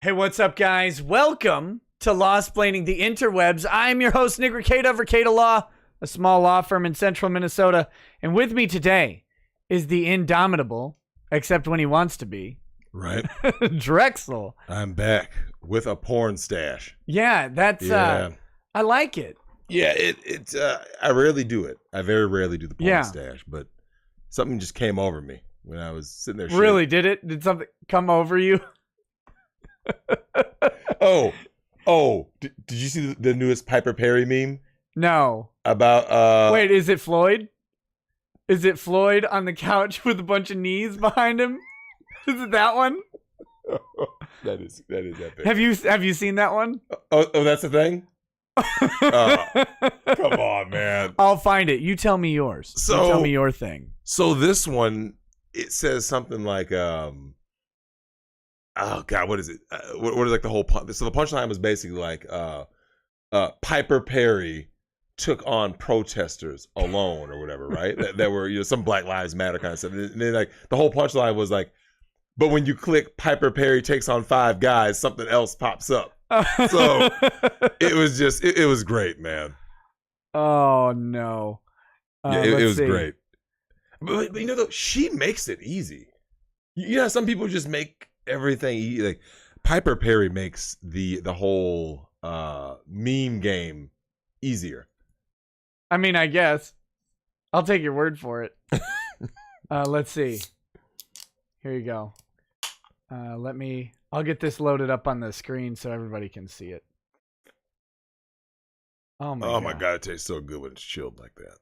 Hey, what's up, guys? Welcome to Law-splaining the Interwebs. I'm your host, Nick Rekieta of Rekieta Law, a small law firm in central Minnesota. And with me today is the indomitable, except when he wants to be, right? Drexel. I'm back with a porn stash. Yeah, that's, I like it. Yeah, it's I rarely do it. I very rarely do the porn stash, but something just came over me when I was sitting there. Really, did it? Did something come over you? Did you see the newest Piper Perry meme? No. About wait, is it Floyd? Is it Floyd on the couch with a bunch of knees behind him? Is it that one? That is epic. Have you seen that one? Oh, that's the thing? Come on, man. I'll find it. You tell me yours. You tell me your thing. So this one, it says something like oh God, what is it? What is like the whole so the punchline was basically like Piper Perry took on protesters alone or whatever, right? that were some Black Lives Matter kind of stuff. And then like the whole punchline was like, but when you click Piper Perry takes on 5 guys, something else pops up. So it was just it was great, man. Oh no. Yeah, it was great. But you know though, she makes it easy. You know, some people just make everything easy. Like Piper Perry makes the whole meme game easier. I mean, I guess I'll take your word for it. Let's see. Here you go. I'll get this loaded up on the screen so everybody can see it. Oh my God, it tastes so good when it's chilled like that.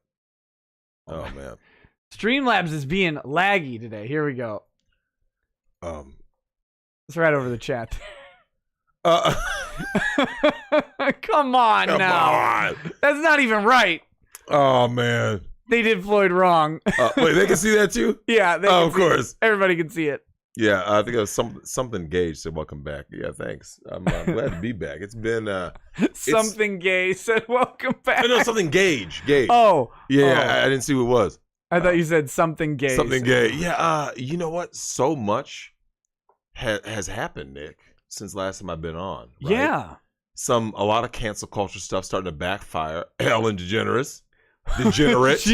Oh man. Streamlabs is being laggy today. Here we go. It's right over the chat. Come on now. That's not even right. Oh man. They did Floyd wrong. Wait, they can see that too? Yeah, of course. Everybody can see it. Yeah, I think it was something Gage said welcome back. Yeah, thanks. I'm glad to be back. It's been something gay said welcome back. No, something Gage. Oh. Yeah, I didn't see what it was. I thought you said something gay. Something gay. Yeah, you know what? So much has happened, Nick, since last time I've been on. Right? Yeah. A lot of cancel culture stuff starting to backfire. Ellen DeGeneres. Degenerate.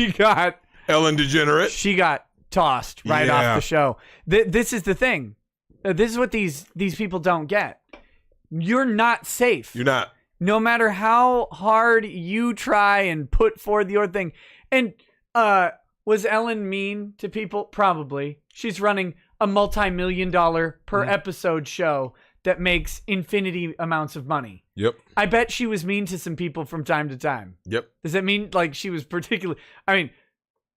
Ellen DeGenerate. She got tossed right off the show. This is the thing. This is what these people don't get. You're not safe. You're not. No matter how hard you try and put forward your thing. And was Ellen mean to people? Probably. She's running a multi-million-dollar per episode show that makes infinity amounts of money. Yep. I bet she was mean to some people from time to time. Yep. Does that mean like she was particularly? I mean,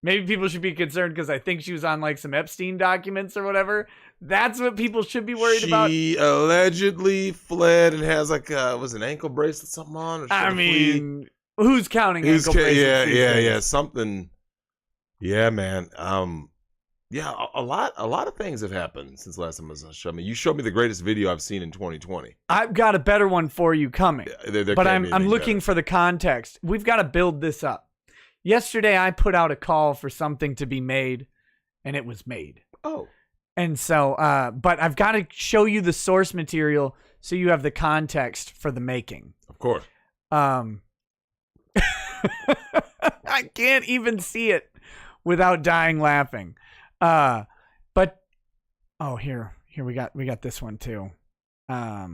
maybe people should be concerned because I think she was on like some Epstein documents or whatever. That's what people should be worried about. She allegedly fled and has like was an ankle bracelet something on. Or I mean, who's counting ankle bracelets? Yeah, something. Yeah, man. Yeah, a lot of things have happened since last time I was on the show. I mean, you showed me the greatest video I've seen in 2020. I've got a better one for you coming. But I'm looking better for the context. We've got to build this up. Yesterday, I put out a call for something to be made, and it was made. Oh. And so, but I've got to show you the source material so you have the context for the making. Of course. I can't even see it without dying laughing. But here we got this one too. I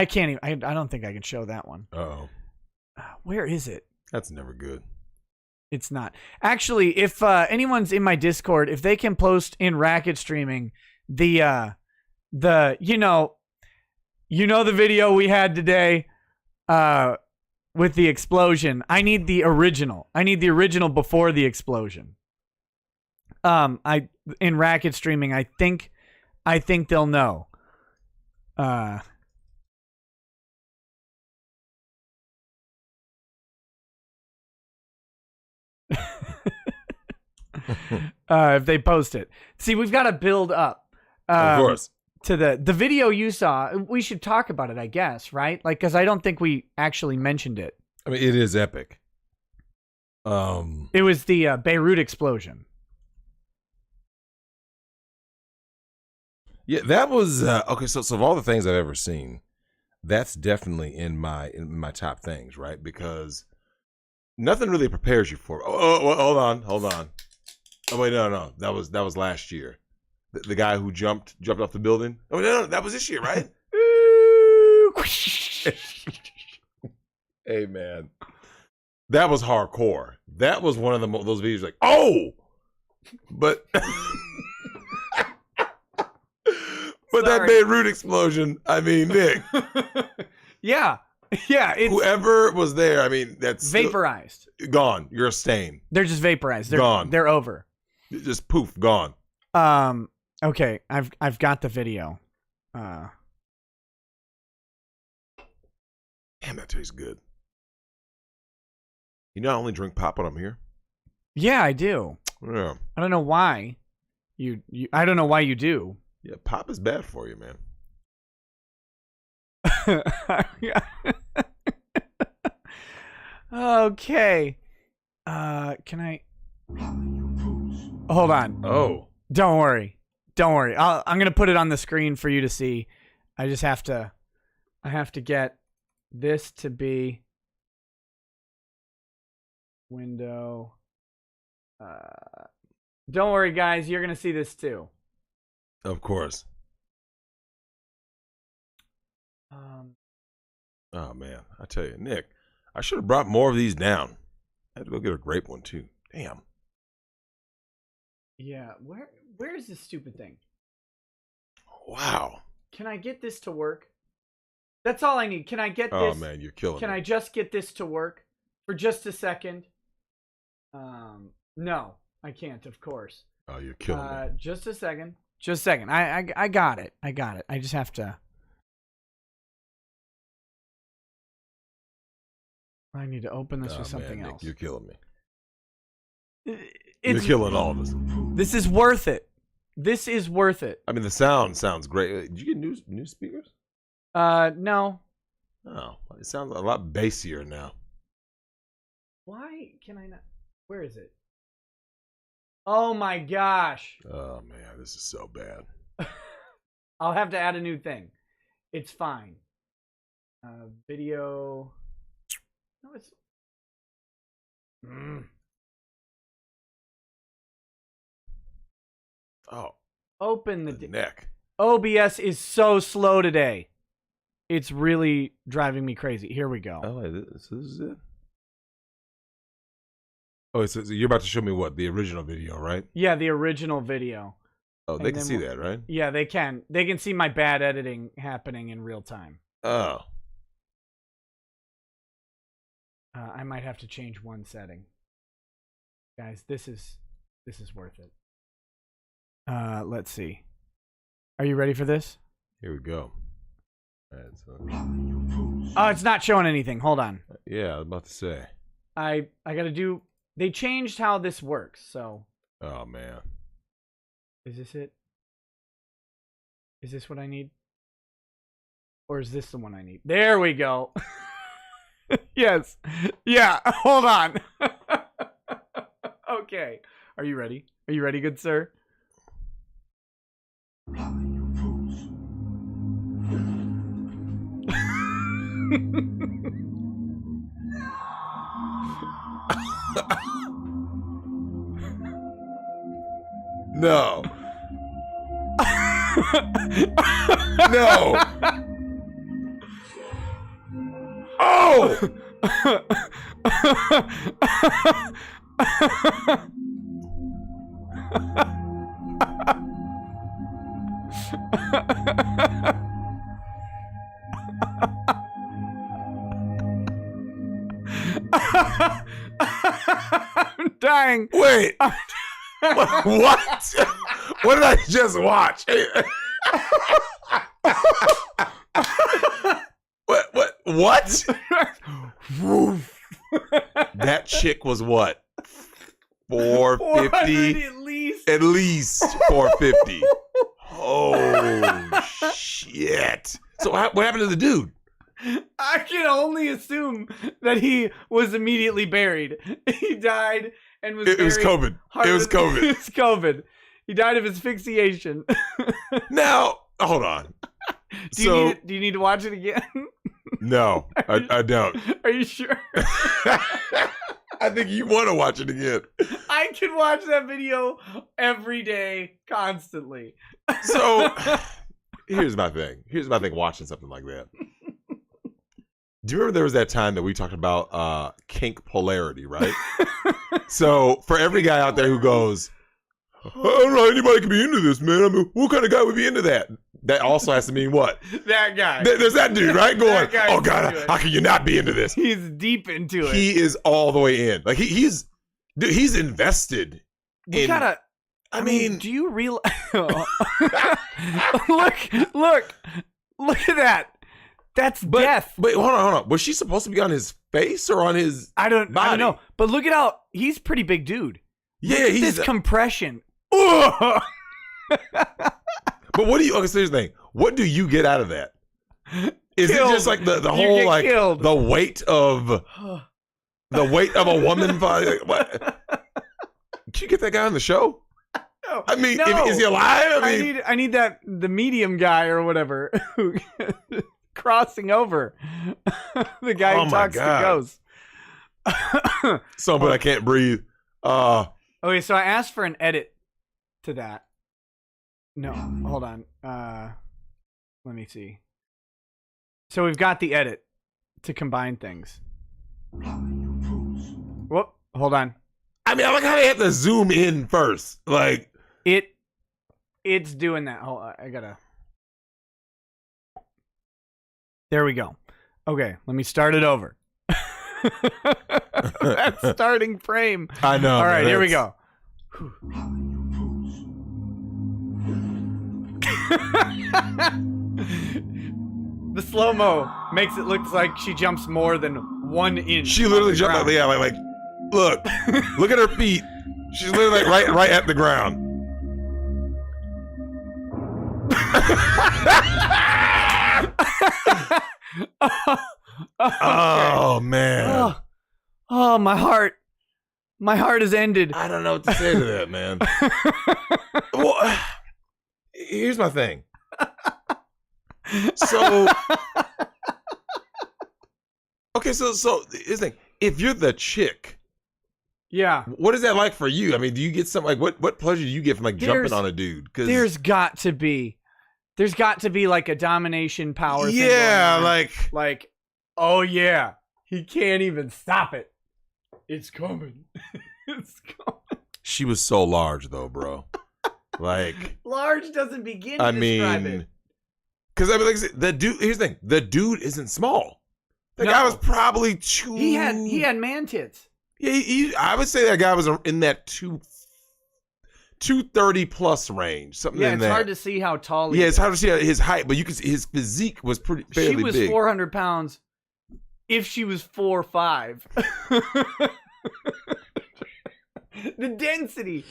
can't even, I don't think I can show that one. Oh. Where is it? That's never good. It's not. Actually, if anyone's in my Discord, if they can post in Racket Streaming the you know the video we had today with the explosion. I need the original. I need the original before the explosion. In Racket Streaming, I think they'll know. If they post it. See, we've got to build up. Of course. To the video you saw. We should talk about it, I guess, right? Like, because I don't think we actually mentioned it. I mean, it is epic. It was the Beirut explosion. Yeah, that was okay. So of all the things I've ever seen, that's definitely in my top things, right? Because nothing really prepares you for. Hold on. Oh wait, no, that was last year. The guy who jumped off the building. Oh no, that was this year, right? Hey man, that was hardcore. That was one of those videos like, oh, but but that Beirut explosion. I mean, Nick. Yeah. It's whoever was there. I mean, that's vaporized. Gone. You're a stain. They're just vaporized. They're gone. They're over. Just poof, gone. Okay, I've got the video. Damn, that tastes good. You know, I only drink pop when I'm here. Yeah, I do. Yeah. I don't know why. I don't know why you do. Yeah, pop is bad for you, man. Okay. Can I? Hold on. Oh. Don't worry. I'm gonna put it on the screen for you to see. I just have to. I have to get this to be window. Don't worry, guys. You're gonna see this too. Of course. Oh man, I tell you, Nick, I should have brought more of these down. I had to go get a grape one too. Damn. Yeah, where is this stupid thing? Wow. Can I get this to work? That's all I need. Can I get this? Oh man, you're killing me. Can I just get this to work for just a second? No, I can't, of course. Oh, you're killing me. Just a second. Just a second. I got it. I just have to. I need to open this with something man, else. Nick, you're killing me. You're killing all of us. This is worth it. This is worth it. I mean, the sound sounds great. Did you get new speakers? No. Oh, it sounds a lot bassier now. Why can I not? Where is it? Oh my gosh. Oh man, this is so bad. I'll have to add a new thing. It's fine. Video. No, it's. Oh. Open the neck. OBS is so slow today. It's really driving me crazy. Here we go. Oh, wait, this is it? Oh, so you're about to show me what? The original video, right? Yeah, the original video. Oh, they can see that, right? Yeah, they can. They can see my bad editing happening in real time. Oh. I might have to change one setting. Guys, this is worth it. Let's see. Are you ready for this? Here we go. Oh, it's not showing anything. Hold on. Yeah, I was about to say. I gotta do. They changed how this works. So. Oh man. Is this it? Is this what I need? Or is this the one I need? There we go. Yes. Yeah. Hold on. Okay. Are you ready? Are you ready, good sir? No. No. Oh. I'm dying. Wait. What? What did I just watch? What? That chick was what? 450 at least. At least 450. Oh shit. So what happened to the dude? I can only assume that he was immediately buried. He died and was It was buried. COVID. It was COVID. It was COVID. He died of asphyxiation. Now, hold on. Do you need to watch it again? No, I don't. Are you sure? I think you want to watch it again. I can watch that video every day, constantly. So, here's my thing. Watching something like that. Do you remember there was that time that we talked about kink polarity, right? So, for every guy out there who goes, I don't know, anybody can be into this, man. I mean, what kind of guy would be into that? That also has to mean what? That guy. There's that dude, right? Going, oh God, how can you not be into this? He's deep into it. He is all the way in. Like he's invested. I mean, do you realize? Look at that. That's death. Wait, hold on. Was she supposed to be on his face or on his? I don't know. But look at how he's a pretty big dude. Yeah, he's this compression. But what do you? Okay, so here's the thing. What do you get out of that? Is it just like the whole like killed. the weight of a woman body? What? Can you get that guy on the show? No, I mean, is he alive? I need the medium guy or whatever crossing over. The guy who talks to ghosts. So, but I can't breathe. Okay, so I asked for an edit to that. No, hold on. Let me see. So we've got the edit to combine things. Whoop, hold on. I mean, I like how they have to zoom in first. Like it's doing that. Hold on, I gotta. There we go. Okay, let me start it over. That starting frame. I know. All right, here we go. The slow-mo makes it look like she jumps more than 1 inch. She literally jumped up. Yeah, like look at her feet. She's literally like right at the ground. Oh man. Oh, my heart is ended. I don't know what to say to that, man. Well, here's my thing. So, okay, so here's the thing. If you're the chick, yeah, what is that like for you? I mean, do you get something like what pleasure do you get from like jumping on a dude? Because there's got to be like a domination power. Yeah, thing like, oh yeah, he can't even stop it. It's coming. It's coming. She was so large though, bro. Like large doesn't begin to describe it. Because I mean, like I said, the dude. Here's the thing: the dude isn't small. The guy was probably two. He had man tits. Yeah, I would say that guy was in that 230 plus range, something. Yeah, in it's that. hard to see how tall. He Yeah, it's hard to see his height, but you can see his physique was fairly big. She was 400 pounds. If she was 4'5". The density,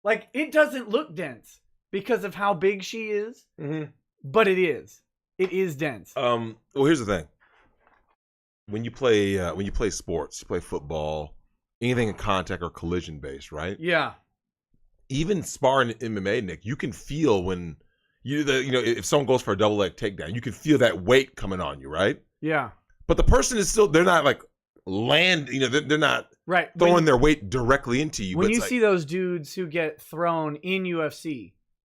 like it doesn't look dense because of how big she is, but it is. It is dense. Well, here's the thing. When you play sports, you play football, anything in contact or collision based, right? Yeah. Even sparring MMA, Nick, you can feel when if someone goes for a double leg takedown, you can feel that weight coming on you, right? Yeah. But the person is still, they're not like they're not throwing their weight directly into you. When you see those dudes who get thrown in UFC,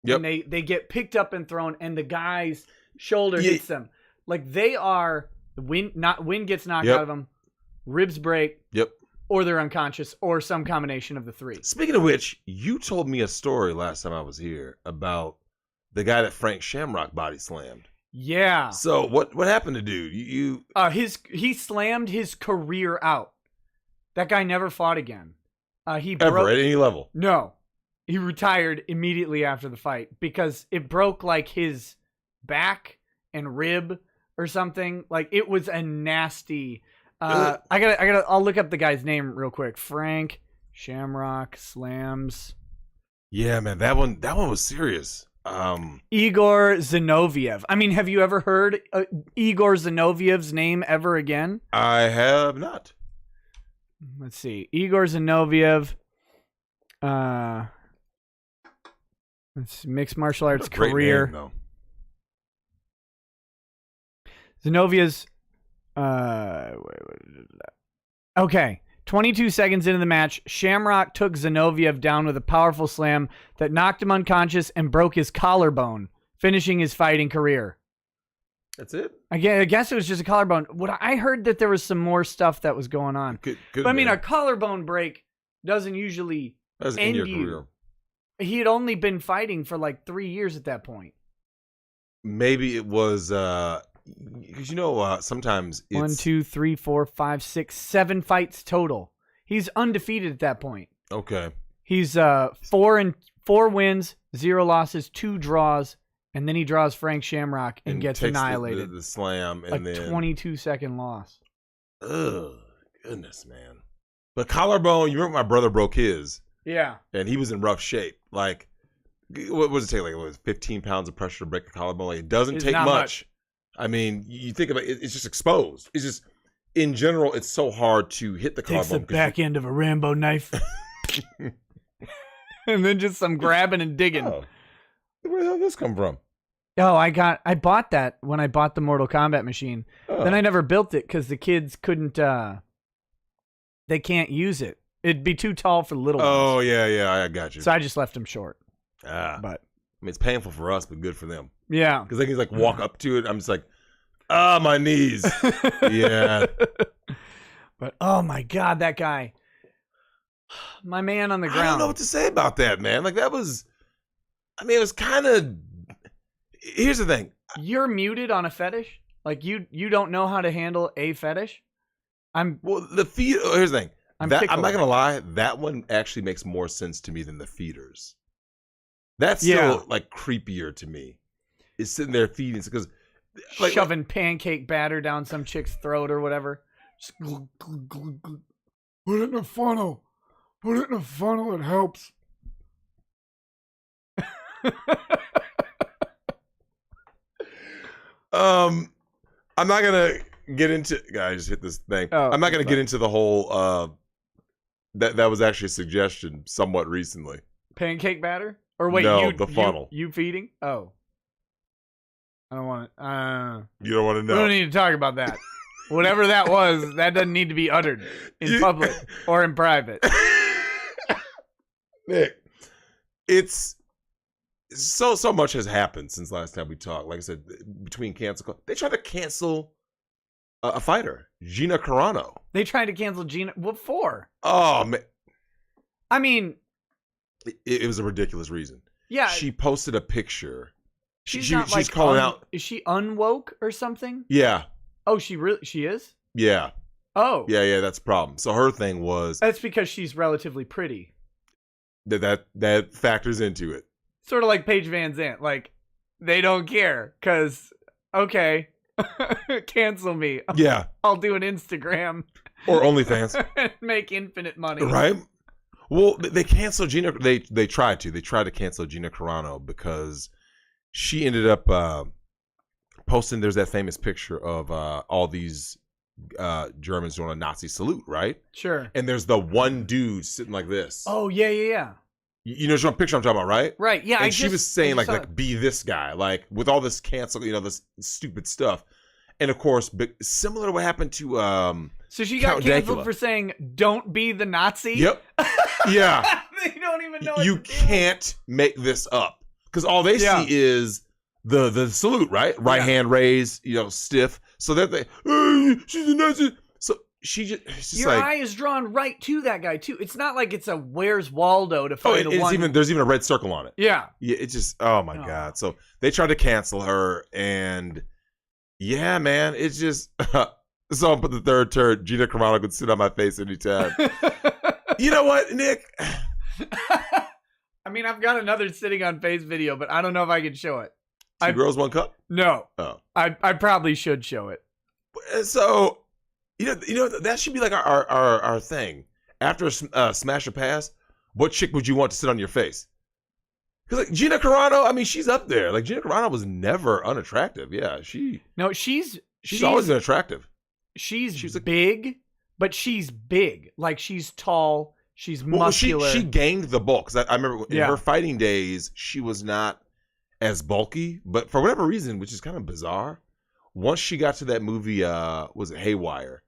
and they get picked up and thrown, and the guy's shoulder hits them, like they are wind gets knocked out of them, ribs break, or they're unconscious, or some combination of the three. Speaking of which, you told me a story last time I was here about the guy that Frank Shamrock body slammed. Yeah. So what happened to dude? He slammed his career out. That guy never fought again. He ever at any level? No. He retired immediately after the fight because it broke like his back and rib or something. Like it was a nasty. I'll look up the guy's name real quick. Frank Shamrock slams. Yeah, man, that one was serious. Igor Zinoviev. I mean, have you ever heard Igor Zinoviev's name ever again? I have not. Let's see. Igor Zinoviev. It's mixed martial arts What a great career. name, though. Zenovia's okay. 22 seconds into the match, Shamrock took Zinoviev down with a powerful slam that knocked him unconscious and broke his collarbone, finishing his fighting career. That's it? I guess it was just a collarbone. I heard that there was some more stuff that was going on. But I mean, a collarbone break doesn't usually end your career. He had only been fighting for like 3 years at that point. Maybe it was... Because sometimes it's 1, 2, 3, 4, 5, 6, 7 fights total. He's undefeated at that point. Okay. He's 4 wins, 0 losses, 2 draws, and then he draws Frank Shamrock and gets annihilated. The slam and a then 22-second loss. Ugh, goodness, man. But collarbone, you remember my brother broke his? Yeah. And he was in rough shape. Like, what was it take? Like, what was it, 15 pounds of pressure to break a collarbone? Like, it doesn't take much. I mean, you think about it, it's just exposed. It's just, in general, it's so hard to hit the collarbone. Takes the back end of a Rambo knife. And then just some grabbing and digging. Oh, where the hell did this come from? Oh, I bought that when I bought the Mortal Kombat machine. Oh. Then I never built it because the kids couldn't, they can't use it. It'd be too tall for the little ones. Oh, yeah, I got you. So I just left them short. But I mean, it's painful for us, but good for them. Yeah. Because they can like walk up to it. I'm just like, my knees. Yeah. But oh my God, that guy. My man on the ground. I don't know what to say about that, man. Like that was, I mean, it was kind of, here's the thing. You're muted on a fetish? Like you don't know how to handle a fetish? Here's the thing. I'm not tickled. going to lie. That one actually makes more sense to me than the feeders. That's still like creepier to me. Is sitting there feeding because like, shoving pancake batter down some chick's throat or whatever. Just glug, glug, glug, glug. Put it in a funnel. Put it in a funnel. It helps. I'm not gonna get into. I just hit this thing. I'm not gonna get into the whole. That was actually a suggestion somewhat recently. Pancake batter? Or wait, no, the funnel. You feeding? Oh. I don't want to. You don't want to know. We don't need to talk about that. Whatever that was, that doesn't need to be uttered in public or in private. Nick, it's so much has happened since last time we talked. Like I said, between cancel, they tried to cancel a fighter, Gina Carano. They tried to cancel Gina. What for? Oh man, I mean, it was a ridiculous reason. Yeah, she posted a picture. She's calling out. Is she unwoke or something? Yeah. Oh, she is? Yeah. Oh. Yeah, that's a problem. So her thing was that's because she's relatively pretty. That factors into it. Sort of like Paige Van Zandt. Like, they don't care because, okay, cancel me. Yeah. I'll do an Instagram. Or OnlyFans. And make infinite money. Right? Well, they canceled Gina. They tried to cancel Gina Carano because she ended up posting. There's that famous picture of all these Germans doing a Nazi salute, right? Sure. And there's the one dude sitting like this. Oh yeah. You know what picture I'm talking about, right? Right. Yeah. And she was saying like be this guy, like with all this cancel, this stupid stuff. And of course, similar to what happened to so she got canceled for saying don't be the Nazi. Yep. Yeah. They don't even know. You can't make this up because all they see is the salute, right? Right hand raised, stiff. So that she's a Nazi. So your eye is drawn right to that guy too. It's not like it's a Where's Waldo to fight there's even a red circle on it. Yeah. Yeah. It's just God. So they tried to cancel her, and yeah, man, it's just. So I'll put the third turd. Gina Carano could sit on my face anytime. You know what, Nick? I mean, I've got another sitting on face video, but I don't know if I can show it. Two girls, one cup? No. Oh. I probably should show it. So, that should be like our thing. After Smash or Pass, what chick would you want to sit on your face? Because like Gina Carano, I mean, she's up there. Like Gina Carano was never unattractive. Yeah, she's always been attractive. She's big, but she's big. Like she's tall. She's Well, muscular. she gained the bulk. 'Cause I remember in her fighting days, she was not as bulky, but for whatever reason, which is kind of bizarre, once she got to that movie, was it Haywire?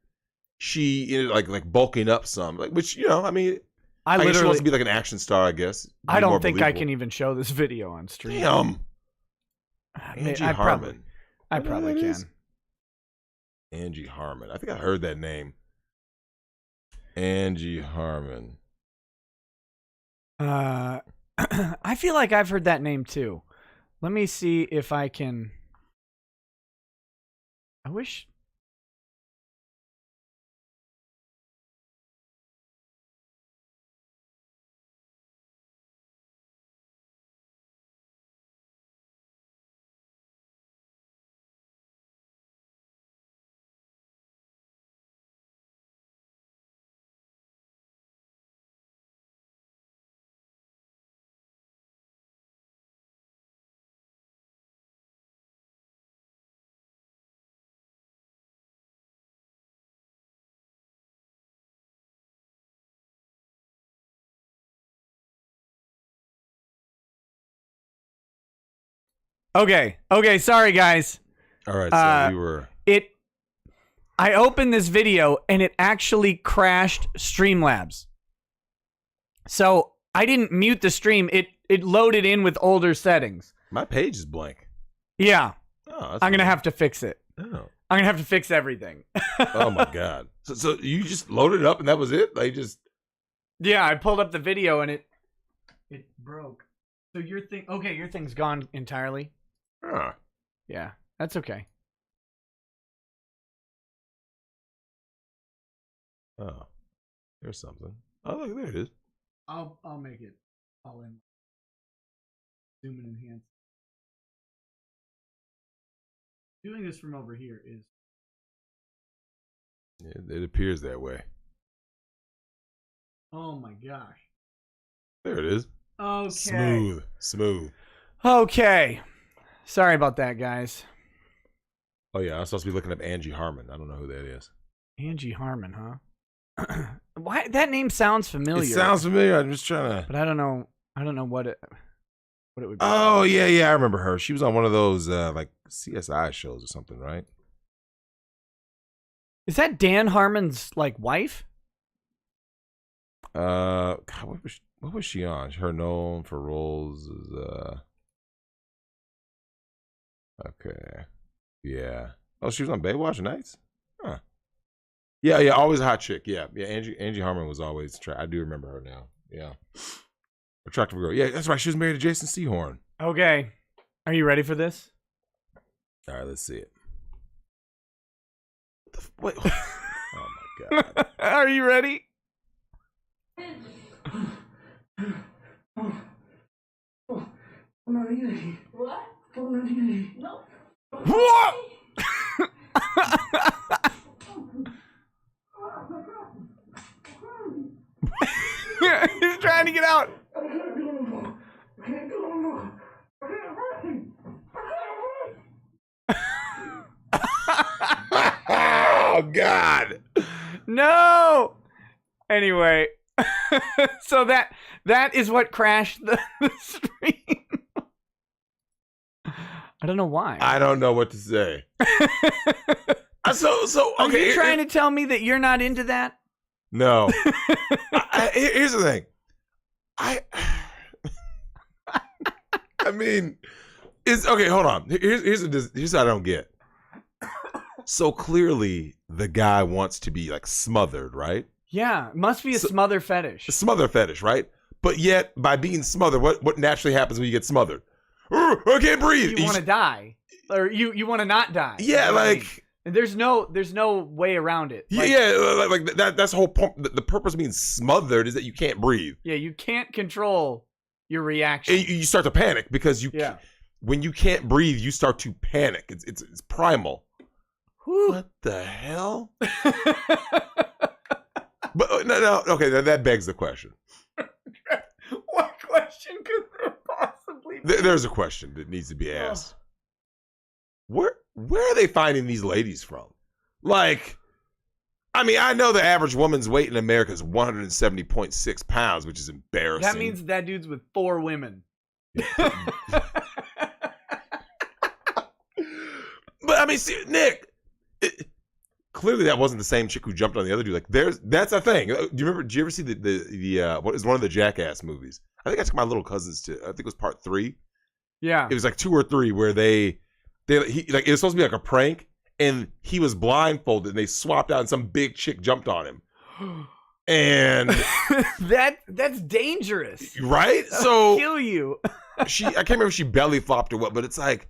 She ended like bulking up some, like, which, you know, I mean, I guess she wants to be like an action star, I guess. I don't think I can even show this video on stream. Damn. Angie Harmon. I probably can. Angie Harmon. I think I heard that name. Angie Harmon. I feel like I've heard that name too. Let me see if I can. I wish. Okay, sorry guys. All right, so we were... I opened this video and it actually crashed Streamlabs. So I didn't mute the stream. It loaded in with older settings. My page is blank. Yeah. Oh, I'm going to have to fix it. Oh. I'm going to have to fix everything. Oh my God. So you just loaded it up and that was it? Like just... Yeah, I pulled up the video and it broke. So your thing's gone entirely? Huh. Yeah, that's okay. Oh, there's something. Oh, look, there it is. I'll make it all in. Zoom and enhance. Doing this from over here is... It appears that way. Oh my gosh. There it is. Okay. Smooth. Okay. Sorry about that, guys. Oh yeah, I'm supposed to be looking up Angie Harmon. I don't know who that is. Angie Harmon, huh? Why that name sounds familiar? It sounds familiar. I'm just trying to. But I don't know what it would be. Oh yeah, I remember her. She was on one of those like CSI shows or something, right? Is that Dan Harmon's like wife? God, what was she on? Her known for roles as okay, yeah. Oh, she was on Baywatch Nights. Huh. Yeah, always a hot chick. Yeah. Angie Harmon was always. I do remember her now. Yeah, attractive girl. Yeah, that's right. She was married to Jason Sehorn. Okay, are you ready for this? All right, let's see it. What? Oh my God. Are you ready? What? No. What? He's trying to get out. Oh God. No. Anyway, so that is what crashed the stream. I don't know why. I don't know what to say. So Are okay. you trying to tell me that you're not into that? No. Here's the thing. I mean, it's okay. Hold on. Here's what I don't get. So clearly, the guy wants to be like smothered, right? Yeah, it must be a smother fetish. A smother fetish, right? But yet, by being smothered, what naturally happens when you get smothered? I can't breathe. You want to die, or you want to not die. Yeah, you know like there's no way around it. Like, like that's the whole point. The purpose of being smothered is that you can't breathe. Yeah, you can't control your reaction. And you start to panic because when you can't breathe, you start to panic. It's primal. Whew. What the hell? But no, okay, that begs the question. What question could there possibly be? There's a question that needs to be asked. Where are they finding these ladies from? Like, I mean, I know the average woman's weight in America is 170.6 pounds, which is embarrassing. That means that dude's with 4 women. But I mean, see, Nick, clearly that wasn't the same chick who jumped on the other dude. Like, that's a thing. Do you remember? Did you ever see the what is one of the Jackass movies? I think I took my little cousins to. I think it was part 3. Yeah, it was like 2 or 3 where he like it was supposed to be like a prank, and he was blindfolded, and they swapped out, and some big chick jumped on him, and that's dangerous, right? That'll So kill you. I can't remember if she belly flopped or what, but it's like,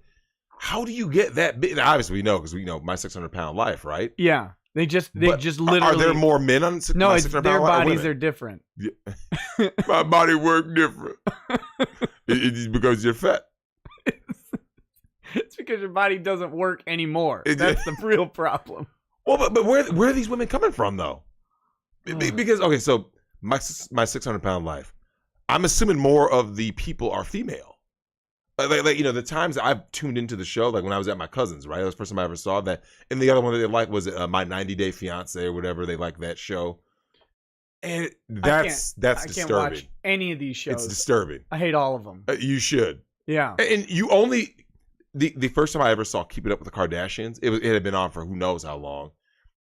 how do you get that big? Now, obviously, we know because we know my 600-pound life, right? Yeah, they just literally. Are there more men on? No, my it's 600-pound their life, bodies are different. Yeah. My body work different. It's because you're fat. It's because your body doesn't work anymore. That's the real problem. Well, but where are these women coming from though? Because okay, so my 600-pound life, I'm assuming more of the people are female. Like you know, the times I've tuned into the show, like when I was at my cousin's, right? That was the first time I ever saw that. And the other one that they liked was My 90-Day Fiance or whatever. They like that show. And that's disturbing. I can't watch any of these shows. It's disturbing. I hate all of them. You should. Yeah. And you only the first time I ever saw Keep It Up with the Kardashians, it had been on for who knows how long.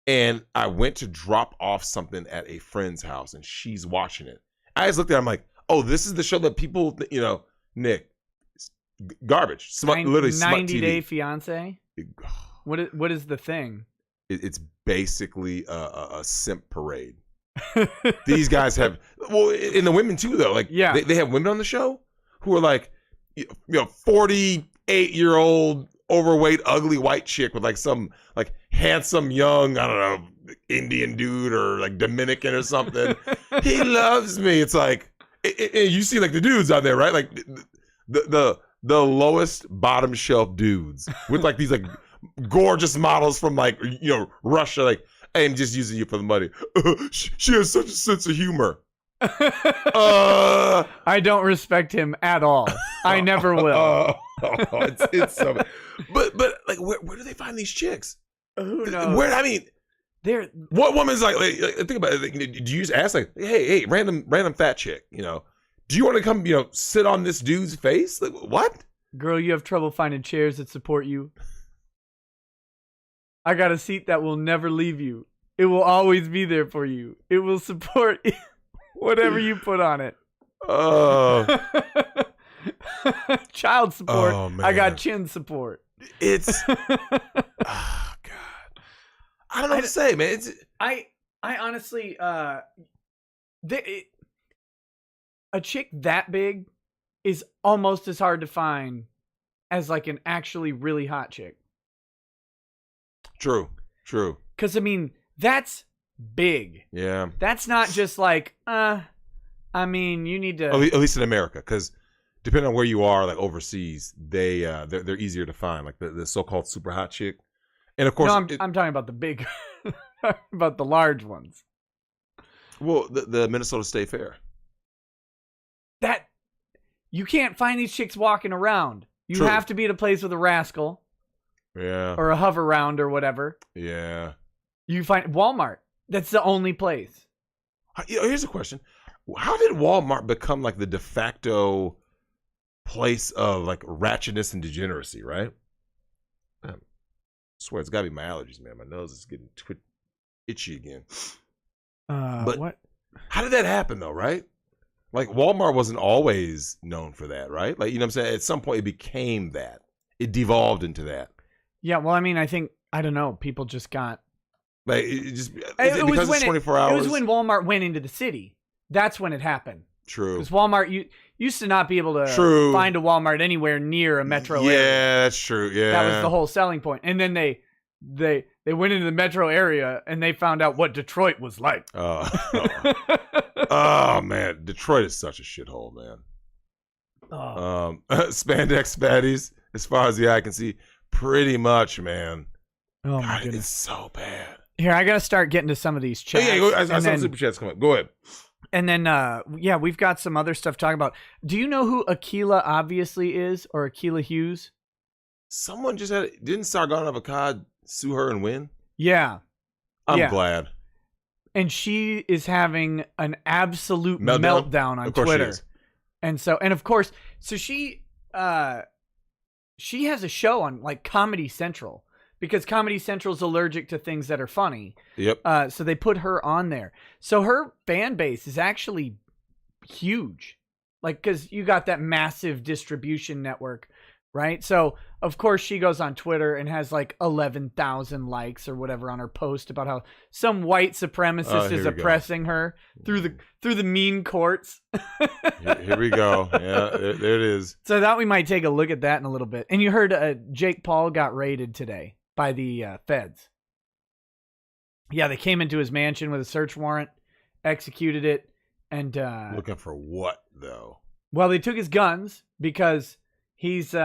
And I went to drop off something at a friend's house, and she's watching it. I just looked at her, I'm like, oh, this is the show that people, you know, Nick, garbage. Literally smut 90-Day TV. Fiance? What is the thing? It's basically a simp parade. These guys have, well, and the women too, though. Like, yeah, they have women on the show who are like, you know, 48-year-old overweight, ugly white chick with like some like handsome young, I don't know, Indian dude or like Dominican or something. He loves me. It's like, you see like the dudes on there, right? Like the lowest bottom shelf dudes with like these like gorgeous models from like, you know, Russia. Like, I am just using you for the money. She has such a sense of humor. I don't respect him at all. I never will. It's so bad. But like where do they find these chicks? Who knows? Where, I mean, what woman's like think about it. Like, do you just ask like, hey, random fat chick, you know, do you want to come, you know, sit on this dude's face? Like, what? Girl, you have trouble finding chairs that support you. I got a seat that will never leave you. It will always be there for you. It will support whatever you put on it. Child support. Oh, man. I got chin support. It's oh God. I don't know what to say, man. I honestly a chick that big is almost as hard to find as like an actually really hot chick. True. Because I mean, that's big. Yeah. That's not just like, I mean, you need to. At least in America, because depending on where you are, like overseas, they're easier to find, like the so-called super hot chick. And of course, no, I'm talking about the big, about the large ones. Well, the Minnesota State Fair. That you can't find these chicks walking around. You True. have to be at a place with a rascal. Yeah. Or a hover round or whatever. Yeah. You find Walmart. That's the only place. Here's a question. How did Walmart become like the de facto place of like ratchetness and degeneracy, right? I swear it's gotta be my allergies, man. My nose is getting itchy again. But what? How did that happen though, right? Like Walmart wasn't always known for that, right? Like, you know what I'm saying? At some point it became that. It devolved into that. Yeah, well, I mean, I don't know. People just got like it just because it's 24 hours. It was when Walmart went into the city. That's when it happened. True. Because Walmart used to not be able to find a Walmart anywhere near a metro area. Yeah, that's true. Yeah. That was the whole selling point. And then they went into the metro area and they found out what Detroit was like. Oh man, Detroit is such a shithole, man. Spandex fatties, as far as the eye can see, pretty much, man. Oh God, my goodness, it's so bad. Here, I gotta start getting to some of these chats. I saw super chats come up. Go ahead. And then, we've got some other stuff to talk about. Do you know who Akilah obviously is, or Akilah Hughes? Someone just didn't Sargon of Akkad sue her and win? Yeah. I'm glad. And she is having an absolute meltdown on Twitter. And of course, so she has a show on like Comedy Central because Comedy Central is allergic to things that are funny. Yep. So they put her on there. So her fan base is actually huge. Like, because you got that massive distribution network, right? So, of course, she goes on Twitter and has like 11,000 likes or whatever on her post about how some white supremacist is oppressing her through the mean courts. Here we go. Yeah, there it is. So I thought we might take a look at that in a little bit. And you heard Jake Paul got raided today by the feds. Yeah, they came into his mansion with a search warrant, executed it. And looking for what though? Well, they took his guns because he's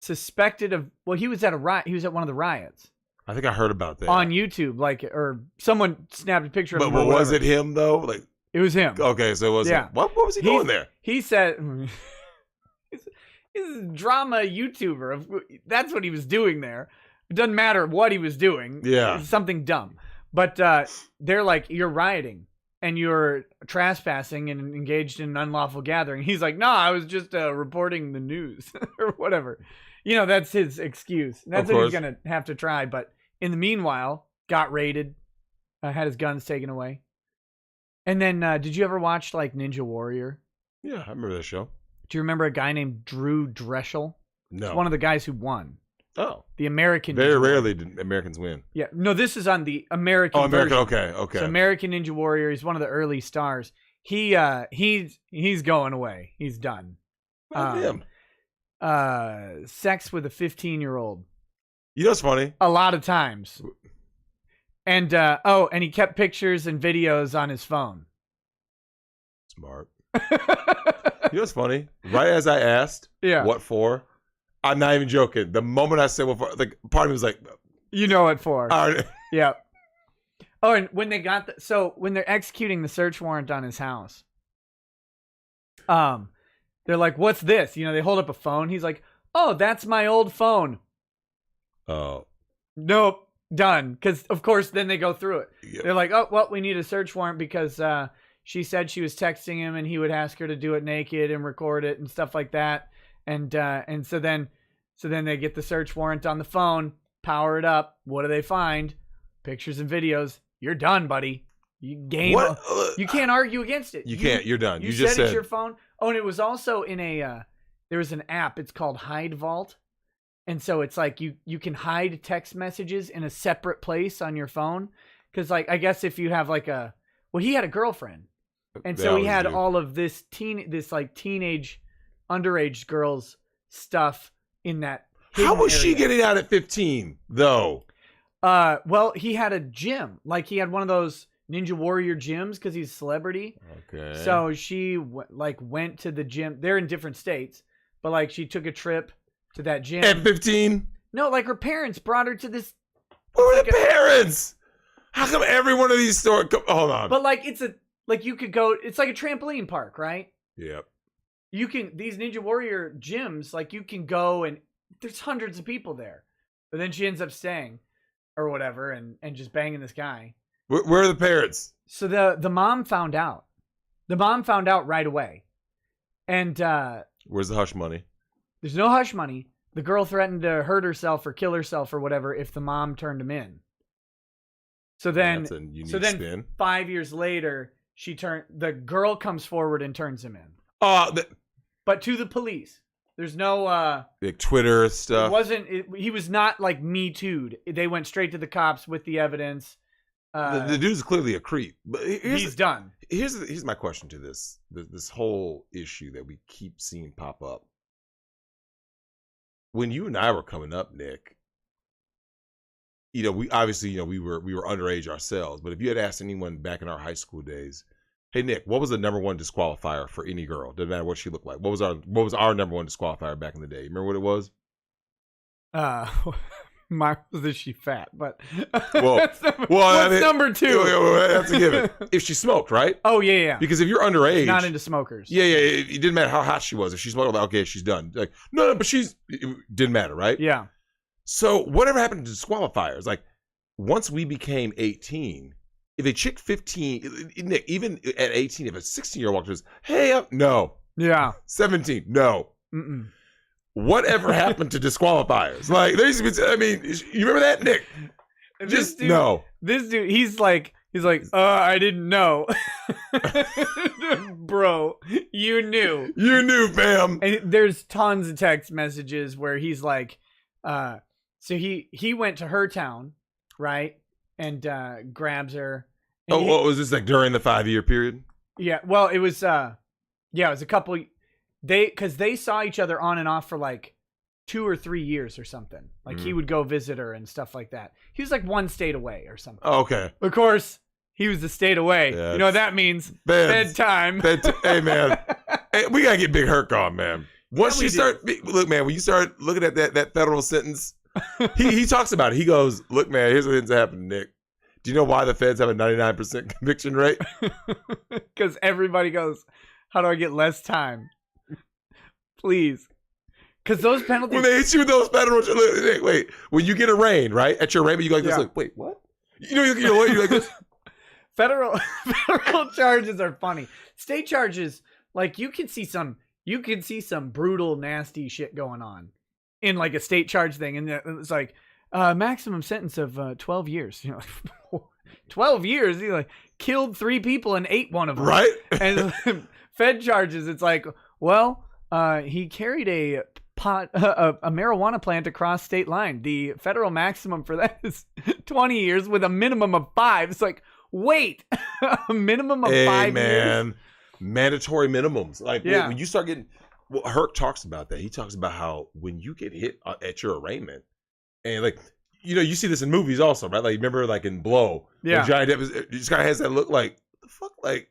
suspected of. Well, he was at a riot. He was at one of the riots. I think I heard about that on YouTube. Like, or someone snapped a picture of him. But was it him though? Like, it was him. Okay, so it was him. What was he doing there? He said he's a drama YouTuber. That's what he was doing there. It doesn't matter what he was doing. Yeah, it's something dumb. But they're like, you're rioting. And you're trespassing and engaged in an unlawful gathering. He's like, no, I was just reporting the news or whatever. You know, that's his excuse. That's what he's going to have to try. But in the meanwhile, got raided, had his guns taken away. And then did you ever watch like Ninja Warrior? Yeah, I remember that show. Do you remember a guy named Drew Drexel? No. He's one of the guys who won. Oh. The American. Very rarely do Americans win. Yeah. No, this is on the American. Oh, American. Version. Okay. So American Ninja Warrior. He's one of the early stars. He's going away. He's done. Him. Sex with a 15-year-old. You know what's funny? A lot of times. And and he kept pictures and videos on his phone. Smart. You know what's funny? Right as I asked, what for? I'm not even joking. The moment I said what for, like, part of me was like, you know what for? Right. Yeah. Oh, and when they got when they're executing the search warrant on his house, they're like, "What's this?" You know, they hold up a phone. He's like, "Oh, that's my old phone." Oh. Nope. Done. Because of course, then they go through it. Yep. They're like, "Oh, well, we need a search warrant because she said she was texting him and he would ask her to do it naked and record it and stuff like that." And so then they get the search warrant on the phone, power it up. What do they find? Pictures and videos. You're done, buddy. You can't argue against it. You can't. You're done. You just said it's your phone. Oh, and it was also in a. There was an app. It's called Hide Vault, and so it's like you can hide text messages in a separate place on your phone. Because like I guess if you have like he had a girlfriend, and so he had all of this teenage. Underage girls stuff in that. How was she getting out at 15 though? Well, he had a gym. Like he had one of those Ninja Warrior gyms because he's a celebrity. Okay. So she went to the gym. They're in different states, but like she took a trip to that gym at 15. No, like her parents brought her to this. Who are the parents? How come every one of these stores? Hold on. But like you could go. It's like a trampoline park, right? Yep. You can, these Ninja Warrior gyms, like you can go and there's hundreds of people there. But then she ends up staying or whatever and just banging this guy. Where are the parents? So the mom found out. The mom found out right away. And where's the hush money? There's no hush money. The girl threatened to hurt herself or kill herself or whatever if the mom turned him in. So then, spin. 5 years later, the girl comes forward and turns him in. But to the police. There's no like Twitter stuff. He was not like Me Too'd. They went straight to the cops with the evidence. The dude's clearly a creep. But he's done. Here's my question to this whole issue that we keep seeing pop up. When you and I were coming up, Nick, we obviously, we were underage ourselves, but if you had asked anyone back in our high school days, hey Nick, what was the number one disqualifier for any girl? Doesn't matter what she looked like. What was our number one disqualifier back in the day? Remember what it was? Mine was that she fat, but what's number two? That's a given. If she smoked, right? Oh yeah. Because if you're underage, she's not into smokers. Yeah. It didn't matter how hot she was. If she smoked, like, okay, she's done. Like no, but it didn't matter, right? Yeah. So whatever happened to disqualifiers? Like once we became 18. if a chick 15, Nick, even at 18, if a 16-year-old walked to us, hey, no. Yeah. 17, no. Mm-mm. Whatever happened to disqualifiers? Like, there used to be, I mean, you remember that, Nick? Just dude, no. This dude, he's like, I didn't know. Bro, you knew. You knew, fam. And there's tons of text messages where he's like, so he went to her town, right? And grabs her. And What was this, like, during the 5-year period? Yeah, well, it was it was a couple, because they saw each other on and off for like 2 or 3 years or something. Like he would go visit her and stuff like that. He was like 1 state away or something. Oh, okay. Of course, he was a state away. Yeah, you know what that means? Bedtime. Hey, man. Hey, we got to get Big Herc on, man. Once you start, look, man, when you start looking at that federal sentence, he talks about it. He goes, look, man, here's what ends up happening, Nick. Do you know why the feds have a 99% conviction rate? Because everybody goes, how do I get less time? Please. Because those penalties. When they hit you with those federal, wait, when you get arraigned, right? At your arraignment, you go like this, like, wait, what? You know, you're like this. Federal charges are funny. State charges, like you can see some brutal, nasty shit going on in like a state charge thing, and it's like maximum sentence of 12 years. You know, 12 years. He like killed 3 people and ate one of them. Right. And Fed charges, it's like, well, he carried a marijuana plant across state line. The federal maximum for that is 20 years with a minimum of 5. It's like, wait, a minimum of 5 years? Mandatory minimums. Like when you start getting, well, Herc talks about that. He talks about how when you get hit at your arraignment, and like, you know, you see this in movies also, right? Like, remember like in Blow, when Johnny Depp just kind of has that look like, the fuck, like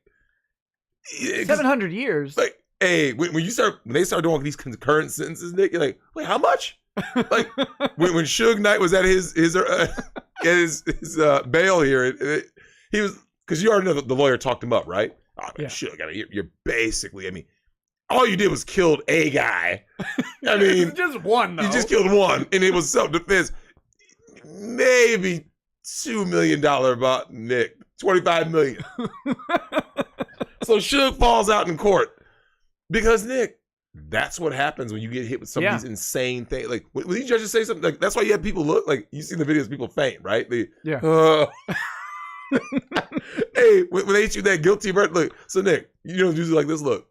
700 years. Like, hey, when they start doing these concurrent sentences, Nick, you're like, wait, how much? Like when Suge Knight was at his bail here, he was, because you already know the lawyer talked him up, right? Oh, man, Suge, I mean, you're basically, I mean, all you did was killed a guy. I mean, just one, though. You just killed one, and it was self-defense. Maybe $2 million about Nick, $25 million. So Suge falls out in court because, Nick, that's what happens when you get hit with some of these insane things. Like when these judges say something, like that's why you have people look like, you see the videos, people faint, right? Hey, when they hit you that guilty verdict, look. So Nick, you know, usually like this. Look,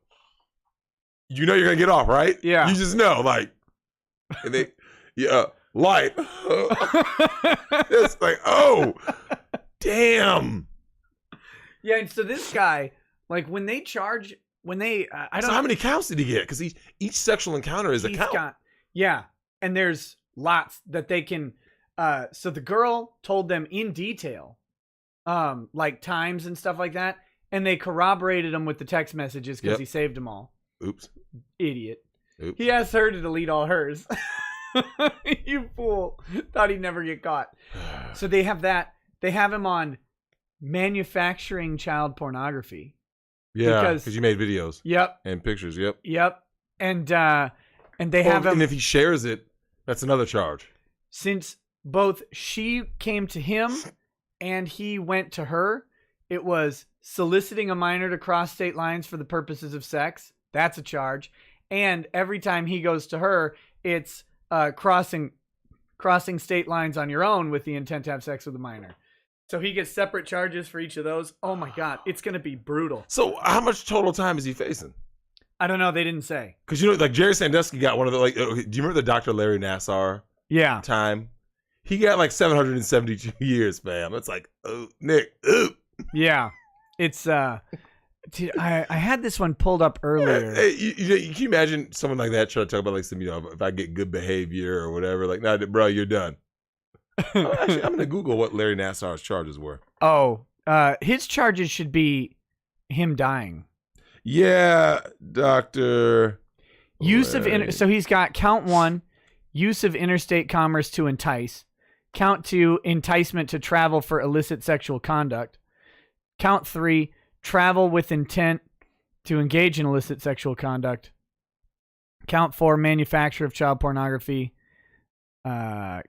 you know you're gonna get off, right? Yeah. You just know, like, and they, light. It's like, oh, damn. Yeah, and so this guy, like, when they charge, I don't know. So how many counts did he get? Because each sexual encounter is a count. And there's lots that they can. So the girl told them in detail, like times and stuff like that, and they corroborated them with the text messages because he saved them all. Oops. Idiot. Oops. He asked her to delete all hers. You fool. Thought he'd never get caught. So they have that. They have him on manufacturing child pornography. Yeah, because you made videos. Yep. And pictures. Yep. Yep. And they have him. And if he shares it, that's another charge. Since both she came to him and he went to her, it was soliciting a minor to cross state lines for the purposes of sex. That's a charge. And every time he goes to her, it's crossing state lines on your own with the intent to have sex with a minor. So he gets separate charges for each of those. Oh my God, it's gonna be brutal. So how much total time is he facing? I don't know. They didn't say. Because, you know, like Jerry Sandusky got one of the, like, do you remember the Dr. Larry Nassar time? He got like 772 years, fam. It's like, oh, Nick. Yeah, it's dude, I had this one pulled up earlier. Hey, you can you imagine someone like that trying to talk about like some, you know, if I get good behavior or whatever, like, nah, bro, you're done. Actually, I'm gonna Google what Larry Nassar's charges were. Oh, his charges should be him dying. Yeah, Dr. Use of so he's got count 1, use of interstate commerce to entice. Count 2, enticement to travel for illicit sexual conduct. Count 3, travel with intent to engage in illicit sexual conduct. Count 4, manufacture of child pornography. So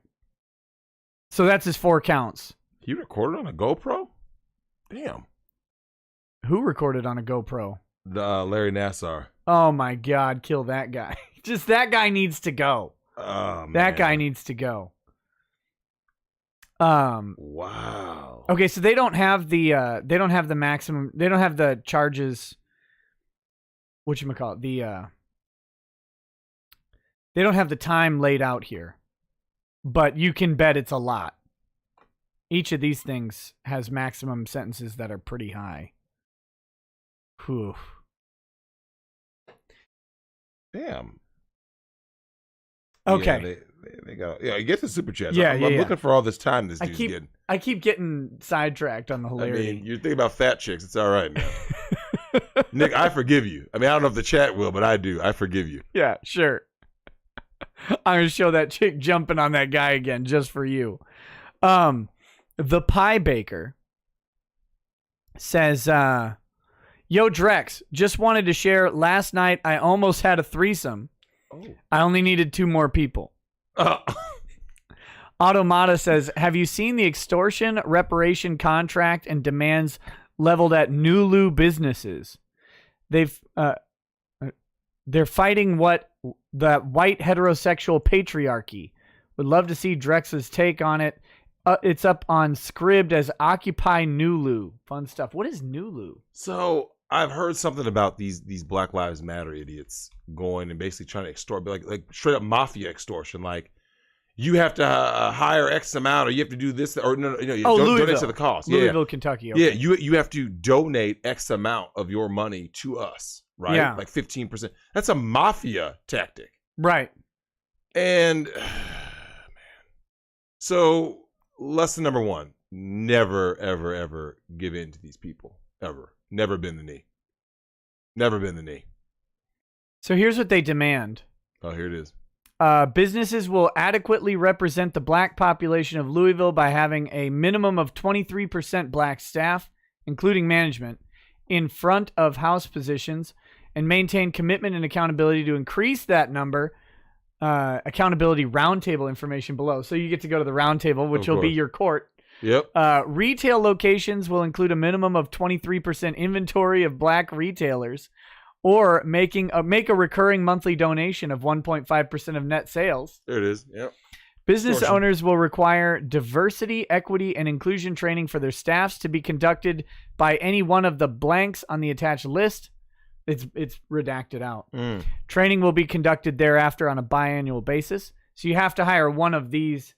that's his 4 counts. He recorded on a GoPro? Damn. Who recorded on a GoPro? The Larry Nassar. Oh my God, kill that guy. Just that guy needs to go. Oh, man. That guy needs to go. Wow. Okay, so they don't have the maximum, they don't have the charges, whatchamacallit, they don't have the time laid out here. But you can bet it's a lot. Each of these things has maximum sentences that are pretty high. Whew. Damn. Okay. Yeah, they got. Yeah, get the super chats. Yeah, I'm yeah. looking for all this time this dude's getting. I keep getting sidetracked on the hilarity. I mean, you're thinking about fat chicks. It's all right, man. Nick, I forgive you. I mean, I don't know if the chat will, but I do. I forgive you. Yeah, sure. I'm going to show that chick jumping on that guy again just for you. The Pie Baker says, Yo, Drex, just wanted to share. Last night, I almost had a threesome. Oh. I only needed 2 more people. Automata says, have you seen the extortion, reparation contract, and demands leveled at Nulu businesses? They're fighting the white heterosexual patriarchy. Would love to see Drex's take on it. It's up on Scribd as Occupy Nulu. Fun stuff. What is Nulu? So I've heard something about these Black Lives Matter idiots going and basically trying to extort, like straight up mafia extortion. Like, you have to hire X amount, or you have to do this, or no, you donate to the cause. Louisville, Kentucky. Okay. Yeah, you have to donate X amount of your money to us, right? Yeah. Like 15%. That's a mafia tactic, Right. and man. So lesson number 1: never, ever, ever give in to these people. Ever, never bend the knee. Never bend the knee. So here's what they demand. Oh, here it is. Businesses will adequately represent the black population of Louisville by having a minimum of 23% black staff, including management, in front of house positions, and maintain commitment and accountability to increase that number. Accountability roundtable information below. So you get to go to the roundtable, which will be your court. Yep. Retail locations will include a minimum of 23% inventory of black retailers, or make a recurring monthly donation of 1.5% of net sales. There it is. Yep. Business owners will require diversity, equity, and inclusion training for their staffs to be conducted by any one of the blanks on the attached list. It's redacted out. Training will be conducted thereafter on a biannual basis. So you have to hire one of these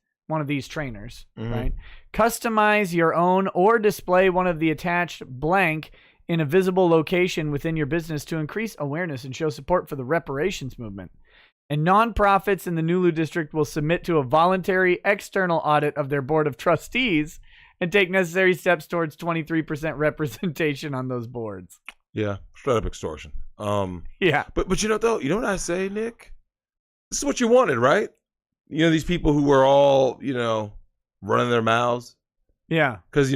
trainers, right? Customize your own or display one of the attached blank in a visible location within your business to increase awareness and show support for the reparations movement. And nonprofits in the Nulu district will submit to a voluntary external audit of their board of trustees and take necessary steps towards 23% representation on those boards. Yeah, straight up extortion. Yeah. But you know though, you know what I say, Nick? This is what you wanted, right? You know, these people who were all, running their mouths. Yeah. Because,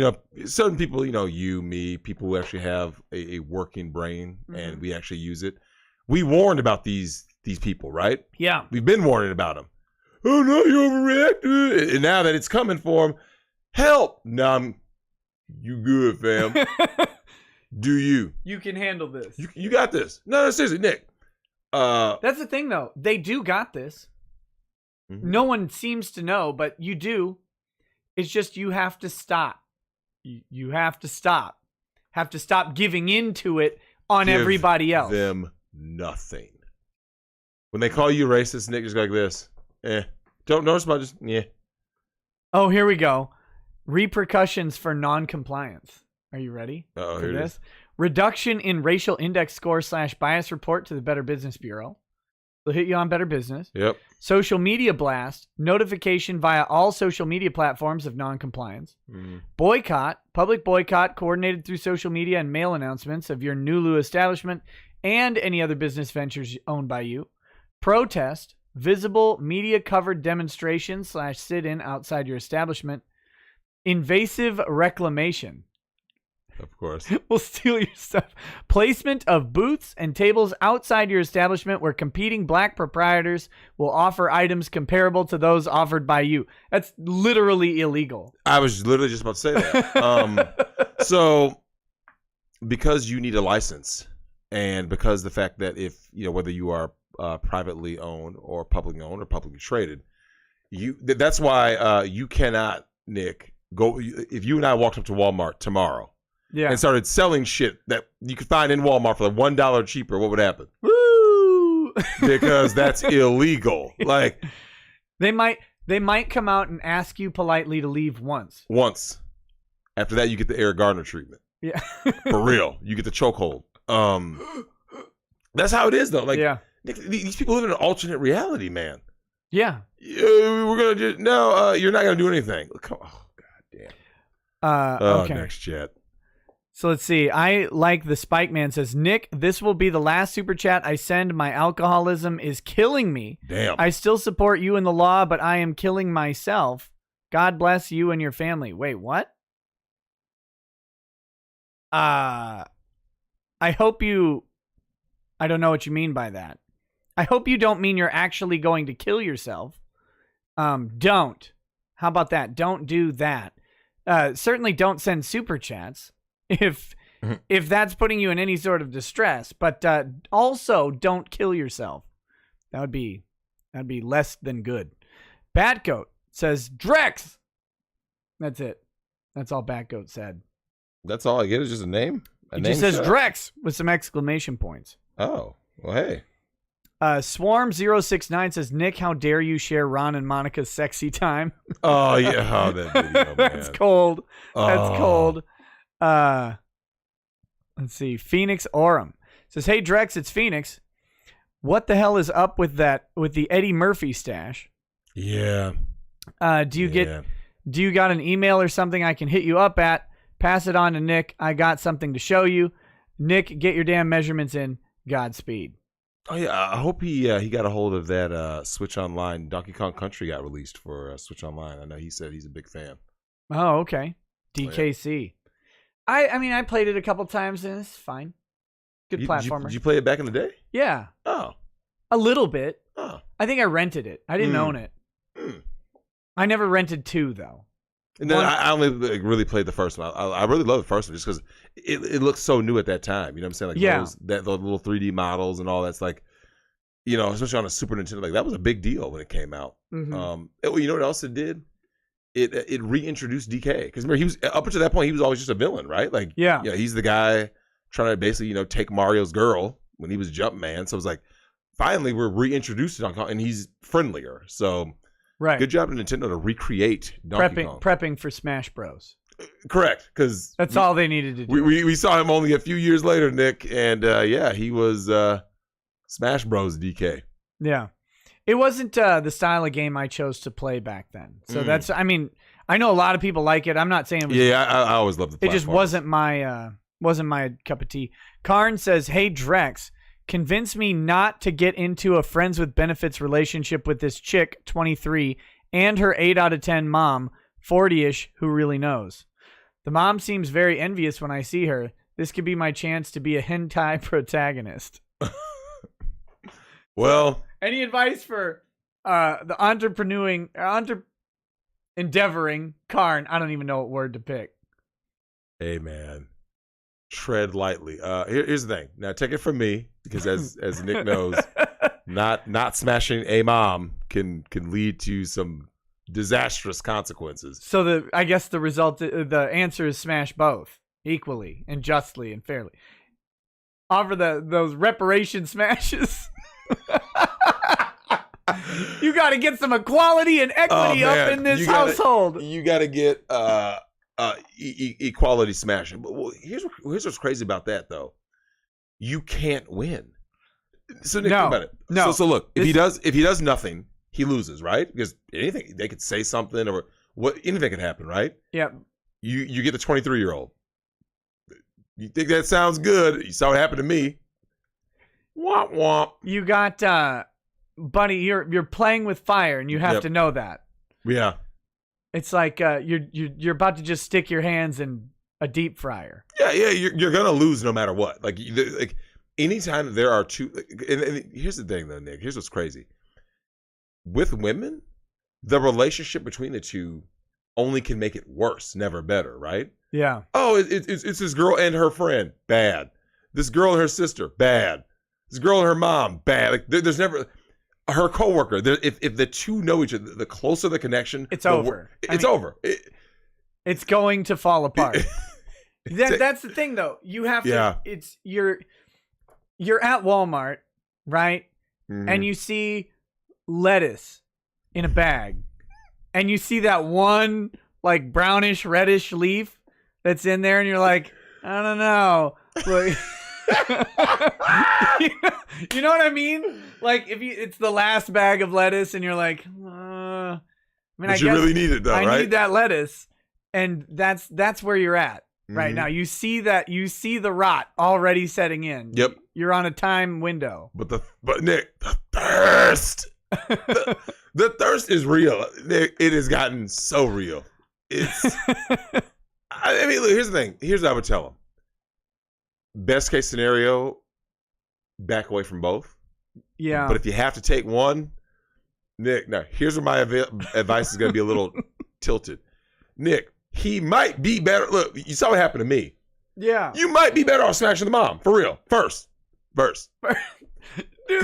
certain people, you, me, people who actually have a working brain and we actually use it. We warned about these people, right? Yeah. We've been warning about them. Oh, no, you overreacted. And now that it's coming for them, help. No, you good, fam. Do you? You can handle this. You got this. No, seriously, Nick. That's the thing, though. They do got this. No one seems to know, but you do. It's just you have to stop. You have to stop. Have to stop giving into it on everybody else. Give them nothing. When they call you racist, Nick, just go like this. Don't respond. Just Oh, here we go. Repercussions for non-compliance. Are you ready for this? It is. Reduction in racial index score / bias report to the Better Business Bureau. They'll hit you on Better Business. Yep. Social media blast. Notification via all social media platforms of non-compliance. Boycott. Public boycott coordinated through social media and mail announcements of your Nulu establishment and any other business ventures owned by you. Protest. Visible media-covered demonstration / sit-in outside your establishment. Invasive reclamation. Of course. Will steal your stuff. Placement of booths and tables outside your establishment where competing black proprietors will offer items comparable to those offered by you. That's literally illegal. I was literally just about to say that. So, because you need a license, and because the fact that if whether you are privately owned or publicly traded, that's why you cannot, Nick, go. If you and I walked up to Walmart tomorrow, and started selling shit that you could find in Walmart for $1 cheaper, what would happen? Woo! Because that's illegal. Like they might come out and ask you politely to leave once. After that, you get the Eric Gardner treatment. Yeah. For real. You get the chokehold. That's how it is, though. Like, these people live in an alternate reality, man. Yeah. We're going to just, no, you're not going to do anything. Oh, God damn. Okay. Next chat. So let's see. I like the Spike Man says, Nick, this will be the last super chat I send. My alcoholism is killing me. Damn. I still support you in the law, but I am killing myself. God bless you and your family. Wait, what? I hope you... I don't know what you mean by that. I hope you don't mean you're actually going to kill yourself. Don't. How about that? Don't do that. Certainly don't send super chats if that's putting you in any sort of distress. But also don't kill yourself. That'd be less than good. Batgoat says Drex. That's it. That's all Batgoat said. That's all I get is just a name? It just says Drex with some exclamation points. Oh, well, hey. Swarm069 says, Nick, how dare you share Ron and Monica's sexy time? Oh, yeah. Oh, that video, man. That's cold. That's cold. Let's see. Phoenix Orem says, hey, Drex, it's Phoenix. What the hell is up with the Eddie Murphy stash? Yeah. Do you got an email or something I can hit you up at? Pass it on to Nick. I got something to show you. Nick, get your damn measurements in. Godspeed. Oh yeah, I hope he got a hold of that Switch Online. Donkey Kong Country got released for Switch Online. I know he said he's a big fan. Oh, okay. DKC. Oh, yeah. I mean, I played it a couple times and it's fine. Good platformer. Did you play it back in the day? Yeah. Oh. A little bit. Oh. I think I rented it. I didn't own it. I never rented 2 though. And then I only really played the first one. I really love the first one just because it looked so new at that time. You know what I'm saying? Like those little 3D models and all that's like, especially on a Super Nintendo, like that was a big deal when it came out. Mm-hmm. You know what else it did? It reintroduced DK because remember he was up until that point he was always just a villain, right? Like he's the guy trying to basically take Mario's girl when he was Jumpman. So it was like finally we're reintroduced to Donkey Kong and he's friendlier. So. Right. Good job to Nintendo to recreate Donkey Kong. Prepping for Smash Bros. Correct, because that's all they needed to do. We saw him only a few years later, Nick, and he was Smash Bros. DK. Yeah, it wasn't the style of game I chose to play back then. So that's, I mean, I know a lot of people like it. I'm not saying it was, I always loved the platform. It just wasn't my cup of tea. Karn says, "Hey Drex, convince me not to get into a friends with benefits relationship with this chick, 23, and her 8 out of 10 mom, 40-ish, who really knows. The mom seems very envious when I see her. This could be my chance to be a hentai protagonist." Well, any advice for the endeavoring Karn? I don't even know what word to pick. Hey, man. Tread lightly. Here's the thing. Now take it from me, because as Nick knows, not smashing a mom can lead to some disastrous consequences. So I guess the answer is smash both equally and justly and fairly. Offer those reparation smashes. You got to get some equality and equity up in this household. You got to get equality smashing. But here's what's crazy about that, though. You can't win. So Nick, think about it. No. So look, if he does nothing, he loses, right? Because anything, they could say something or anything could happen, right? Yeah. You get the 23-year-old. You think that sounds good? You saw what happened to me. Womp womp. You got, buddy. You're playing with fire, and you have to know that. Yeah. It's like you're about to just stick your hands in a deep fryer. Yeah. You're gonna lose no matter what. Like anytime there are two. And here's the thing, though, Nick. Here's what's crazy. With women, the relationship between the two only can make it worse, never better, right? Yeah. Oh, it's this girl and her friend, bad. This girl and her sister, bad. This girl and her mom, bad. Like there's never her coworker. If the two know each other, the closer the connection, it's over. It's over. It's going to fall apart. That's the thing, though. You have to. Yeah. It's you're at Walmart, right? Mhm. And you see lettuce in a bag, and you see that one like brownish reddish leaf that's in there, and you're like, I don't know. Like, you know what I mean? Like if it's the last bag of lettuce, and you're like, I mean, but you really need it though, right? I need that lettuce, and that's where you're at right Mhm. now. You see the rot already setting in. Yep. You're on a time window. But Nick, the thirst. The thirst is real. Nick, it has gotten so real. It's I mean, look, here's the thing. Here's what I would tell them. Best case scenario, back away from both. Yeah. But if you have to take one, Nick, now here's where my advice is going to be a little tilted. Nick, he might be better. Look, you saw what happened to me. Yeah. You might be better off smashing the mom, for real. First. Because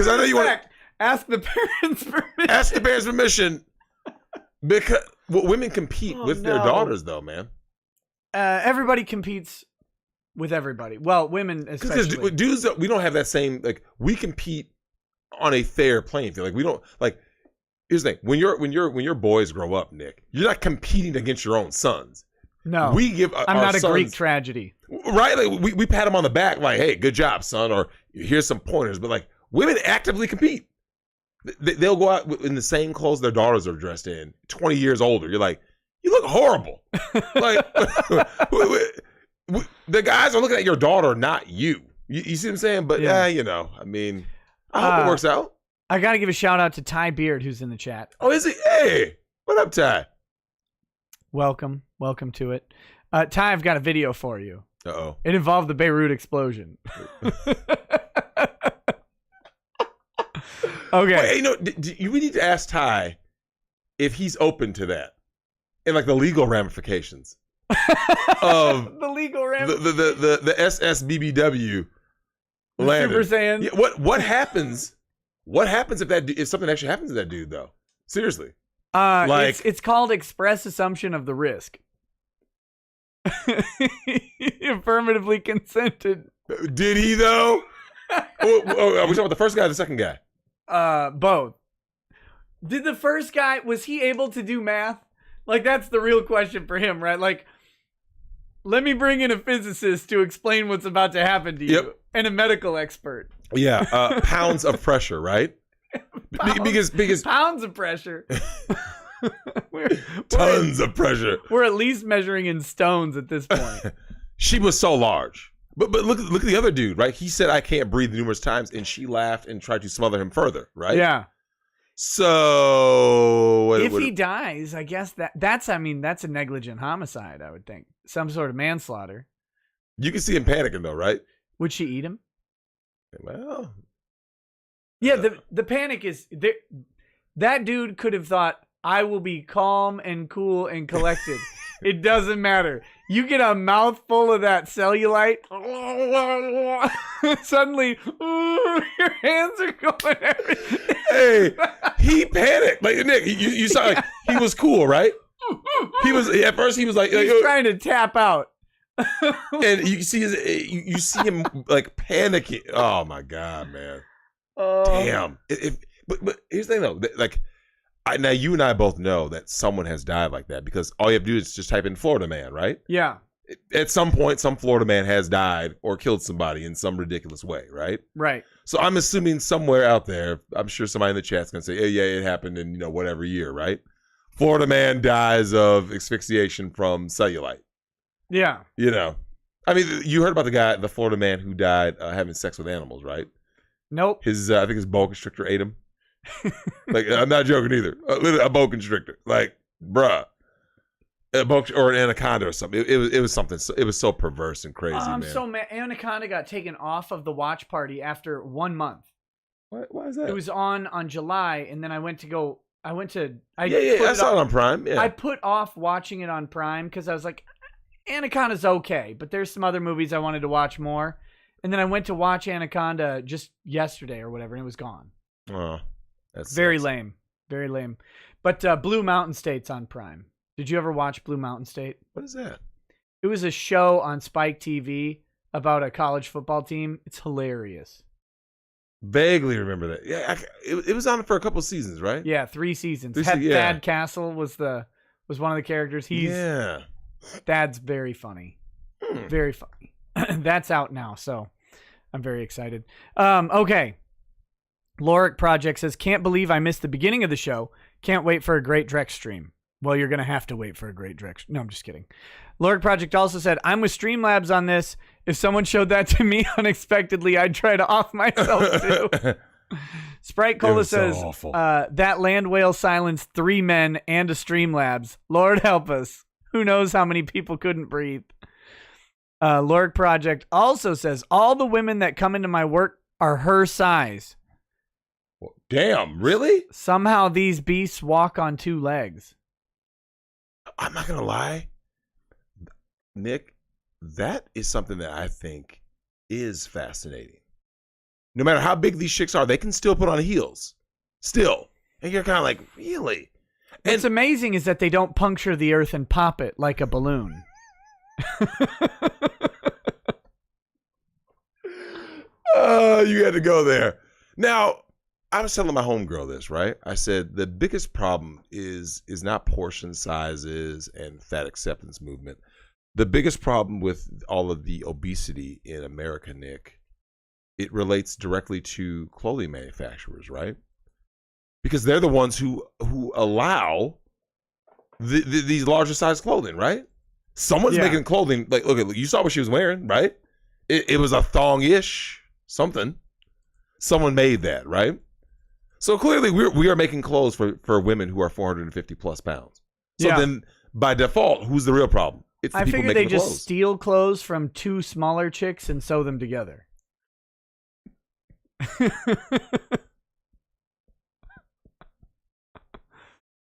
I know you want to ask the parents permission. ask the parents permission. Because women compete with their daughters, though, man. Everybody competes with everybody. Well, women especially. Because dudes, we don't have that same, like, we compete on a fair playing field. Like, we don't, like, here's the thing. When your boys grow up, Nick, you're not competing against your own sons. No. We give I'm our not a sons, Greek tragedy. Right? Like, we pat them on the back, like, hey, good job, son, or here's some pointers. But, like, women actively compete. They'll go out in the same clothes their daughters are dressed in, 20 years older. You're like, you look horrible. Like, the guys are looking at your daughter, not you. You see what I'm saying? But yeah, you know, I mean, I hope it works out. I got to give a shout out to Ty Beard, who's in the chat. Oh, is he? Hey, what up, Ty? Welcome to it. Ty, I've got a video for you. Uh-oh. It involved the Beirut explosion. Okay. Wait, you know, we need to ask Ty if he's open to that and like the legal ramifications of the legal ramifications. the SSBBW landed. Super Saiyan. Yeah, what happens? What happens if something actually happens to that dude though? Seriously. Like it's called express assumption of the risk. He affirmatively consented. Did he though? Are we talking about the first guy or the second guy? Both. Did the first guy, was he able to do math? Like, that's the real question for him, right? Like, let me bring in a physicist to explain what's about to happen to you. Yep. And a medical expert. Yeah, pounds of pressure, right? Because pounds of pressure. Tons of pressure. We're at least measuring in stones at this point. She was so large. But look at the other dude, right? He said, I can't breathe numerous times, and she laughed and tried to smother him further, right? Yeah. So if he dies, I guess that's a negligent homicide, I would think. Some sort of manslaughter. You can see him panicking though, right? Would she eat him? Well, yeah, the panic is that dude could have thought, I will be calm and cool and collected. It doesn't matter. You get a mouthful of that cellulite, suddenly, your hands are going everything. Hey, he panicked. Like Nick, you saw like, he was cool, right? He was at first. He was like he's trying to tap out, and you see you see him like panicking. Oh my god, man! Damn. But here's the thing though, like. Now, you and I both know that someone has died like that because all you have to do is just type in Florida man, right? Yeah. At some point, some Florida man has died or killed somebody in some ridiculous way, right? Right. So I'm assuming somewhere out there, I'm sure somebody in the chat's going to say, yeah, it happened in, whatever year, right? Florida man dies of asphyxiation from cellulite. Yeah. I mean, you heard about the Florida man who died having sex with animals, right? Nope. I think his boa constrictor ate him. Like, I'm not joking either. A boa constrictor, like, bruh, or an anaconda or something. It was something. It was so perverse and crazy. I'm man. so mad. Anaconda got taken off of the watch party after 1 month. Why is that? It was on July, and then I went to go I went to. I saw it on Prime. Yeah. I put off watching it on Prime because I was like, Anaconda's okay, but there's some other movies I wanted to watch more. And then I went to watch Anaconda just yesterday or whatever, and it was gone. Oh, that's very lame. Very lame. But Blue Mountain State's on Prime. Did you ever watch Blue Mountain State? What is that? It was a show on Spike TV about a college football team. It's hilarious. Vaguely remember that. Yeah, it was on for a couple seasons, right? Yeah, 3 seasons. Yeah. Thad Castle was one of the characters. Thad's very funny. Very funny. That's out now, so I'm very excited. Okay. Loric Project says, can't believe I missed the beginning of the show. Can't wait for a great Drex stream. Well, you're going to have to wait for a great Drex. No, I'm just kidding. Loric Project also said, I'm with Streamlabs on this. If someone showed that to me unexpectedly, I'd try to off myself too. Sprite Cola says, that land whale silenced 3 men and a Streamlabs. Lord help us. Who knows how many people couldn't breathe. Loric Project also says, all the women that come into my work are her size. Damn, really? Somehow these beasts walk on 2 legs. I'm not going to lie. Nick, that is something that I think is fascinating. No matter how big these chicks are, they can still put on heels. Still. And you're kind of like, really? What's amazing is that they don't puncture the earth and pop it like a balloon. You had to go there. Now, I was telling my homegirl this, right? I said the biggest problem is not portion sizes and fat acceptance movement. The biggest problem with all of the obesity in America, Nick, it relates directly to clothing manufacturers, right? Because they're the ones who allow these larger size clothing, right? Someone's making clothing, like, look, you saw what she was wearing, right? It was a thong-ish something. Someone made that, right? So clearly we are making clothes for women who are 450 plus pounds. So then by default, who's the real problem? It's the I people figured making they the just clothes. steal clothes from 2 smaller chicks and sew them together.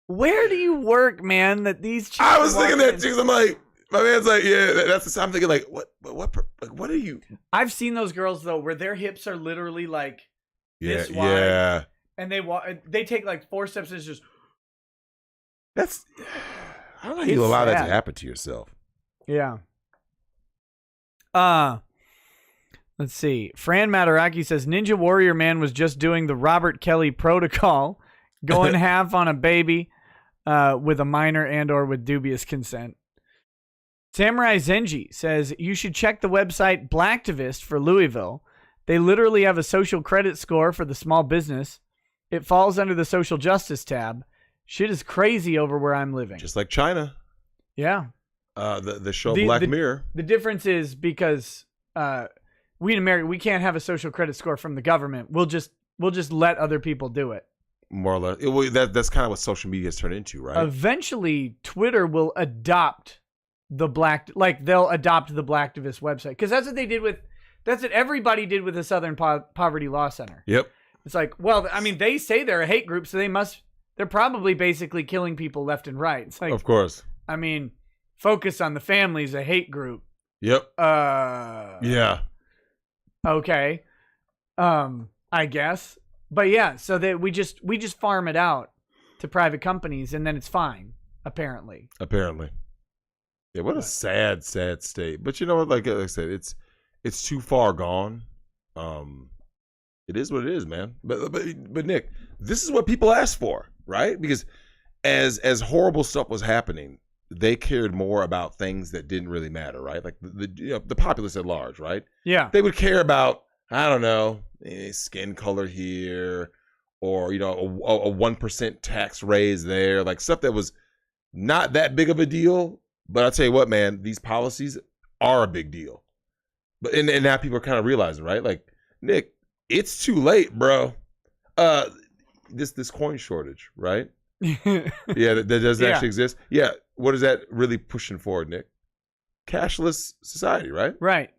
Where do you work, man? That these chicks I was thinking that in? too. 'Cause I'm like, my man's like, yeah, that's the. I'm thinking like, what are you? I've seen those girls though, where their hips are literally like this wide. Yeah. And they take like 4 steps and it's just. That's. I don't know how you allow that to happen to yourself. Yeah. Let's see. Fran Mataraki says Ninja Warrior Man was just doing the Robert Kelly protocol, going half on a baby with a minor and or with dubious consent. Samurai Zenji says you should check the website Blacktivist for Louisville. They literally have a social credit score for the small business. It falls under the social justice tab. Shit is crazy over where I'm living. Just like China. Yeah. The show Black Mirror. The difference is because we in America, we can't have a social credit score from the government. We'll just let other people do it. More or less. That's kind of what social media has turned into, right? Eventually, Twitter will adopt they'll adopt the Blacktivist website. Because that's what everybody did with the Southern Poverty Law Center. Yep. It's like, well, I mean, they say they're a hate group, so they're probably basically killing people left and right. It's like, of course. I mean, Focus on the Family is a hate group. Yep. Yeah. Okay. I guess. But yeah, so that we just farm it out to private companies and then it's fine, apparently. Yeah, what a sad state. But you know what, like I said, it's too far gone. It is what it is, man. But Nick, this is what people asked for, right? Because as horrible stuff was happening, they cared more about things that didn't really matter, right? Like the populace at large, right? Yeah. They would care about, I don't know, skin color here, or a 1% tax raise there, like stuff that was not that big of a deal. But I'll tell you what, man, these policies are a big deal. But and now people are kind of realizing, right? Like, Nick, it's too late, bro. This coin shortage, right? Yeah, that doesn't actually exist. Yeah, what is that really pushing forward, Nick? Cashless society, right? Right.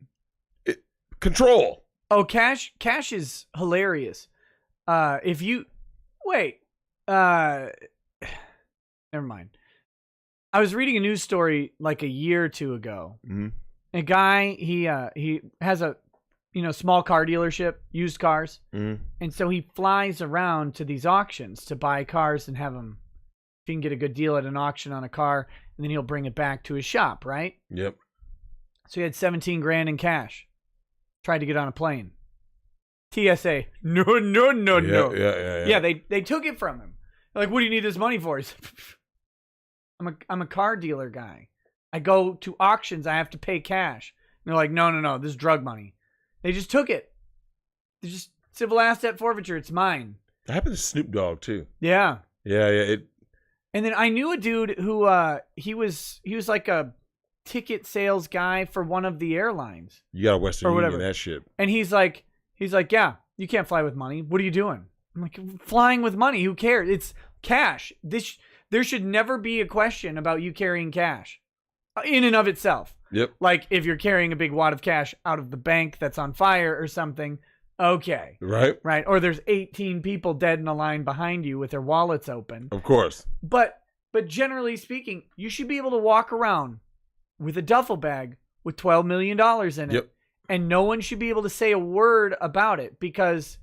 Control. Oh, cash is hilarious. If you wait, never mind. I was reading a news story like a year or two ago. Mm-hmm. A guy, he has a, small car dealership, used cars. Mm-hmm. And so he flies around to these auctions to buy cars and have them, if he can get a good deal at an auction on a car, and then he'll bring it back to his shop, right? Yep. So he had 17 grand in cash. Tried to get on a plane. TSA, no. Yeah, they took it from him. They're like, what do you need this money for? He said, I'm a car dealer guy. I go to auctions. I have to pay cash. And they're like, no. This is drug money. They just took it. They just civil asset forfeiture. It's mine. That happened to Snoop Dogg too. Yeah. Yeah. And then I knew a dude who he was like a ticket sales guy for one of the airlines. You got a Western or whatever. Union, that shit. And he's like, yeah, you can't fly with money. What are you doing? I'm like, flying with money. Who cares? It's cash. There should never be a question about you carrying cash in and of itself. Yep. Like if you're carrying a big wad of cash out of the bank that's on fire or something, okay. Right. Or there's 18 people dead in a line behind you with their wallets open. Of course. But generally speaking, you should be able to walk around with a duffel bag with $12 million in it. Yep. And no one should be able to say a word about it because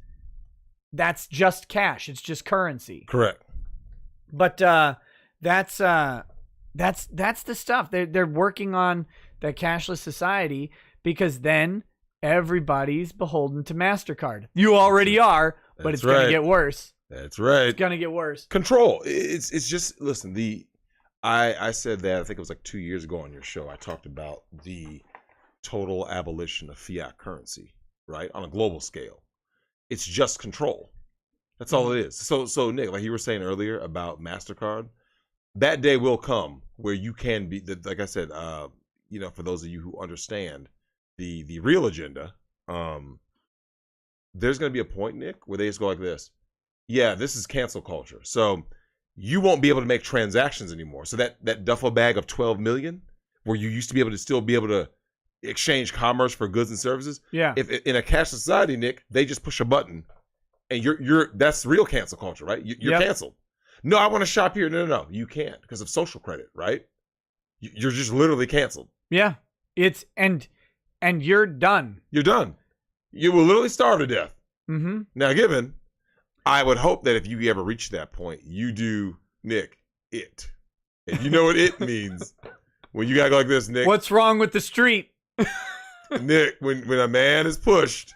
that's just cash. It's just currency. Correct. But that's the stuff. They're working on the cashless society because then everybody's beholden to MasterCard. You already are, but it's going to get worse. That's right. It's going to get worse. Control. It's just, listen, I said that, I think it was like 2 years ago on your show. I talked about the total abolition of fiat currency, right? On a global scale. It's just control. That's all it is. So Nick, like you were saying earlier about MasterCard, that day will come where you can be, like I said, for those of you who understand the real agenda, there's going to be a point, Nick, where they just go like this. Yeah, this is cancel culture. So you won't be able to make transactions anymore. So that duffel bag of 12 million, where you used to be able to still be able to exchange commerce for goods and services. Yeah. If in a cash society, Nick, they just push a button and that's real cancel culture, right? You're canceled. No, I want to shop here. No. You can't because of social credit, right? You're just literally canceled. Yeah. And you're done. You're done. You will literally starve to death. Mm-hmm. Now, given, I would hope that if you ever reach that point, you do, Nick, it. And you know what it means when you gotta go like this, Nick. What's wrong with the street? Nick, when a man is pushed.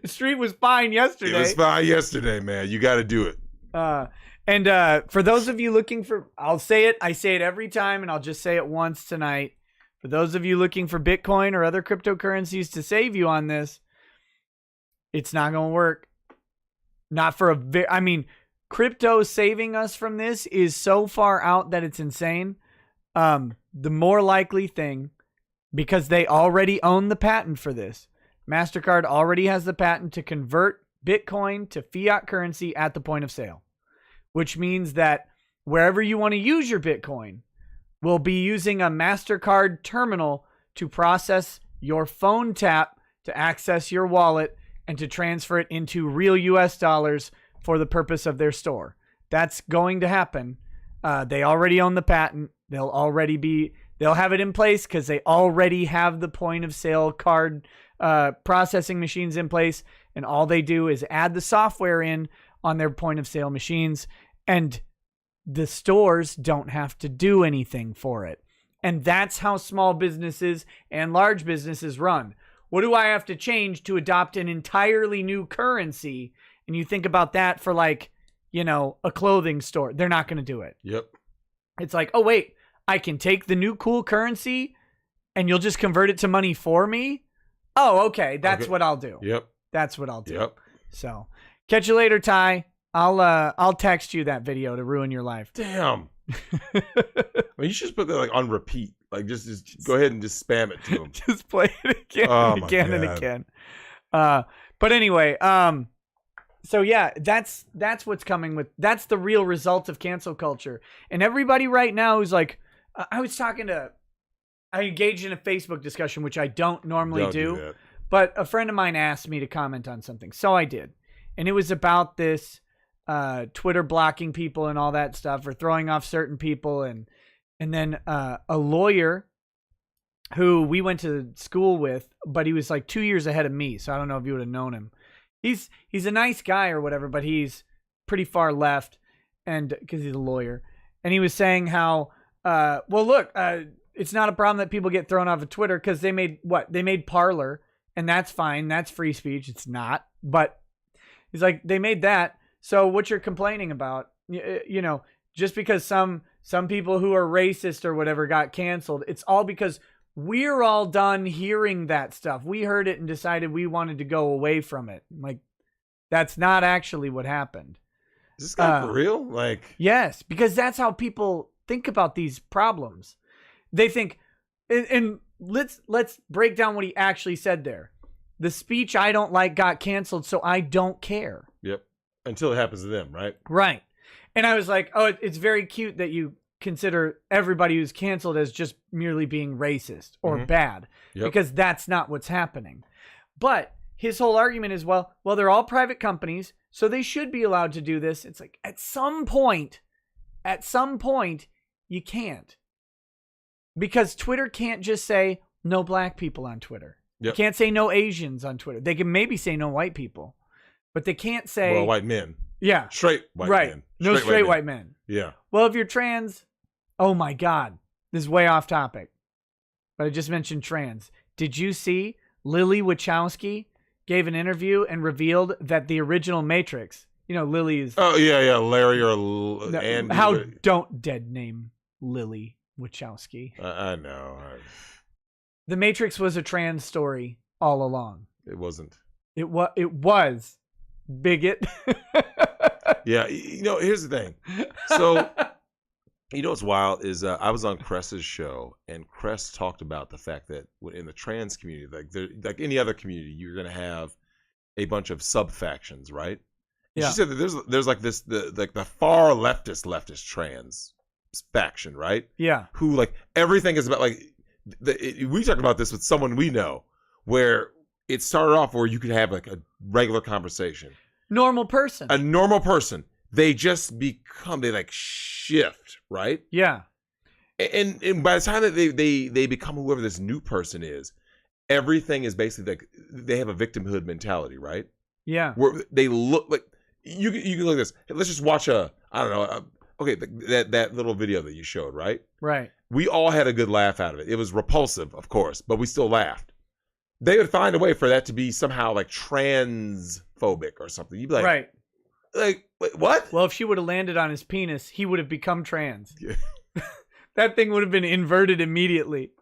The street was fine yesterday. It was fine yesterday, man. You got to do it. And for those of you looking for, I'll say it. I say it every time, and I'll just say it once tonight. For those of you looking for Bitcoin or other cryptocurrencies to save you on this, it's not going to work. Not for crypto saving us from this is so far out that it's insane. The more likely thing, because they already own the patent for this, MasterCard already has the patent to convert Bitcoin to fiat currency at the point of sale, which means that wherever you want to use your Bitcoin will be using a MasterCard terminal to process your phone tap to access your wallet and to transfer it into real US dollars for the purpose of their store. That's going to happen. They already own the patent. They'll have it in place because they already have the point of sale card processing machines in place. And all they do is add the software in on their point of sale machines. And the stores don't have to do anything for it. And that's how small businesses and large businesses run. What do I have to change to adopt an entirely new currency? And you think about that for a clothing store. They're not going to do it. Yep. It's like, oh, wait, I can take the new cool currency and you'll just convert it to money for me? Oh, okay. That's what I'll do. Yep. That's what I'll do. Yep. So catch you later, Ty. I'll text you that video to ruin your life. Damn. You should just put that on repeat. Just go ahead and just spam it to him. Just play it again, and again, and again. But anyway, so yeah, that's what's coming that's the real result of cancel culture. And everybody right now is like, I engaged in a Facebook discussion, which I don't normally do but a friend of mine asked me to comment on something. So I did. And it was about this Twitter blocking people and all that stuff, or throwing off certain people, and then a lawyer who we went to school with, but he was like 2 years ahead of me, so I don't know if you would have known him. He's a nice guy or whatever, but he's pretty far left, and because he's a lawyer, and he was saying how it's not a problem that people get thrown off of Twitter because they made Parler, and that's fine, that's free speech. It's not, but he's like, they made that, so what you're complaining about, you know, just because some people who are racist or whatever got canceled, it's all because we're all done hearing that stuff. We heard it and decided we wanted to go away from it. Like, that's not actually what happened. Is this guy for real? Like, yes, because that's how people think about these problems. They think, and let's break down what he actually said there. The speech I don't like got canceled, so I don't care. Yep. Until it happens to them, right? Right. And I was like, oh, it's very cute that you consider everybody who's canceled as just merely being racist or bad, because that's not what's happening. But his whole argument is, well, they're all private companies, so they should be allowed to do this. It's like, at some point, you can't. Because Twitter can't just say no black people on Twitter. Yep. You can't say no Asians on Twitter. They can maybe say no white people, but they can't say... Well, white men. Yeah. Straight white men. No straight white men. Yeah. Well, if you're trans... Oh my God. This is way off topic. But I just mentioned trans. Did you see Lily Wachowski gave an interview and revealed that the original Matrix, you know, Lily is... Oh, yeah. Larry or Andy. How don't dead name Lily Wachowski. I know. The Matrix was a trans story all along. It wasn't. It was. Bigot. Yeah. You know, here's the thing. So... You know what's wild is I was on Cress's show, and Cress talked about the fact that in the trans community, like any other community, you're going to have a bunch of sub factions, right? And yeah. She said that there's like this the far leftist trans faction, right? Yeah. Who like everything is about like we talked about this with someone we know, where it started off where you could have like a regular conversation, normal person, a normal person. They just they like shift, right? Yeah. And by the time that they become whoever this new person is, everything is basically like they have a victimhood mentality, right? Yeah. Where they look like you can look at this. Hey, let's just watch that little video that you showed, right? Right. We all had a good laugh out of it. It was repulsive, of course, but we still laughed. They would find a way for that to be somehow like transphobic or something. You'd be like, right. Like, wait, what? Well, if she would have landed on his penis, he would have become trans. Yeah. That thing would have been inverted immediately.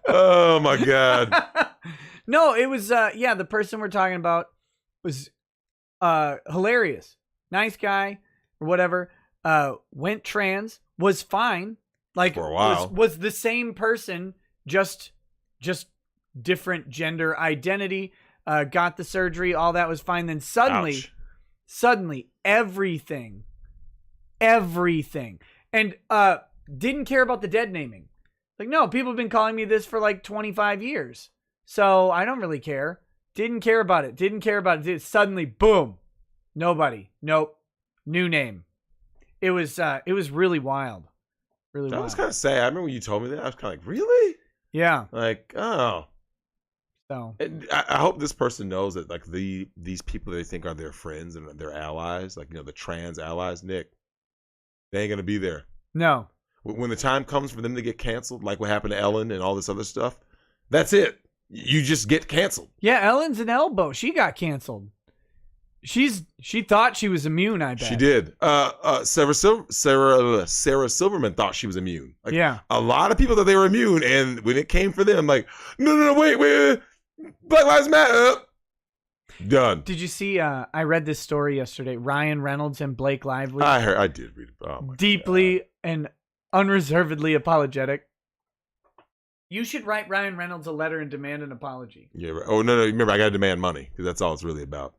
Oh, my God. No, it was, the person we're talking about was hilarious. Nice guy or whatever. Went trans, was fine. Like, for a while. Was the same person, just different gender identity. Got the surgery, all that was fine. Then suddenly, everything, and didn't care about the dead naming. Like, no, people have been calling me this for like 25 years, so I don't really care. Didn't care about it. Suddenly, boom, nobody, nope, new name. It was really wild, really. That wild. was kind of sad. I remember when you told me that. I was kind of like, really? Yeah. Like, oh. So and I hope this person knows that like these people they think are their friends and their allies, like, you know, the trans allies, Nick, they ain't gonna be there. No. When the time comes for them to get canceled, like what happened to Ellen and all this other stuff, that's it. You just get canceled. Yeah, Ellen's an elbow. She got canceled. She thought she was immune, I bet. She did. Sarah Silverman thought she was immune. Like, yeah. A lot of people thought they were immune, and when it came for them, like, no, wait. Black Lives Matter. Done. Did you see? I read this story yesterday. Ryan Reynolds and Blake Lively. I did read it. Oh my deeply God. and unreservedly apologetic. You should write Ryan Reynolds a letter and demand an apology. Yeah. Oh no. Remember, I got to demand money because that's all it's really about.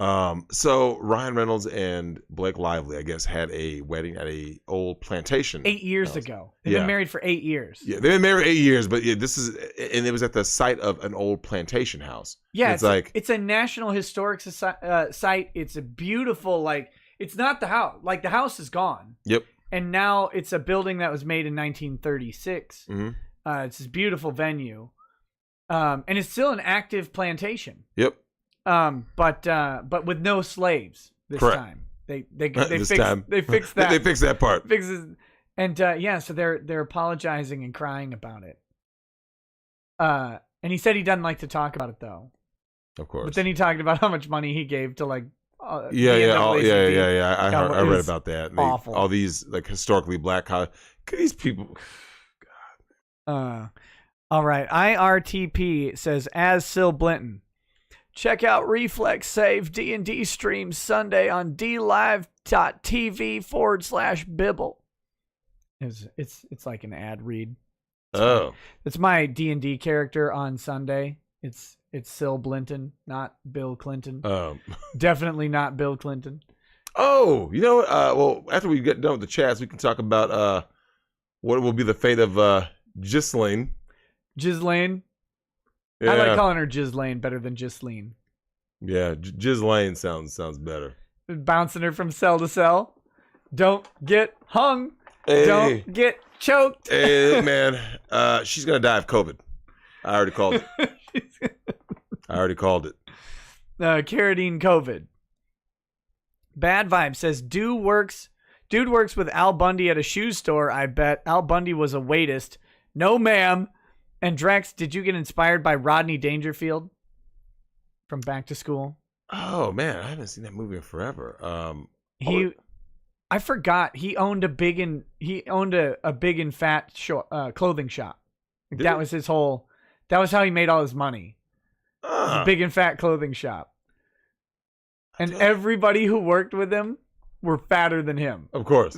So Ryan Reynolds and Blake Lively, I guess, had a wedding at a old plantation. 8 years house. ago. They've been married for 8 years. Yeah, they've been married 8 years, but yeah, this is, and it was at the site of an old plantation house. Yeah, it's a National Historic site. It's a beautiful, like, it's not the house. Like, the house is gone. Yep. And now it's a building that was made in 1936. Mm-hmm. It's this beautiful venue. And it's still an active plantation. Yep. But with no slaves this Correct. time. They This fixed time. they fixed that. They fixed that part. And so they're apologizing and crying about it. And he said he doesn't like to talk about it though. Of course. But then he talked about how much money he gave to like I God, read about that. Awful. All these like historically black college. These people. All right. IRTP says, as Syl Blinton, check out Reflex Save D&D streams Sunday on dlive.tv/Bibble. It's like an ad read. It's my D&D character on Sunday. It's Syl Blinton, not Bill Clinton. Definitely not Bill Clinton. Oh, you know what? Well, after we get done with the chats, we can talk about what will be the fate of Ghislaine. Ghislaine. Yeah. I like calling her Ghislaine better than Ghislaine. Yeah, Ghislaine sounds better. Bouncing her from cell to cell. Don't get hung. Hey. Don't get choked. Hey, man. She's going to die of COVID. I already called it. Carradine COVID. Bad Vibe says, Dude works with Al Bundy at a shoe store. I bet Al Bundy was a waitist. No, ma'am. And Drex, did you get inspired by Rodney Dangerfield from Back to School? Oh man, I haven't seen that movie in forever. I forgot he owned a big and fat clothing shop. That was his whole. That was how he made all his money. A big and fat clothing shop. And everybody who worked with him were fatter than him. Of course.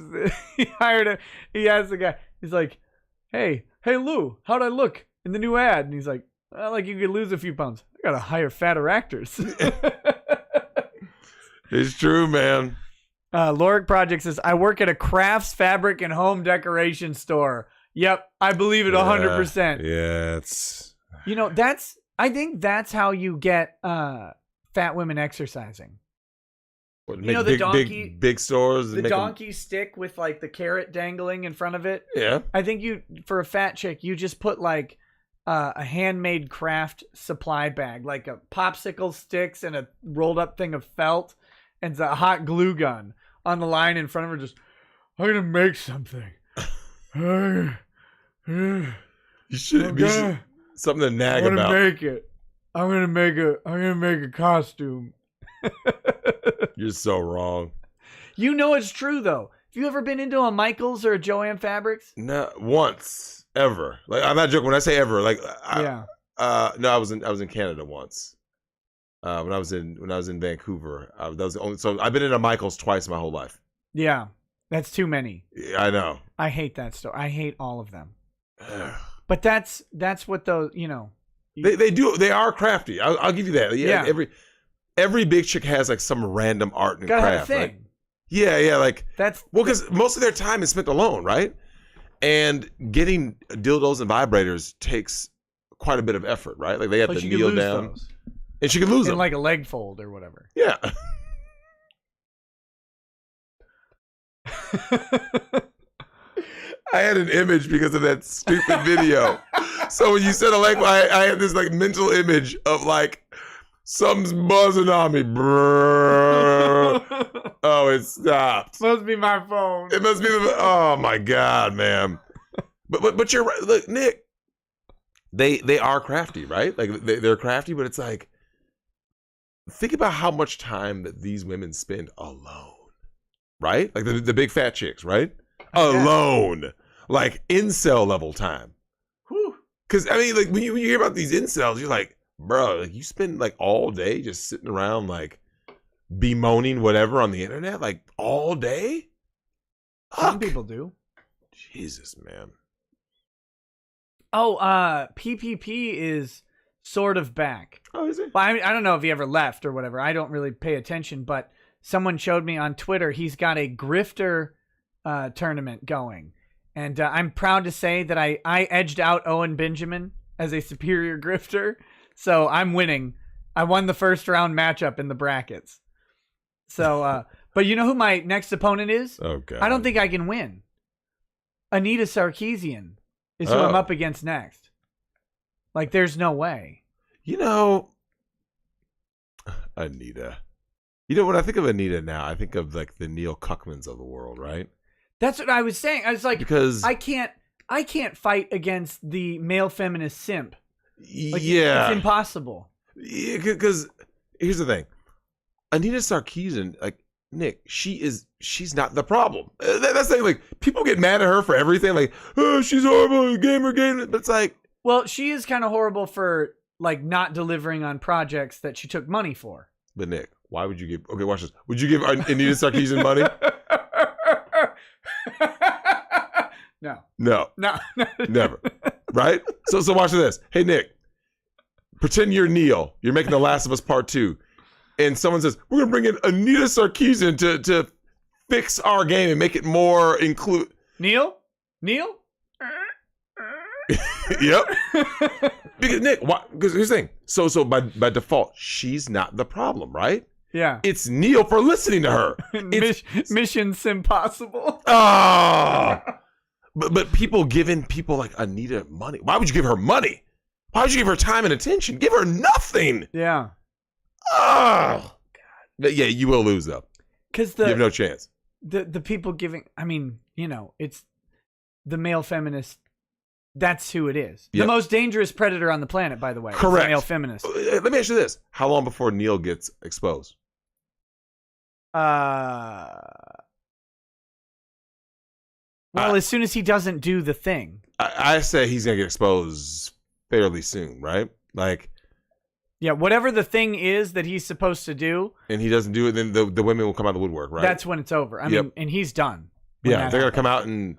He hired him. He asked the guy. He's like, Hey Lou, how'd I look in the new ad? And he's like, like you could lose a few pounds. I gotta hire fatter actors. It's true, man. Loric Project says, I work at a crafts, fabric, and home decoration store. Yep, I believe it 100%. Yeah, it's... You know, I think that's how you get fat women exercising. What, you know, the donkey... Big stores? The donkey stick with, like, the carrot dangling in front of it. Yeah. I think for a fat chick, you just put, like, a handmade craft supply bag, like a popsicle sticks and a rolled up thing of felt and a hot glue gun on the line in front of her. Just, I'm gonna make something. You should be something to nag about. I'm gonna make it. I'm gonna make a costume. You're so wrong. You know it's true though. Have you ever been into a Michaels or a Joann Fabrics? No, once ever. Like I'm not joking when I say ever. Like yeah. No, I was in Canada once. When I was in Vancouver, that was the only. So I've been in a Michaels twice my whole life. Yeah, that's too many. Yeah, I know. I hate that store. I hate all of them. But that's what those, you know. They do. They are crafty. I'll give you that. Yeah. Every big chick has like some random art and craft. Have a thing. Right? Yeah. Like that's because most of their time is spent alone, right? And getting dildos and vibrators takes quite a bit of effort, right? Like they have to kneel down. Those. And she could lose them. Like a leg fold or whatever. Yeah. I had an image because of that stupid video. So when you said a leg, I had this like mental image of like something's buzzing on me. Oh, it stopped. Must be my phone. It must be oh my God, man. But you're right. Look, Nick, they are crafty, right? Like they're crafty, but it's like, think about how much time that these women spend alone, right? Like the big fat chicks, right? Alone, like incel level time. Because I mean, like when you hear about these incels, you're like, bro, like you spend like all day just sitting around like bemoaning whatever on the internet, like all day. Some people do. Jesus, man. Oh, PPP is sort of back. Oh, is he? Well, I don't know if he ever left or whatever. I don't really pay attention, but someone showed me on Twitter he's got a grifter tournament going. And I'm proud to say that I edged out Owen Benjamin as a superior grifter. So I'm winning. I won the first round matchup in the brackets. So, but you know who my next opponent is? Oh, God. I don't think I can win. Anita Sarkeesian is who I'm up against next. Like, there's no way. You know, Anita. You know, when I think of Anita now, I think of like the Neil Cuckmans of the world, right? That's what I was saying. I was like, because I can't fight against the male feminist simp. Like, yeah, it's impossible. Yeah, because here's the thing, Anita Sarkeesian, like Nick, she's not the problem. That's the thing. Like, people get mad at her for everything. Like, oh, she's horrible, gamer. But it's like, well, she is kind of horrible for like not delivering on projects that she took money for. But Nick, why would you give? Okay, watch this. Would you give Anita Sarkeesian money? No. Never. Right? So watch this. Hey, Nick, pretend you're Neil. You're making The Last of Us Part 2. And someone says, we're going to bring in Anita Sarkeesian to fix our game and make it more include. Neil? Yep. Because Nick, because here's the thing. So by default, she's not the problem, right? Yeah. It's Neil for listening to her. Mission's impossible. Oh. But people giving people like Anita money. Why would you give her money? Why would you give her time and attention? Give her nothing. Yeah. Oh, God. But yeah, you will lose though. Because you have no chance. The people giving, I mean, you know, it's the male feminist. That's who it is. Yep. The most dangerous predator on the planet, by the way. Correct. Is the male feminist. Let me ask you this: how long before Neil gets exposed? Well, as soon as he doesn't do the thing. I say he's gonna get exposed fairly soon, right? Like, yeah, whatever the thing is that he's supposed to do, and he doesn't do it, then the women will come out of the woodwork, right? That's when it's over. I mean, and he's done. Yeah, they're gonna come out and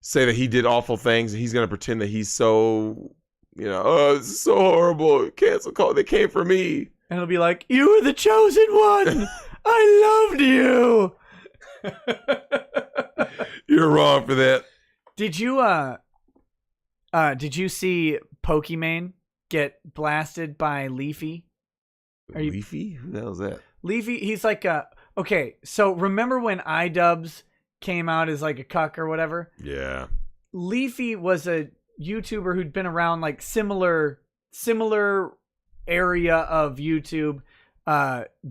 say that he did awful things, and he's gonna pretend that he's so, oh, this is so horrible. Cancel call. They came for me, and he'll be like, "You were the chosen one. I loved you." You're wrong for that. Did you see Pokimane get blasted by Leafy? Leafy? Who the hell is that? Leafy, he's like okay, so remember when iDubbbz came out as like a cuck or whatever? Yeah. Leafy was a YouTuber who'd been around like similar area of YouTube,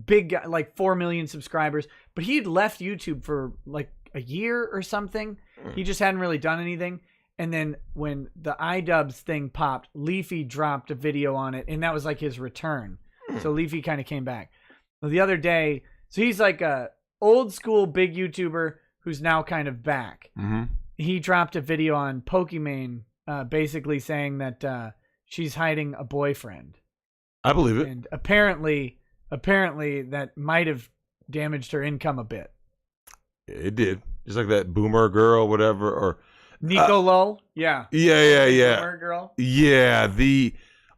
big guy, like 4 million subscribers, but he'd left YouTube for like a year or something. He just hadn't really done anything. And then when the iDubbbz thing popped, Leafy dropped a video on it, and that was like his return. So Leafy kind of came back. Well, the other day, so he's like a old school big YouTuber who's now kind of back. Mm-hmm. He dropped a video on Pokimane, basically saying that she's hiding a boyfriend. I believe it. And apparently that might have damaged her income a bit. It did. Just like that Boomer girl, whatever, or Nico Lol. Yeah. Boomer girl. Yeah.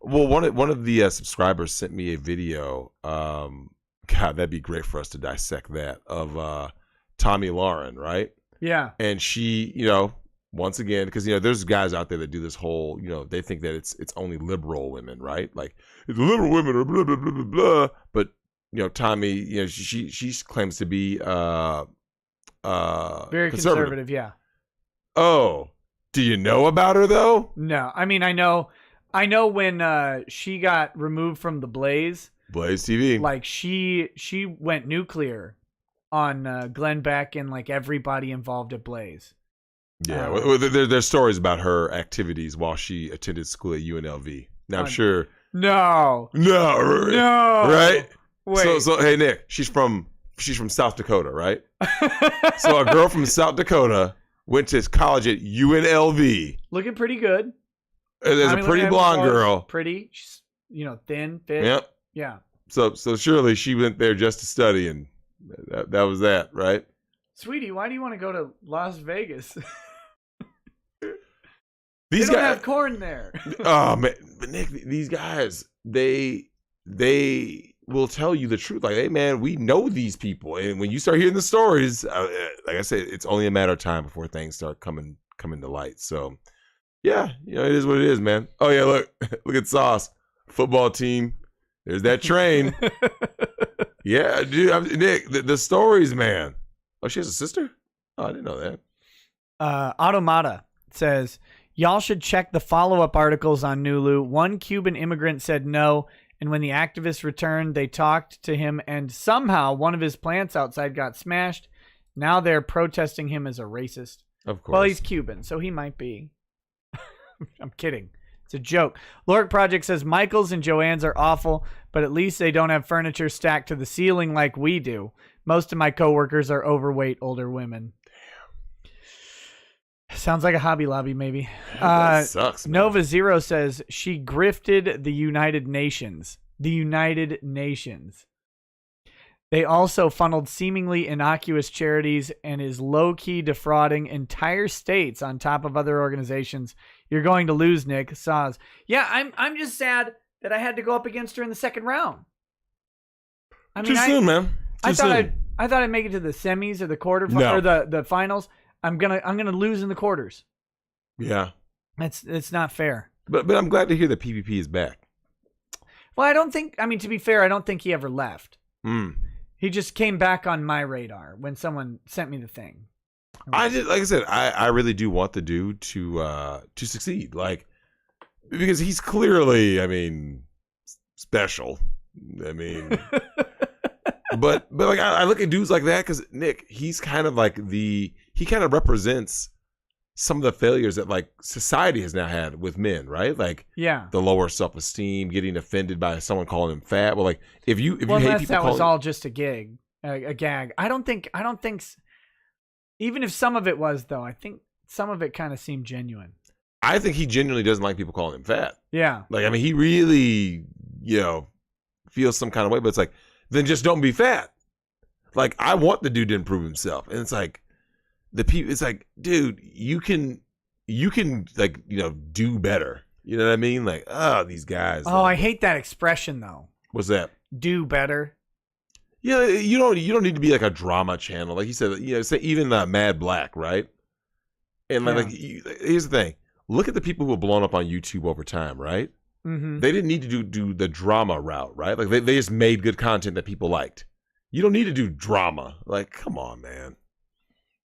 One of the subscribers sent me a video. God, that'd be great for us to dissect that, of Tommy Lauren, right? Yeah. And she, once again, because there's guys out there that do this whole, they think that it's only liberal women, right? Like, it's liberal women or blah blah blah blah blah. But Tommy, she claims to be very conservative. Yeah. Oh, do you know about her though? No, I mean, I know when she got removed from the Blaze TV, like she went nuclear on Glenn Beck and like everybody involved at Blaze. Yeah, there's stories about her activities while she attended school at UNLV. Now I'm sure. No. Right? Wait. So hey Nick, she's from South Dakota, right? So a girl from South Dakota went to college at UNLV. Looking pretty good. There's a pretty blonde girl. Pretty, she's, thin, fit. Yep. Yeah. So surely she went there just to study, and that was that, right? Sweetie, why do you want to go to Las Vegas? They These don't guys have corn there. Oh man, but Nick, these guys, they will tell you the truth. Like, hey man, we know these people, and when you start hearing the stories, like I said, it's only a matter of time before things start coming to light. So, yeah, you know, it is what it is, man. Oh yeah, look at Sauce, football team. There's that train. Yeah, dude, Nick, the stories, man. Oh, she has a sister? Oh, I didn't know that. Automata says, y'all should check the follow-up articles on Nulu. One Cuban immigrant said no, and when the activists returned, they talked to him, and somehow one of his plants outside got smashed. Now they're protesting him as a racist. Of course. Well, he's Cuban, so he might be. I'm kidding. It's a joke. Loric Project says, Michaels and Joann's are awful, but at least they don't have furniture stacked to the ceiling like we do. Most of my coworkers are overweight older women. Sounds like a Hobby Lobby, maybe. That sucks, man. Nova Zero says she grifted the United Nations. The United Nations. They also funneled seemingly innocuous charities and is low-key defrauding entire states on top of other organizations. You're going to lose, Nick. Saz. Yeah, I'm just sad that I had to go up against her in the second round. I mean, Too soon, man. I thought I'd make it to the semis or the or the finals. I'm gonna lose in the quarters. Yeah, it's not fair. But I'm glad to hear that PvP is back. Well, to be fair, I don't think he ever left. He just came back on my radar when someone sent me the thing. Like I said, I really do want the dude to succeed, like, because he's clearly, I mean, special. I mean, but like I look at dudes like that because Nick, he's kind of like he kind of represents some of the failures that like society has now had with men, right? Like, yeah, the lower self-esteem, getting offended by someone calling him fat. Well, like if you hate people, that was all just a gag. I don't think. Even if some of it was, though, I think some of it kind of seemed genuine. I think he genuinely doesn't like people calling him fat. Yeah. Like, I mean, he really, feels some kind of way, but it's like, then just don't be fat. Like, I want the dude to improve himself. And it's like, it's like, dude, you can like, do better. You know what I mean? Like, these guys. Oh, I hate that expression, though. What's that? Do better. Yeah, you don't need to be like a drama channel, like you said. Say even Mad Black, right? And here's the thing: look at the people who have blown up on YouTube over time, right? Mm-hmm. They didn't need to do the drama route, right? Like they just made good content that people liked. You don't need to do drama. Like, come on, man.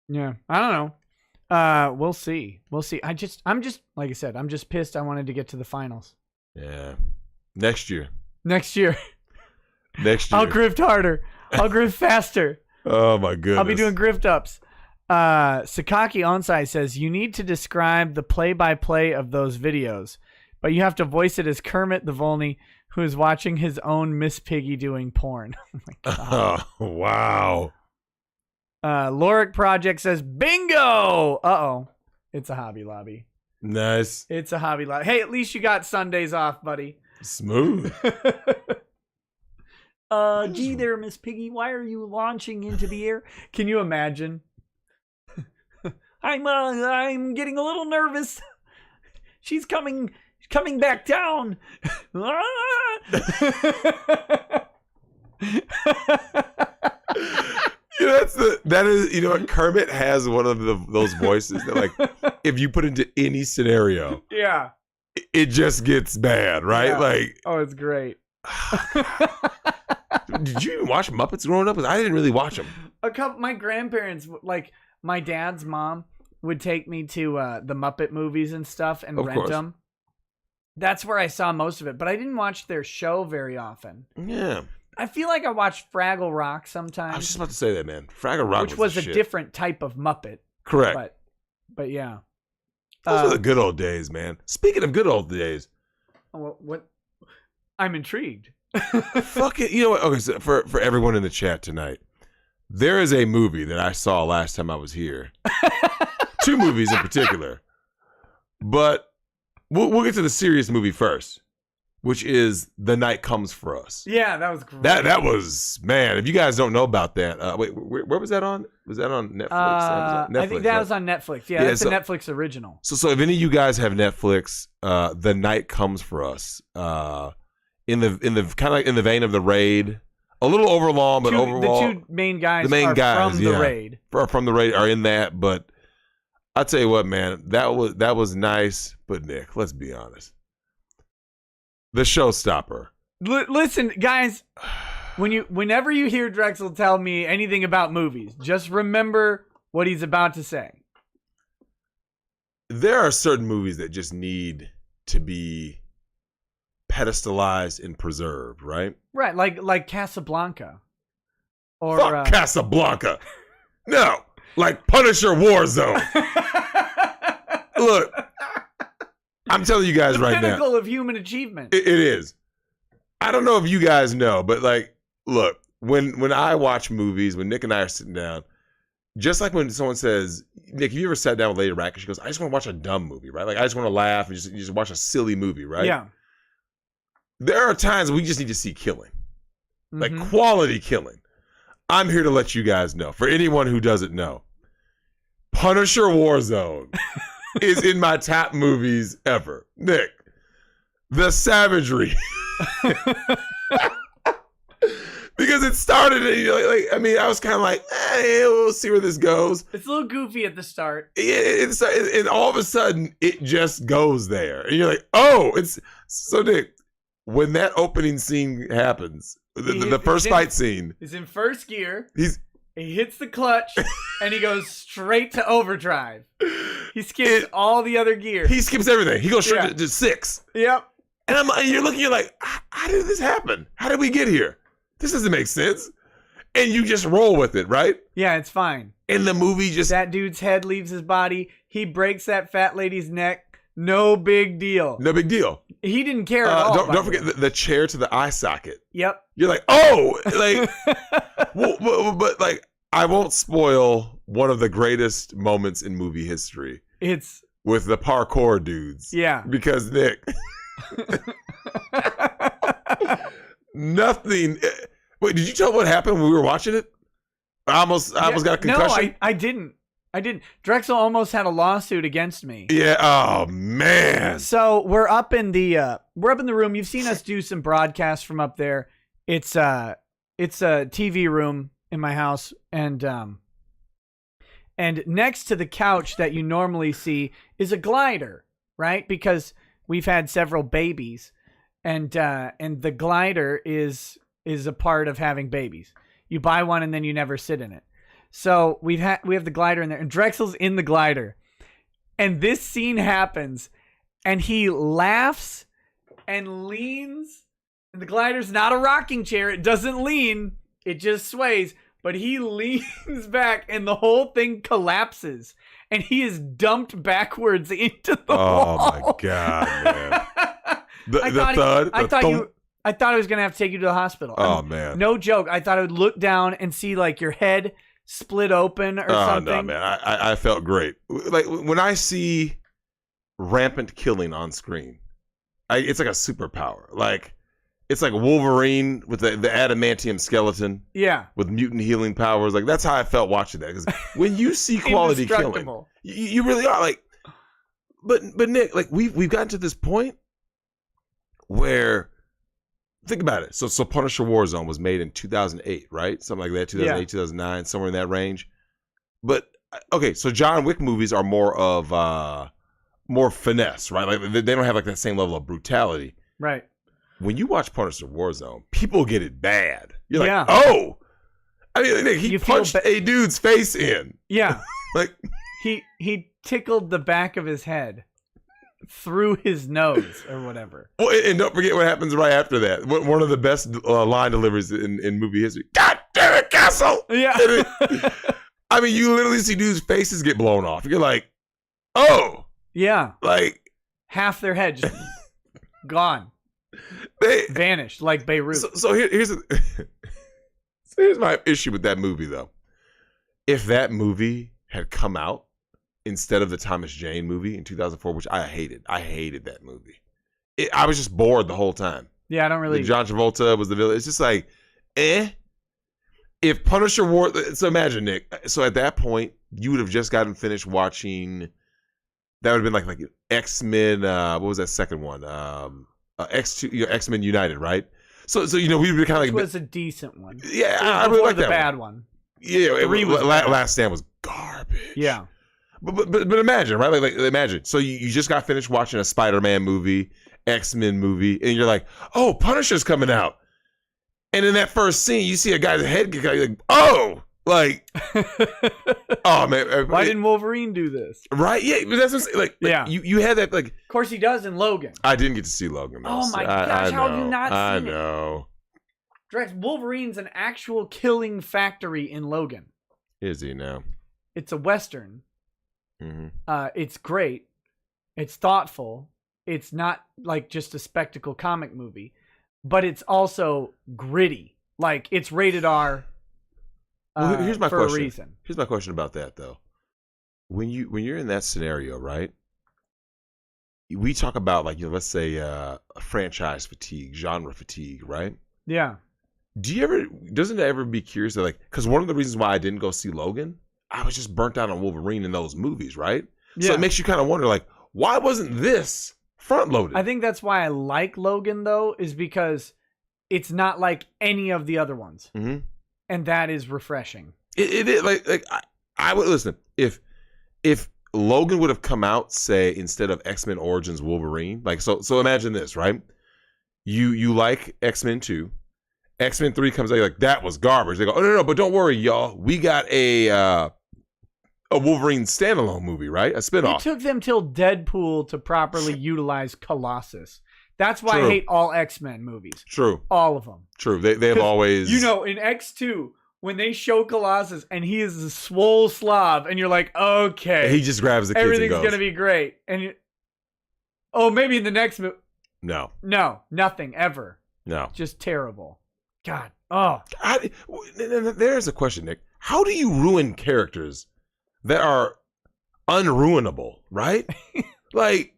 Yeah, I don't know. We'll see. I'm just like I said, I'm just pissed. I wanted to get to the finals. Yeah, next year. Next year. I'll grift harder. I'll grift faster. Oh my goodness. I'll be doing grift ups. Sakaki Onsai says you need to describe the play-by-play of those videos, but you have to voice it as Kermit the Volney, who is watching his own Miss Piggy doing porn. Oh my god. Oh, wow. Loric Project says bingo. Uh-oh. It's a Hobby Lobby. Nice. It's a Hobby Lobby. Hey, at least you got Sundays off, buddy. Smooth. Gee there, Miss Piggy. Why are you launching into the air? Can you imagine? I'm getting a little nervous. She's coming back down. That is what Kermit has one of those voices that like if you put into any scenario, yeah, it just gets bad, right? Yeah. Like, oh, it's great. Did you even watch Muppets growing up? I didn't really watch them. My grandparents, like my dad's mom, would take me to the Muppet movies and stuff and rent them. That's where I saw most of it, but I didn't watch their show very often. Yeah. I feel like I watched Fraggle Rock sometimes. I was just about to say that, man. Fraggle Rock, which was a different type of Muppet. Correct. But yeah. Those are the good old days, man. Speaking of good old days. What? I'm intrigued. Fuck it. You know what? Okay, so for everyone in the chat tonight, there is a movie that I saw last time I was here. 2 movies in particular. But we'll get to the serious movie first. which is The Night Comes for Us. Yeah, that was great. That was, man, if you guys don't know about that, wait, where was that on? Was that on Netflix? Netflix, I think that right? was on Netflix. Yeah, that's a Netflix original. So if any of you guys have Netflix, The Night Comes for Us, in the kind of in the vein of The Raid, a little overlong, but overall, the two main guys, from The Raid. From The Raid are in that. But I tell you what, man, that was nice. But Nick, let's be honest, the showstopper. Listen, guys, whenever you hear Drexel tell me anything about movies, just remember what he's about to say. There are certain movies that just need to be pedestalized and preserved, right? Right, like Casablanca. Or fuck Casablanca. No, like Punisher Warzone. Look, I'm telling you guys right now. The pinnacle of human achievement. It is. I don't know if you guys know, but like, look, when I watch movies, when Nick and I are sitting down, just like when someone says, Nick, have you ever sat down with Lady Rack and she goes, I just want to watch a dumb movie, right? Like, I just want to laugh and just watch a silly movie, right? Yeah. There are times we just need to see killing, like quality killing. I'm here to let you guys know. For anyone who doesn't know, Punisher Warzone is in my top movies ever. Nick, the savagery. Because it started, I mean, I was kind of like, we'll see where this goes. It's a little goofy at the start. And all of a sudden, it just goes there. And you're like, oh, it's... So, Nick, when that opening scene happens, the first fight scene... He's in first gear. He hits the clutch, and he goes straight to overdrive. He skips all the other gear. He skips everything. He goes straight to 6. Yep. And you're looking, you're like, how did this happen? How did we get here? This doesn't make sense. And you just roll with it, right? Yeah, it's fine. And the movie just... That dude's head leaves his body. He breaks that fat lady's neck. No big deal. No big deal. He didn't care at all. Don't forget the chair to the eye socket. Yep. You're like, oh! Like, but like, I won't spoil one of the greatest moments in movie history. It's... With the parkour dudes. Yeah. Because, Nick... Nothing... Wait, did you tell what happened when we were watching it? I almost got a concussion. No, I didn't. Drexel almost had a lawsuit against me. Yeah. Oh man. So we're up in the room. You've seen us do some broadcasts from up there. It's a TV room in my house, and next to the couch that you normally see is a glider, right? Because we've had several babies, and the glider is a part of having babies. You buy one and then you never sit in it. So we have the glider in there, and Drexel's in the glider. And this scene happens, and he laughs and leans. And the glider's not a rocking chair. It doesn't lean. It just sways. But he leans back, and the whole thing collapses. And he is dumped backwards into the wall. Oh, my God, man. I thought I was going to have to take you to the hospital. Oh, man. No joke. I thought I would look down and see, like, your head split open or something. Oh, no, man. I felt great. Like, when I see rampant killing on screen, it's like a superpower. Like, it's like Wolverine with the adamantium skeleton. Yeah. With mutant healing powers. Like, that's how I felt watching that. Because when you see quality killing, you really are. Like, but Nick, like, we've gotten to this point where... Think about it. So Punisher Warzone was made in 2008, right? Something like that, 2008, 2009, somewhere in that range. But, okay, so John Wick movies are more of, more finesse, right? Like, they don't have, like, that same level of brutality. Right. When you watch Punisher Warzone, people get it bad. You're like, oh! I mean, he punched a dude's face in. Yeah. Like... He tickled the back of his head. Through his nose or whatever. Oh, and don't forget what happens right after that. One of the best line deliveries in movie history. God damn it, Castle! Yeah. I mean, you literally see dudes' faces get blown off. You're like, oh. Yeah. Like. Half their head just gone. Vanished like Beirut. So here's my issue with that movie, though. If that movie had come out instead of the Thomas Jane movie in 2004, which I hated that movie. I was just bored the whole time. Yeah, I don't really. Like John Travolta was the villain. It's just like, If Punisher wore, so imagine, Nick. So at that point, you would have just gotten finished watching. That would have been like X-Men. What was that second one? X2, X-Men United, right? So we would be kind of like. It was a decent one. Yeah, I really like the that bad one. Yeah, bad. Last Stand was garbage. Yeah. But imagine, right? Like imagine. So you just got finished watching a Spider-Man movie, X-Men movie, and you're like, oh, Punisher's coming out. And in that first scene, you see a guy's head get like, oh, like, oh man, why didn't Wolverine do this? Right? Yeah, but that's what I'm saying. Like yeah. You had that like. Of course, he does in Logan. I didn't get to see Logan. Though, oh my gosh, how have you not seen it? I know. Wolverine's an actual killing factory in Logan. Is he now? It's a Western. Mm-hmm. It's great. It's thoughtful. It's not like just a spectacle comic movie, but it's also gritty. Like it's rated R. Well, here's my for question. a reason. Here's my question about that though. When you're in that scenario, right? We talk about like let's say franchise fatigue, genre fatigue, right? Yeah. Doesn't it ever be curious that like because one of the reasons why I didn't go see Logan, I was just burnt out on Wolverine in those movies, right? Yeah. So it makes you kind of wonder like why wasn't this front loaded? I think that's why I like Logan though, is because it's not like any of the other ones, and that is refreshing. It is like I would listen if Logan would have come out say instead of X-Men Origins Wolverine, like so imagine this, right? You like X-Men 2. X-Men 3 comes out, you're like, that was garbage. They go, oh, no, but don't worry, y'all. We got a Wolverine standalone movie, right? A spinoff. It took them till Deadpool to properly utilize Colossus. That's why True. I hate all X-Men movies. True. All of them. True. They have always... You know, in X2, when they show Colossus and he is a swole Slav, and you're like, okay. He just grabs the kids and goes. Everything's going to be great. And maybe in the next movie. No. No, nothing, ever. No. Just terrible. God. Oh. There's a question, Nick. How do you ruin characters that are unruinable, right? Like,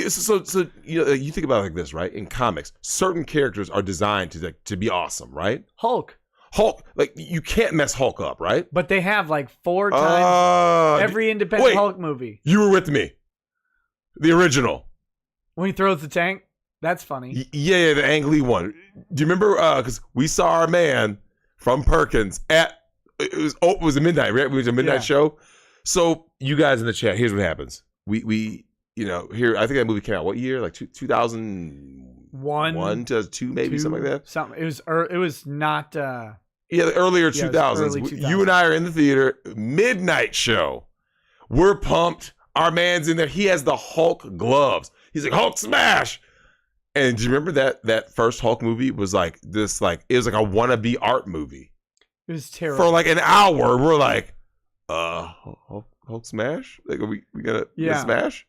so you think about it like this, right? In comics, certain characters are designed to be awesome, right? Hulk, like you can't mess Hulk up, right? But they have like 4 times every independent Hulk movie. You were with me. The original. When he throws the tank. That's funny. Yeah, the Ang Lee one. Do you remember? Because we saw our man from Perkins it was a midnight, right? We was a midnight show. So you guys in the chat, here's what happens. We here I think that movie came out what year? Like 2001 to 2 maybe, something like that. Something. It was not. The earlier 2000s. Early 2000s. You and I are in the theater, midnight show. We're pumped. Our man's in there. He has the Hulk gloves. He's like Hulk smash. And do you remember that first Hulk movie was like this? Like it was like a wannabe art movie. It was terrible. For like an hour, we're like, Hulk smash? Like we gonna smash?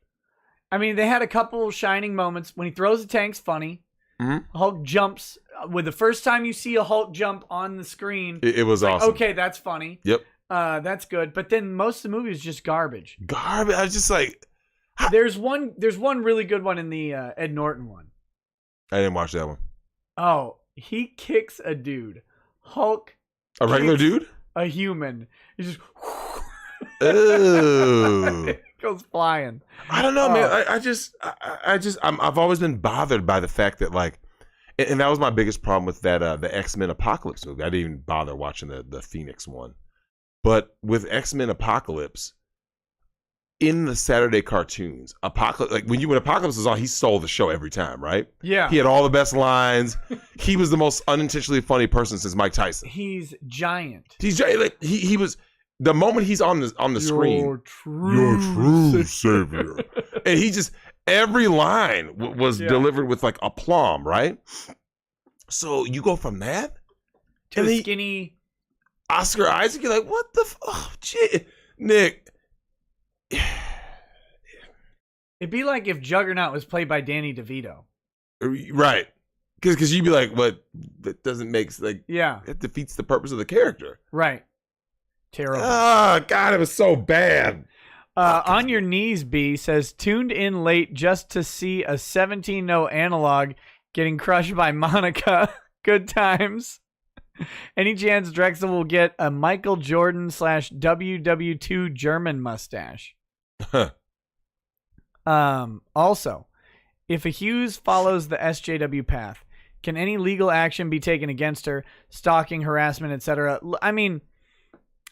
I mean, they had a couple shining moments. When he throws the tank's funny. Mm-hmm. Hulk jumps. With the first time you see a Hulk jump on the screen, it was awesome. Okay, that's funny. Yep. That's good. But then most of the movie is just garbage. Garbage. I was just like, there's one really good one in the Ed Norton one. I didn't watch that one. Oh, he kicks a dude. Hulk. A regular dude? A human. He just. Ooh. Goes flying. I don't know, man. I've always been bothered by the fact that like, and that was my biggest problem with that the X-Men Apocalypse movie. I didn't even bother watching the Phoenix one, but with X-Men Apocalypse. In the Saturday cartoons, Apocalypse, like when Apocalypse was on, he stole the show every time, right? Yeah. He had all the best lines. He was the most unintentionally funny person since Mike Tyson. He's giant. He's giant. Like he was the moment he's on the screen. Your true savior. And he just every line was delivered with like aplomb, right? So you go from that to the skinny Oscar Isaac. You're like, what the? Nick. It'd be like if Juggernaut was played by Danny DeVito. Right. Because you'd be like, what? That doesn't make, like, it defeats the purpose of the character. Right. Terrible. Oh, God, it was so bad. On Your Knees, B says, tuned in late just to see a 17-0 analog getting crushed by Monica. Good times. Any chance Drexel will get a Michael Jordan / WW2 German mustache? Also, if a Hughes follows the SJW path, can any legal action be taken against her? Stalking, harassment, etc. I mean,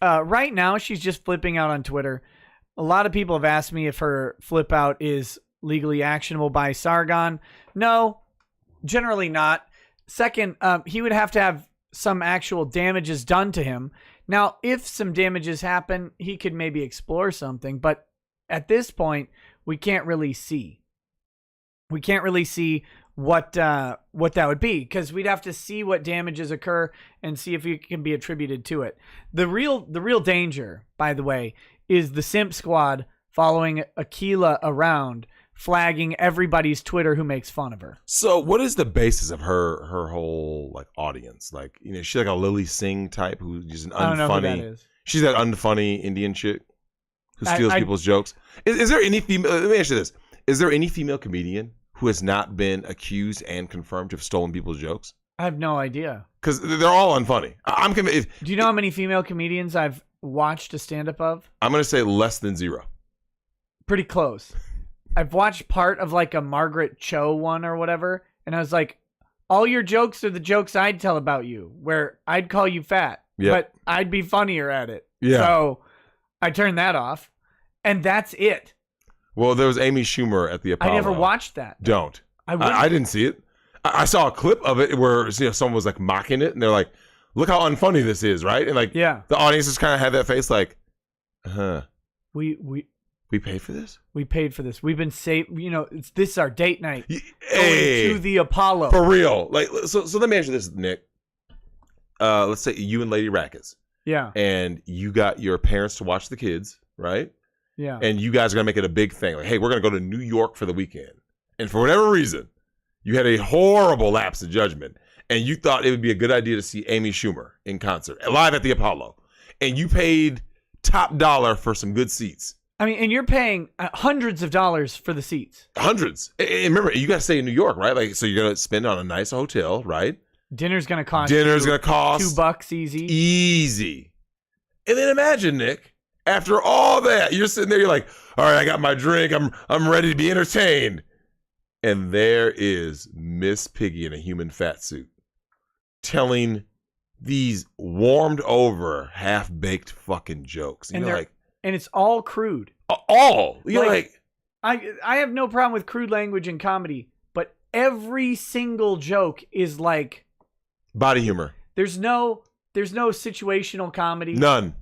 right now she's just flipping out on Twitter. A lot of people have asked me if her flip out is legally actionable by Sargon. No, generally not. Second, he would have to have some actual damages done to him. Now, if some damages happen, he could maybe explore something, but at this point, we can't really see. We can't really see what that would be, because we'd have to see what damages occur and see if it can be attributed to it. The real danger, by the way, is the simp squad following Akilah around, flagging everybody's Twitter who makes fun of her. So what is the basis of her whole like audience? Like, you know, she's like a Lily Singh type who's just an unfunny. I don't know who that is. She's that unfunny Indian chick who steals people's jokes. Is there any female? Let me ask you this: is there any female comedian who has not been accused and confirmed to have stolen people's jokes? I have no idea. Because they're all unfunny. I'm convinced. Do you know how many female comedians I've watched a stand-up of? I'm going to say less than 0. Pretty close. I've watched part of like a Margaret Cho one or whatever, and I was like, all your jokes are the jokes I'd tell about you, where I'd call you fat, but I'd be funnier at it. Yeah. So I turned that off, and that's it. Well, there was Amy Schumer at the Apollo. I never watched that. Don't. I didn't see it. I saw a clip of it where, you know, someone was like mocking it, and they're like, look how unfunny this is, right? And like, the audience just kind of had that face like, we paid for this? We paid for this. We've been saved. You know, this is our date night. Hey, going to the Apollo. For real. Like, so let me ask you this, Nick. Let's say you and Lady Rackets. Yeah. And you got your parents to watch the kids, right? Yeah. And you guys are going to make it a big thing. Like, hey, we're going to go to New York for the weekend. And for whatever reason, you had a horrible lapse of judgment. And you thought it would be a good idea to see Amy Schumer in concert, live at the Apollo. And you paid top dollar for some good seats. I mean, and you're paying hundreds of dollars for the seats. Hundreds. And remember, you got to stay in New York, right? Like, so you're going to spend on a nice hotel, right? Dinner's going to cost $2 easy. Easy. And then imagine, Nick, after all that, you're sitting there, you're like, all right, I got my drink. I'm ready to be entertained. And there is Miss Piggy in a human fat suit telling these warmed over, half-baked fucking jokes. And you're like, and it's all crude. All. You're like I have no problem with crude language in comedy, but every single joke is like body humor. There's no situational comedy. None.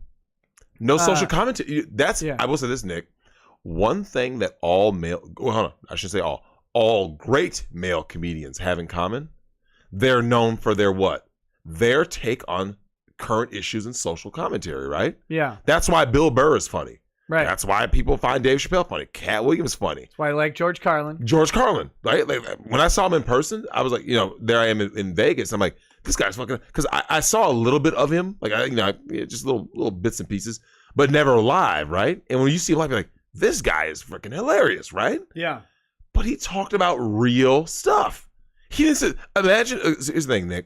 No social commentary. I will say this, Nick. One thing that all great male comedians have in common, they're known for their what? Their take on current issues and social commentary, right? Yeah. That's why Bill Burr is funny. Right. That's why people find Dave Chappelle funny. Cat Williams funny. That's why I like George Carlin. Right? Like, when I saw him in person, I was like, you know, there I am in Vegas. I'm like, this guy's fucking, because I saw a little bit of him, like, just little bits and pieces, but never live, right? And when you see him live, you're like, this guy is freaking hilarious, right? Yeah. But he talked about real stuff. He didn't say, imagine, here's the thing, Nick.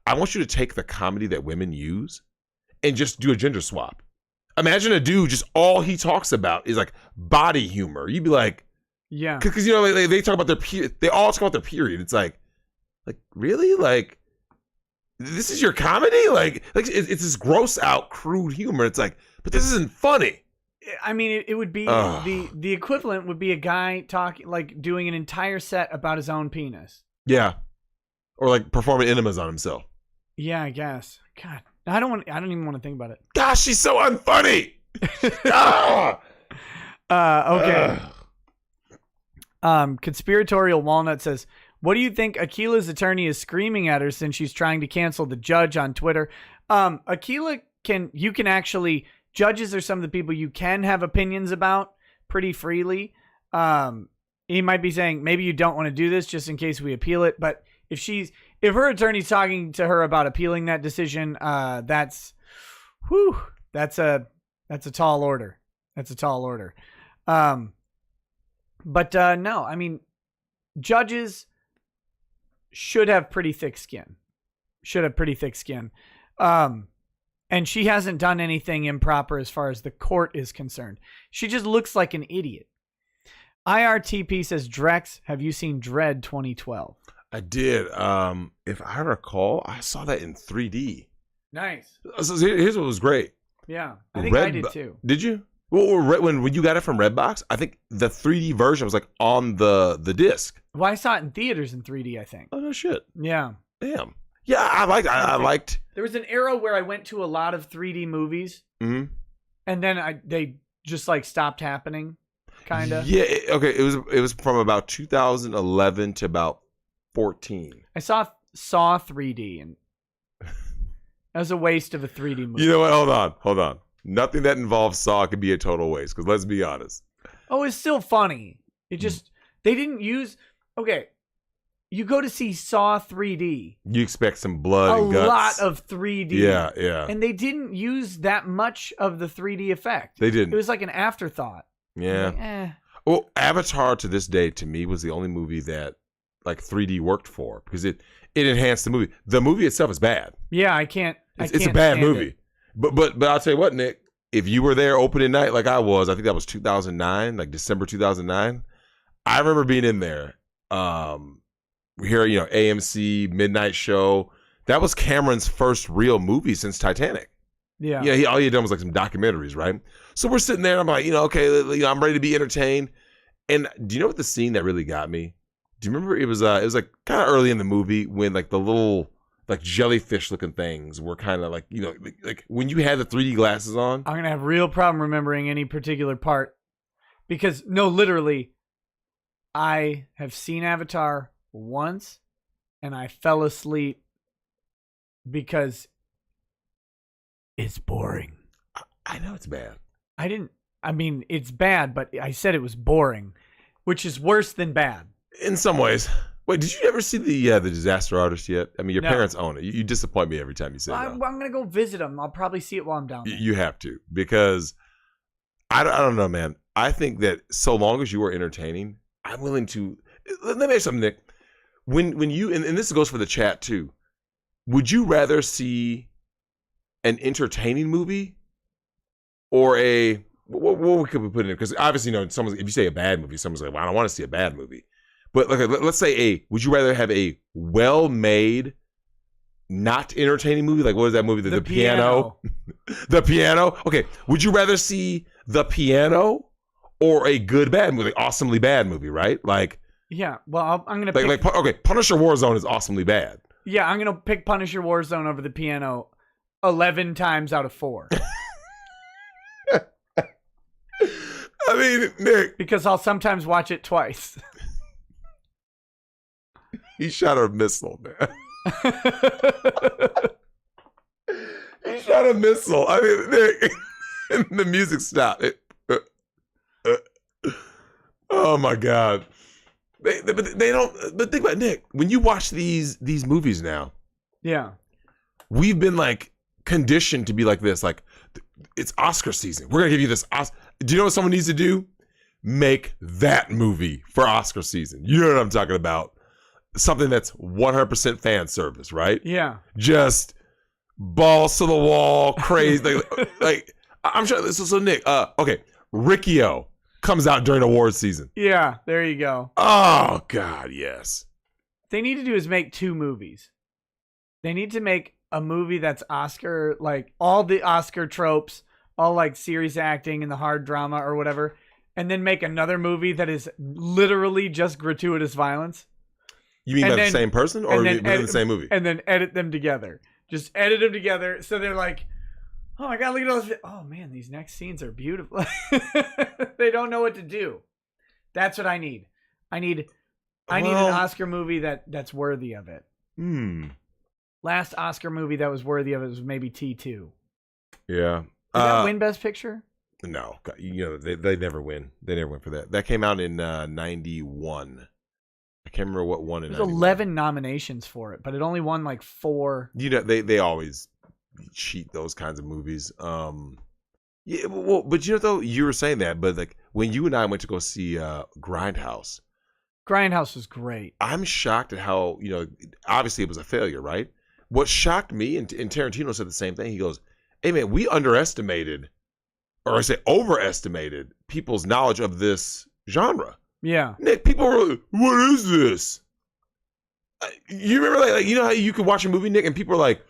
I want you to take the comedy that women use and just do a gender swap. Imagine a dude, just all he talks about is like body humor. You'd be like, yeah. Because, you know, they talk about their period. They all talk about their period. It's like really? Like, this is your comedy? Like it's this gross out, crude humor. It's like, but this isn't funny. I mean, it would be, the equivalent would be a guy talking, like doing an entire set about his own penis. Yeah. Or like performing enemas on himself. Yeah, I guess. God, I don't even want to think about it. Gosh, she's so unfunny. Okay. Conspiratorial Walnut says, what do you think Akilah's attorney is screaming at her since she's trying to cancel the judge on Twitter? Akilah judges are some of the people you can have opinions about pretty freely. He might be saying, maybe you don't want to do this just in case we appeal it. But if her attorney's talking to her about appealing that decision, that's a tall order. That's a tall order. But no, I mean, judges should have pretty thick skin. And she hasn't done anything improper as far as the court is concerned. She just looks like an idiot. IRTP says, Drex, have you seen Dread 2012? I did. If I recall, I saw that in 3D. Nice. So here's what was great. Yeah, I think I did too. Did you? Well, when you got it from Redbox, I think the 3D version was like on the disc. Well, I saw it in theaters in 3D, I think. Oh, no shit. Yeah. Damn. Yeah, I liked. There was an era where I went to a lot of 3D movies, and then they just like stopped happening, kind of. Yeah. Okay. It was from about 2011 to about 14. I saw 3D, and that was a waste of a 3D movie. You know what? Hold on. Nothing that involves Saw could be a total waste. Because let's be honest. Oh, it's still funny. It just they didn't use. Okay. You go to see Saw 3D. You expect some blood and guts. A lot of 3D. Yeah, yeah. And they didn't use that much of the 3D effect. They didn't. It was like an afterthought. Yeah. Like, Well, Avatar to this day, to me, was the only movie that like 3D worked for because it enhanced the movie. The movie itself is bad. Yeah, I can't. It's a bad movie. But I'll tell you what, Nick. If you were there opening night like I was, I think that was 2009, like December 2009. I remember being in there. Here, AMC midnight show. That was Cameron's first real movie since Titanic. Yeah. Yeah. All he had done was like some documentaries, right? So we're sitting there, and I'm like, okay, I'm ready to be entertained. And do you know what the scene that really got me? Do you remember it was like kind of early in the movie when like the little like jellyfish looking things were kind of like like when you had the 3D glasses on. I'm gonna have a real problem remembering any particular part because no, literally, I have seen Avatar once, and I fell asleep because it's boring. I know it's bad. I mean, it's bad, but I said it was boring, which is worse than bad. In some ways. Wait, did you ever see the Disaster Artist yet? I mean, your No. parents own it. You disappoint me every time you say that. I'm going to go visit them. I'll probably see it while I'm down there. You have to, because I don't know, man. I think that so long as you are entertaining, I'm willing to. Let me ask you something, Nick. When you and this goes for the chat too, would you rather see an entertaining movie or a what could we put in it? Because obviously, if you say a bad movie, someone's like, well, I don't want to see a bad movie. But let's say would you rather have a well-made, not entertaining movie? Like, what is that movie? The Piano? The Piano? Okay. Would you rather see The Piano or a good bad movie? Like, awesomely bad movie, right? Like, yeah. Well, I'm going to pick... okay, Punisher Warzone is awesomely bad. Yeah, I'm going to pick Punisher Warzone over The Piano 11 times out of 4. I mean, Nick. Because I'll sometimes watch it twice. He shot a missile, man. He shot a missile. I mean, Nick, the music stopped. Oh my God. They don't. But think about it, Nick. When you watch these movies now, yeah, we've been like conditioned to be like this. Like, it's Oscar season. We're gonna give you this. Do you know what someone needs to do? Make that movie for Oscar season. You know what I'm talking about? Something that's 100% fan service, right? Yeah. Just balls to the wall, crazy. like I'm sure this is so Nick. Okay, Rekieta comes out during award season. Yeah, there you go. Oh God, yes. They need to do is make 2 movies. They need to make a movie that's Oscar, like all the Oscar tropes, all like serious acting and the hard drama or whatever, and then make another movie that is literally just gratuitous violence. You mean by the same person or within the same movie? And then edit them together. Just edit them together so they're like, oh my God, look at all this. Oh man, these next scenes are beautiful. They don't know what to do. That's what I need. I need an Oscar movie that's worthy of it. Last Oscar movie that was worthy of it was maybe T2. Yeah. Did that win Best Picture? No. They never win. They never win for that. That came out in 91. I can't remember what won in 91. There's 11 nominations for it, but it only won like 4. They always cheat those kinds of movies. Yeah, well, but you know though, you were saying that, but like when you and I went to go see Grindhouse, Grindhouse was great. I'm shocked at how, obviously it was a failure, right? What shocked me, and Tarantino said the same thing. He goes, "Hey man, we underestimated, or I say overestimated, people's knowledge of this genre." Yeah. Nick, people were like, "What is this?" You remember, like you know how you could watch a movie, Nick, and people are like,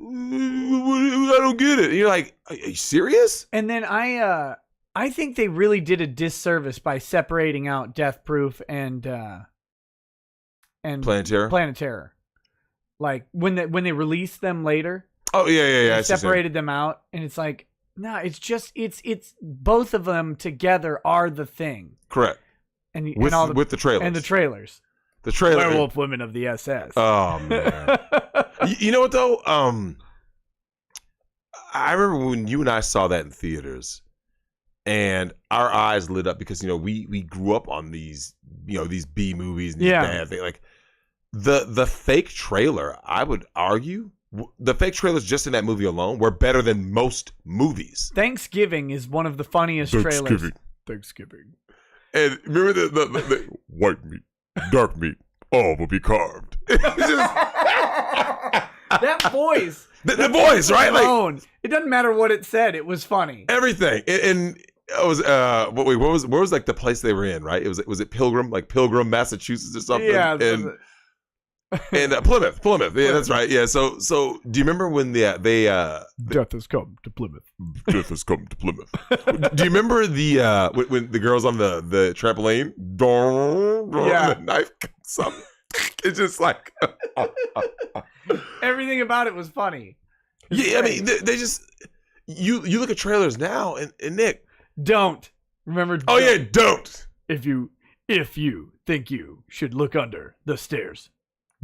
"I don't get it." And you're like, "Are you serious?" And then I think they really did a disservice by separating out Death Proof and Planet Terror. Planet Terror. Like when they released them later. Oh yeah. They separated them out, and it's like, no, it's just it's both of them together are the thing. Correct. And with, and all with the trailers. and the trailers. The trailer. Werewolf Women of the SS. Oh man. You know what though? I remember when you and I saw that in theaters, and our eyes lit up because we grew up on these these B movies and these bad things. Like the fake trailer, I would argue the fake trailers just in that movie alone were better than most movies. Thanksgiving is one of the funniest trailers. Thanksgiving. And remember the white meat, dark meat, all will be carved. That voice. The voice, right? Like, it doesn't matter what it said. It was funny. Everything. And it was where was like the place they were in, right? Was it Pilgrim, Massachusetts or something? Yeah. And Plymouth. Yeah, that's right. Yeah. So do you remember when they Death has come to Plymouth. Death has come to Plymouth. Do you remember when the girls on the trampoline? Yeah. The knife comes up. It's just like everything about it was funny. Yeah, I mean, they just you look at trailers now, and Nick, don't remember. Oh yeah, don't. If you think you should look under the stairs,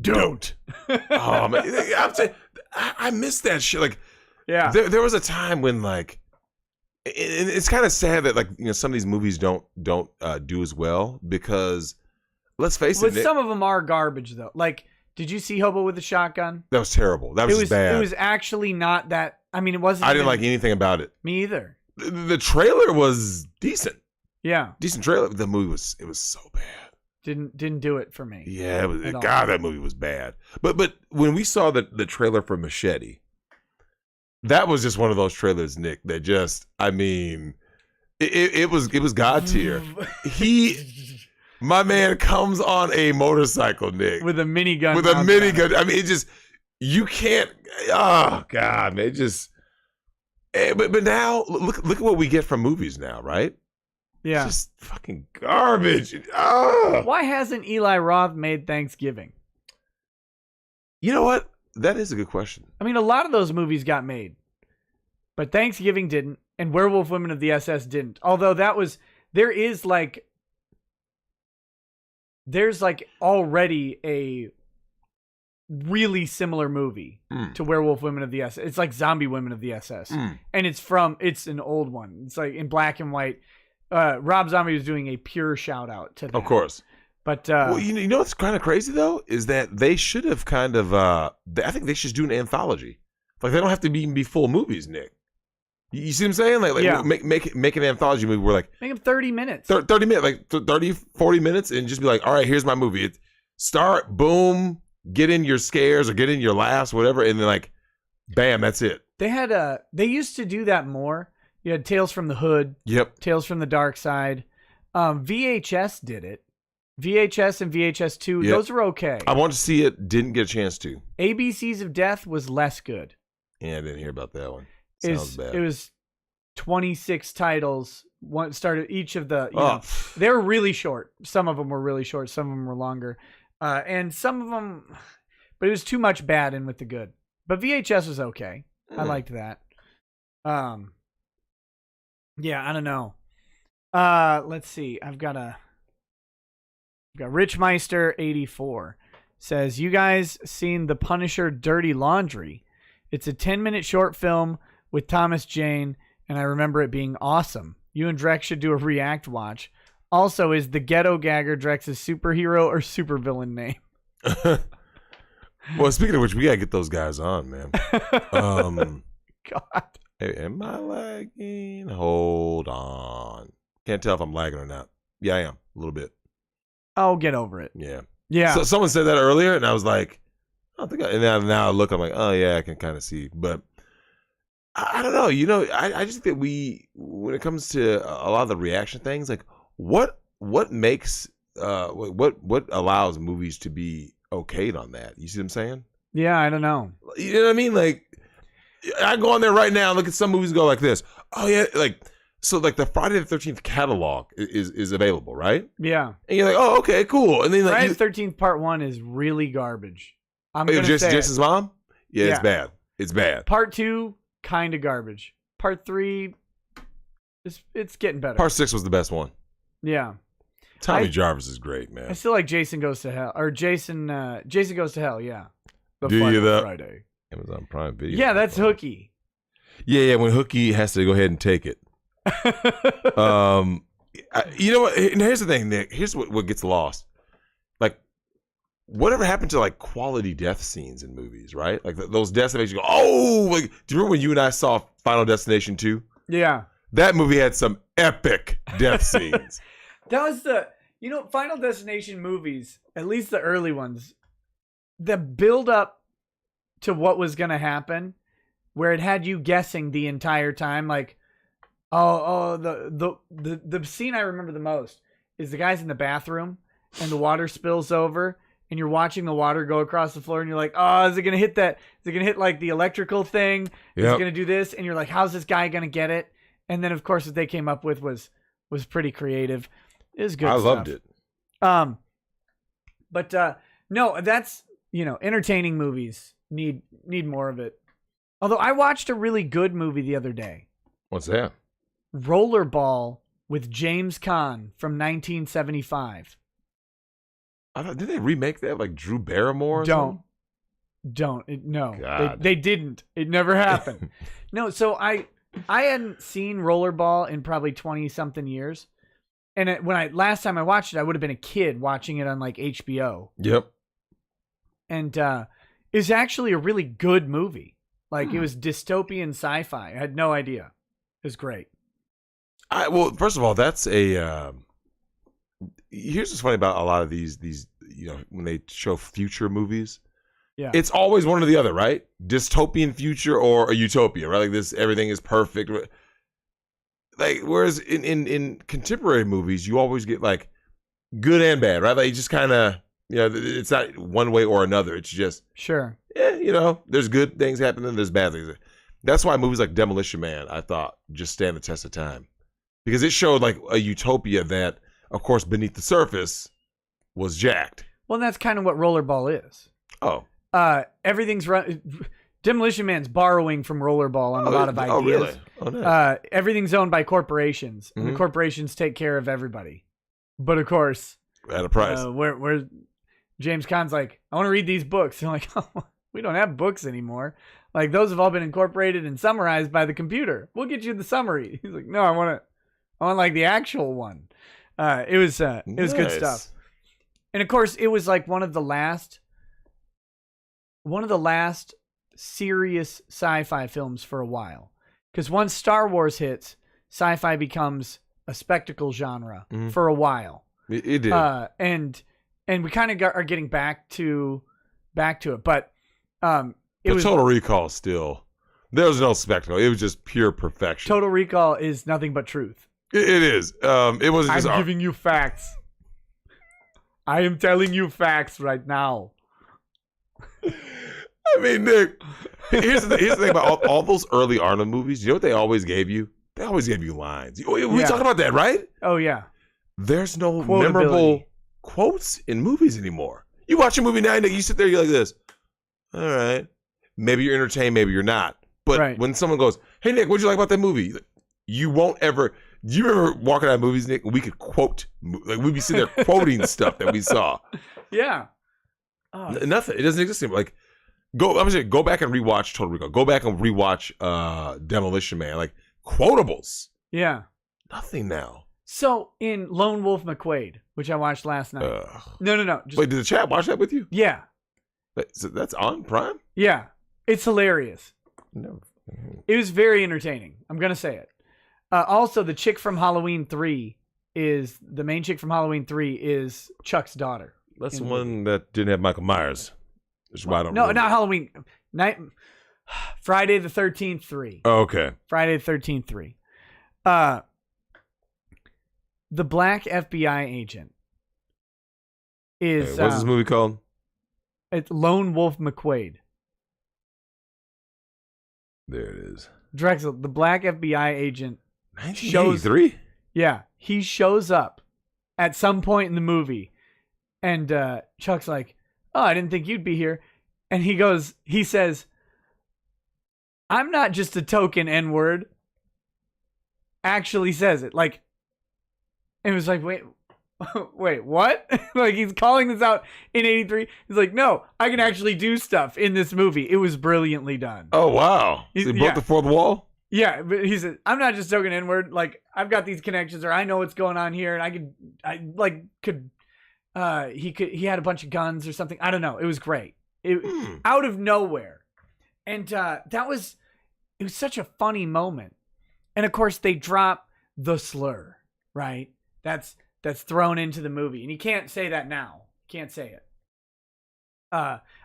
don't. Oh man, I'm saying I miss that shit. Like, yeah, there was a time when like, it's kind of sad that like some of these movies don't do as well because let's face it, Nick, some of them are garbage though. Like, did you see Hobo with a Shotgun? That was terrible. That was bad. It was actually not that. I mean, it wasn't. I didn't like anything about it. Me either. The trailer was decent. Yeah, decent trailer. The movie was so bad. Didn't do it for me. Yeah, it was, God, that movie was bad. But when we saw the trailer for Machete, that was just one of those trailers, Nick. That just, I mean, it was God tier. My man comes on a motorcycle, Nick, with a minigun. With a minigun. I mean, it just, you can't. Oh God, man, it just. But now look at what we get from movies now, right? Yeah, it's just fucking garbage. Oh. Why hasn't Eli Roth made Thanksgiving? You know what? That is a good question. I mean, a lot of those movies got made, but Thanksgiving didn't, and Werewolf Women of the SS didn't. Although there's already a really similar movie to Werewolf Women of the SS. It's like Zombie Women of the SS, and it's an old one. It's like in black and white. Rob Zombie was doing a pure shout out to that. Of course. But well, you know what's kind of crazy though is that they should have kind of I think they should do an anthology. Like they don't have to even be full movies, Nick. You see what I'm saying? Like yeah. make an anthology movie where like make them 30 minutes. 30 minutes, like 30, 40 minutes, and just be like, all right, here's my movie. Start, boom, get in your scares or get in your laughs, whatever, and then like, bam, that's it. They used to do that more. You had Tales from the Hood. Yep. Tales from the Dark Side. VHS did it. VHS and VHS 2, those were okay. I wanted to see it, didn't get a chance to. ABCs of Death was less good. Yeah, I didn't hear about that one. Sounds bad. It was 26 titles. One started each of the. They were really short. Some of them were really short. Some of them were longer, and some of them. But it was too much bad in with the good. But VHS was okay. I liked that. Yeah, I don't know. Let's see. I've got Richmeister 84 says, "You guys seen The Punisher Dirty Laundry? It's a 10-minute short film with Thomas Jane, and I remember it being awesome. You and Drex should do a react watch. Also, is the Ghetto Gagger Drex's superhero or supervillain name?" Well, speaking of which, we gotta get those guys on, man. God. Hey, am I lagging? Hold on. Can't tell if I'm lagging or not. Yeah, I am a little bit. Oh, get over it. Yeah. Yeah. So someone said that earlier, and I was like, I don't think. And now I look, I'm like, oh yeah, I can kind of see. But I don't know. I just think that when it comes to a lot of the reaction things, like what makes what allows movies to be okayed on that? You see what I'm saying? Yeah, I don't know. You know what I mean? Like, I go on there right now and look at some movies and go like this. Oh yeah, so the Friday the 13th catalog is available, right? Yeah. And you're like, oh, okay, cool. And then like Friday the 13th Part 1 is really garbage. I'm gonna say Jason's mom? Yeah, Yeah. it's bad. It's bad. Part 2, kind of garbage. Part 3, it's getting better. Part 6 was the best one. Yeah. Tommy Jarvis is great, I man. still like Jason Goes to Hell. Or Jason Goes to Hell, yeah. The Do you Final that? Friday. Amazon Prime Video. Yeah, that's Hooky. Yeah, when Hooky has to go ahead and take it. You know what? And here's the thing, Nick. Here's what gets lost. Like, whatever happened to like quality death scenes in movies, right? Like those deaths that make you go, oh! Like, do you remember when you and I saw Final Destination 2? Yeah. That movie had some epic death scenes. That was Final Destination movies, at least the early ones, the build up to what was going to happen, where it had you guessing the entire time, like, the scene I remember the most is the guy's in the bathroom and the water spills over and you're watching the water go across the floor and you're like, oh, is it going to hit that? Is it going to hit like the electrical thing? Is it going to do this? And you're like, how's this guy going to get it? And then of course what they came up with was pretty creative. It was good. I stuff. loved it. But no, that's, entertaining movies need more of it. Although I watched a really good movie the other day. What's that? Rollerball with James Caan from 1975. Did they remake that like Drew Barrymore? Or Don't. No, God. they didn't. It never happened. No, so I hadn't seen Rollerball in probably 20 something years. And last time I watched it, I would have been a kid watching it on like HBO. Yep. And it's actually a really good movie. Like it was dystopian sci-fi. I had no idea. It was great. Well, first of all, that's a. Here's what's funny about a lot of these, when they show future movies. Yeah. It's always one or the other, right? Dystopian future or a utopia, right? Like this, everything is perfect. Like, whereas in contemporary movies, you always get like good and bad, right? Like, you just kind of, it's not one way or another. It's just, Sure. yeah, there's good things happening, there's bad things. That's why movies like Demolition Man, I thought, just stand the test of time. Because it showed like a utopia that, of course, beneath the surface was jacked. Well, that's kind of what Rollerball is. Oh. Everything's Demolition Man's borrowing from Rollerball on a lot of ideas. Oh, really? Oh, nice. Everything's owned by corporations, and the corporations take care of everybody. But of course, at a price. Where James Caan's like, I want to read these books. And I'm like, oh, we don't have books anymore. Like those have all been incorporated and summarized by the computer. We'll get you the summary. He's like, no, I want like the actual one. It was good stuff. And of course, it was like one of the last serious sci-fi films for a while. Because once Star Wars hits, sci-fi becomes a spectacle genre for a while. It did. And we kind of are getting back to it. But Total Recall still, there was no spectacle. It was just pure perfection. Total Recall is nothing but truth. It is. It was just. I'm giving you facts. I am telling you facts right now. I mean, Nick, here's the thing about all those early Arnold movies. You know what they always gave you? They always gave you lines. We talked about that, right? Oh, yeah. There's no memorable quotes in movies anymore. You watch a movie now, Nick, you sit there, you're like this. All right. Maybe you're entertained, maybe you're not. But when someone goes, hey, Nick, what'd you like about that movie? You won't ever. Do you remember walking out of movies, Nick? We could quote. Like, we'd be sitting there quoting stuff that we saw. Yeah. Nothing. It doesn't exist anymore. Like, go back and rewatch Total Recall. Go back and rewatch Demolition Man. Like, quotables. Yeah. Nothing now. So, in Lone Wolf McQuade, which I watched last night. No. Wait, did the chat watch that with you? Yeah. That's on Prime? Yeah. It's hilarious. No. It was very entertaining. I'm gonna say it. Also, the chick from Halloween 3 is the main chick from Halloween 3 is Chuck's daughter. That's the one that didn't have Michael Myers. Which is why I don't No, remember. not Halloween. Friday the 13th 3. Oh, okay. Friday the 13th 3. The black FBI agent is What's this movie called? It's Lone Wolf McQuaid. There it is. Drexel, the black FBI agent 1983? Yeah, he shows up at some point in the movie, and Chuck's like, "Oh, I didn't think you'd be here," and he says, "I'm not just a token N-word." Actually says it, like, and it was like, wait, what? Like, he's calling this out in '83. He's like, no, I can actually do stuff in this movie. It was brilliantly done. Oh, wow. So he broke the fourth wall? Yeah, but he said, I'm not just token N-word. Like, I've got these connections, or I know what's going on here, and he had a bunch of guns or something. I don't know. It was great. Out of nowhere. And it was such a funny moment. And of course they drop the slur, right? That's thrown into the movie. And you can't say that now. Can't say it.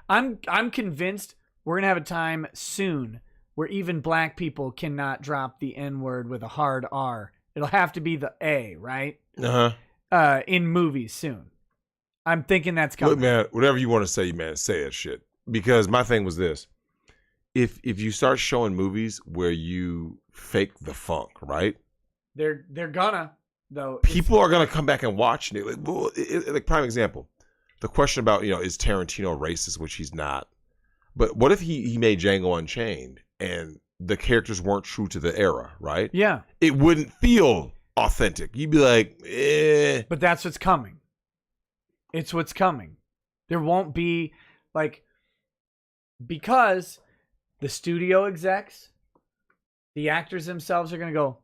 I'm convinced we're going to have a time soon where even black people cannot drop the N-word with a hard R. It'll have to be the A, right? Uh-huh. In movies soon. I'm thinking that's coming. Look, man, whatever you want to say, man, say it, shit. Because my thing was this. If you start showing movies where you fake the funk, right? They're gonna, though. People are gonna come back and watch it. Like prime example, the question about, is Tarantino racist, which he's not. But what if he made Django Unchained and the characters weren't true to the era, right? Yeah. It wouldn't feel authentic. You'd be like, eh. But that's what's coming. It's what's coming. There won't be, like, because the studio execs, the actors themselves are going to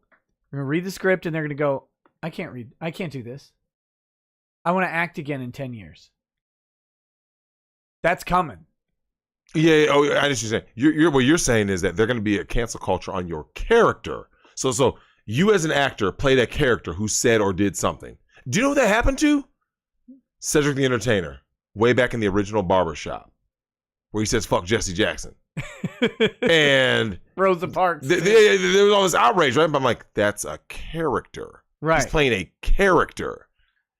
read the script and they're going to go, I can't do this. I want to act again in 10 years. That's coming. Yeah. Oh, I understand. What you're saying is that they're going to be a cancel culture on your character. So you as an actor play that character who said or did something. Do you know what that happened to? Cedric the Entertainer, way back in the original Barbershop, where he says, fuck Jesse Jackson. And Rosa Parks. There was all this outrage, right? But I'm like, that's a character. Right. He's playing a character.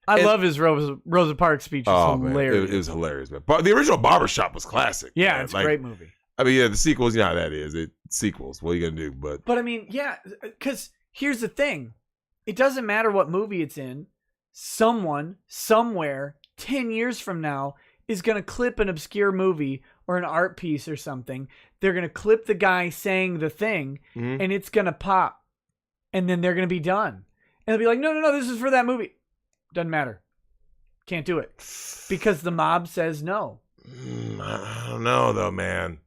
I love his Rosa Parks speech. It's hilarious. Man, it was hilarious, man. But the original Barbershop was classic. Yeah, man. it's a great movie. I mean, yeah, the sequels, you know how that is. Sequels. What are you going to do? But I mean, yeah, because here's the thing. It doesn't matter what movie it's in. Someone, somewhere, 10 years from now, is going to clip an obscure movie or an art piece or something. They're going to clip the guy saying the thing, and it's going to pop. And then they're going to be done. And they'll be like, no, this is for that movie. Doesn't matter. Can't do it. Because the mob says no. I don't know, though, man.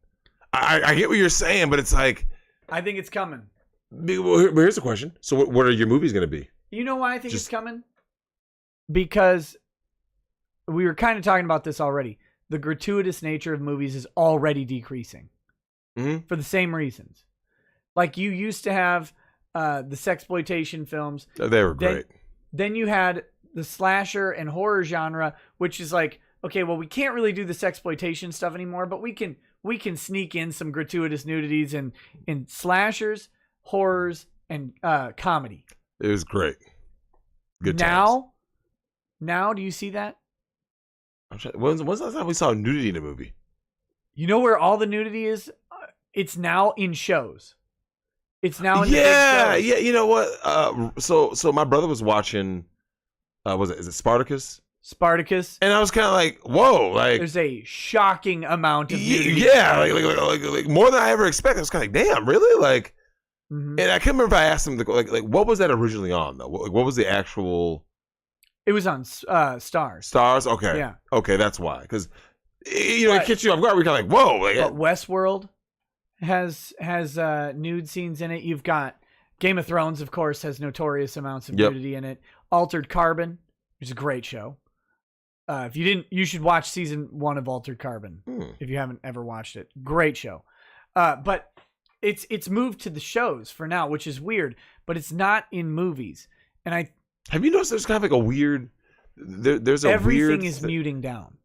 I get what you're saying, but it's like... I think it's coming. Well, here's the question. So what are your movies going to be? You know why I think it's coming? Because we were kind of talking about this already. The gratuitous nature of movies is already decreasing. For the same reasons. Like, you used to have the sexploitation films. They were great. Then you had the slasher and horror genre, which is like, okay, well, we can't really do the sexploitation stuff anymore, but we can sneak in some gratuitous nudities in slashers, horrors, and comedy. It was great. Good times. Now, do you see that? When's the last time we saw nudity in a movie? You know where all the nudity is? It's now in shows. It's now in the big shows. Yeah. You know what? So my brother was watching. Is it Spartacus? Spartacus. And I was kind of like, whoa! Like, there's a shocking amount of nudity. Yeah, like more than I ever expected. I was kind of like, damn, really? Like, and I can't remember if I asked him like what was that originally on though? What was the actual? It was on Stars. Stars? Okay. Yeah. Okay, that's why. Because, it gets you off guard. We're kind of like, whoa. Like, but Westworld has nude scenes in it. You've got Game of Thrones, of course, has notorious amounts of nudity in it. Altered Carbon, which is a great show. If you didn't, you should watch season 1 of Altered Carbon if you haven't ever watched it. Great show. But it's moved to the shows for now, which is weird, but it's not in movies. And have you noticed there's kind of like a weird there's a everything weird is muting down.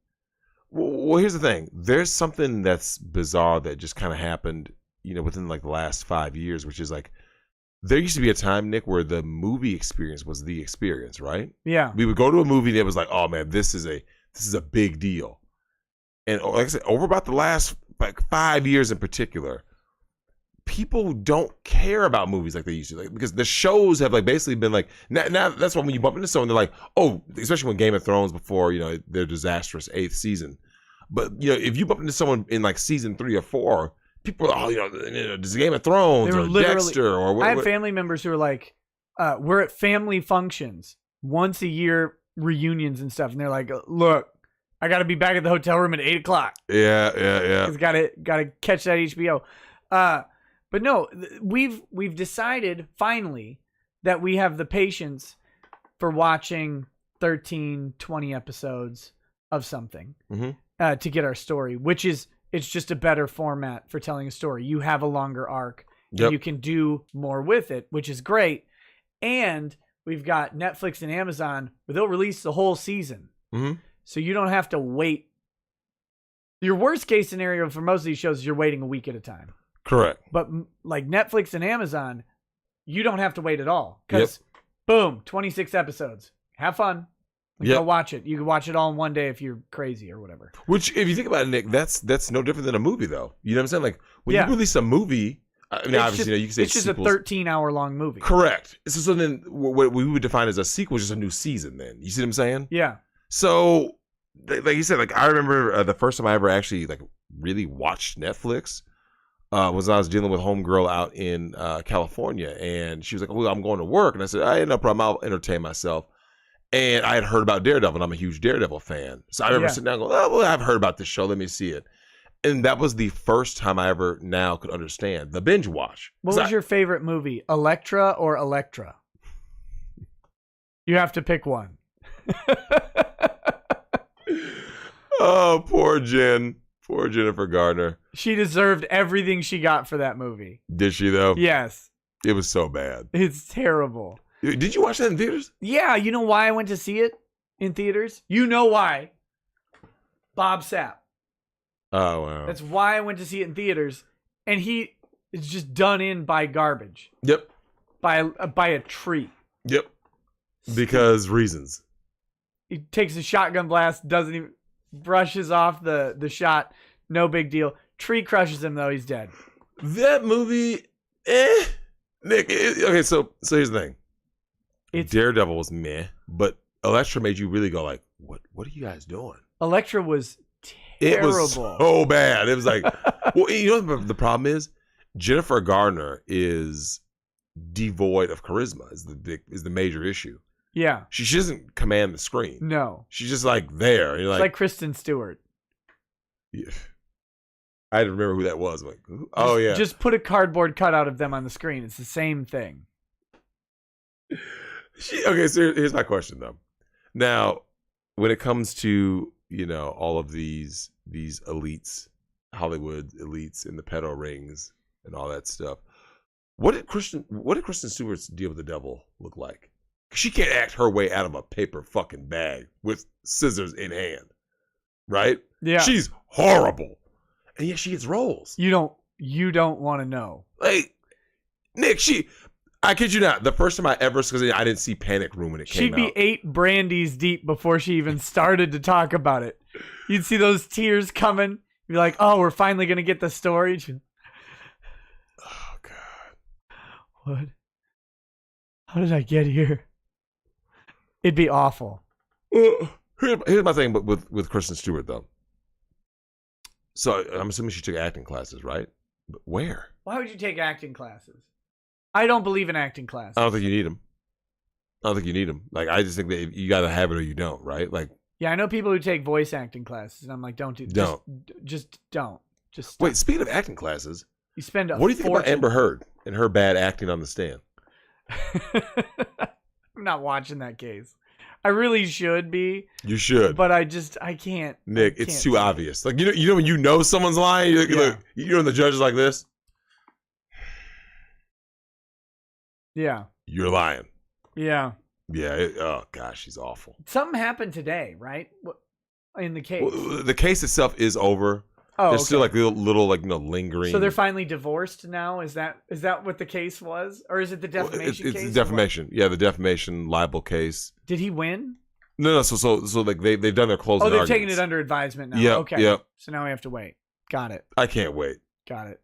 Well, here's the thing. There's something that's bizarre that just kind of happened, within like the last 5 years, which is like there used to be a time, Nick, where the movie experience was the experience, right? Yeah. We would go to a movie and it was like, oh man, this is a big deal. And like I said, over about the last like 5 years in particular, people don't care about movies like they used to, like, because the shows have like basically been like now that's when you bump into someone, they're like, oh, especially when Game of Thrones before their disastrous 8th season. But if you bump into someone in like season 3 or 4, people are this is Game of Thrones or Dexter or what. I have family members who are like, we're at family functions once a year, reunions and stuff, and they're like, look, I got to be back at the hotel room at 8:00. Yeah. It's got to catch that HBO. But no, we've decided finally that we have the patience for watching 13, 20 episodes of something to get our story, which is, it's just a better format for telling a story. You have a longer arc. Yep. You can do more with it, which is great. And we've got Netflix and Amazon where they'll release the whole season. So you don't have to wait. Your worst case scenario for most of these shows is you're waiting a week at a time. Correct. But like Netflix and Amazon, you don't have to wait at all. Because boom, 26 episodes. Have fun. Go watch it. You can watch it all in one day if you're crazy or whatever. Which, if you think about it, Nick, that's no different than a movie, though. You know what I'm saying? Like, when you release a movie, I mean, obviously, you can say it's just sequels. a 13-hour-long movie. Correct. So then what we would define as a sequel is just a new season then. You see what I'm saying? Yeah. So, like you said, like I remember the first time I ever actually like really watched Netflix was when I was dealing with homegirl out in California, and she was like, "Well, I'm going to work," and I said, "I no problem, I'll entertain myself." And I had heard about Daredevil, and I'm a huge Daredevil fan, so I remember sitting down and going, "Oh, well, I've heard about this show. Let me see it." And that was the first time I ever now could understand the binge watch. What was your favorite movie, Elektra or Elektra? You have to pick one. Oh, poor Jen. Poor Jennifer Gardner. She deserved everything she got for that movie. Did she, though? Yes. It was so bad. It's terrible. Did you watch that in theaters? Yeah, you know why I went to see it in theaters? You know why. Bob Sapp. Oh, wow. That's why I went to see it in theaters. And he is just done in by garbage. Yep. By a tree. Yep. Because reasons. He takes a shotgun blast, doesn't even... brushes off the shot. No big deal. Tree crushes him, though. He's dead. That movie, Nick, okay, so here's the thing. Daredevil was meh, but Elektra made you really go like, what are you guys doing? Elektra was terrible. It was so bad. It was like, well, you know what the problem is? Jennifer Gardner is devoid of charisma is the major issue. Yeah. She doesn't command the screen. No. She's just like there. And you're like Kristen Stewart. Yeah. I didn't remember who that was. Like, oh, yeah. Just put a cardboard cutout of them on the screen. It's the same thing. Okay, so here's my question, though. Now, when it comes to, all of these elites, Hollywood elites in the pedo rings and all that stuff, what did Kristen Stewart's deal with the devil look like? She can't act her way out of a paper fucking bag with scissors in hand, right? Yeah. She's horrible. And yet she gets roles. You don't want to know. Like, Nick, I kid you not, the first time I ever, because I didn't see Panic Room when it came out. She'd be 8 brandies deep before she even started to talk about it. You'd see those tears coming. You'd be like, oh, we're finally going to get the story. Oh, God. What? How did I get here? It'd be awful. Here's my thing with Kristen Stewart, though. So I'm assuming she took acting classes, right? But where? Why would you take acting classes? I don't believe in acting classes. I don't think you need them. Like, I just think that you got to have it or you don't, right? Like, yeah, I know people who take voice acting classes, and I'm like, don't. Just don't. Just stop. Wait, speaking of acting classes, you spend what do you think about Amber Heard and her bad acting on the stand? I'm not watching that case. I really should be. You should. But I can't. Nick, it's too obvious. Like, you know when you know someone's lying, and the judge is like this. Yeah. You're lying. Yeah. Yeah. Oh gosh, she's awful. Something happened today, right? In the case. Well, the case itself is over. Oh, There's okay. still like little like lingering. So they're finally divorced now. Is that what the case was, or is it the defamation it's case? the defamation. Yeah, the defamation libel case. Did he win? No. So like they've done their closing. Oh, they've arguments. taken it under advisement now. Yep, Okay. yep. So now we have to wait. Got it. I can't wait. Got it.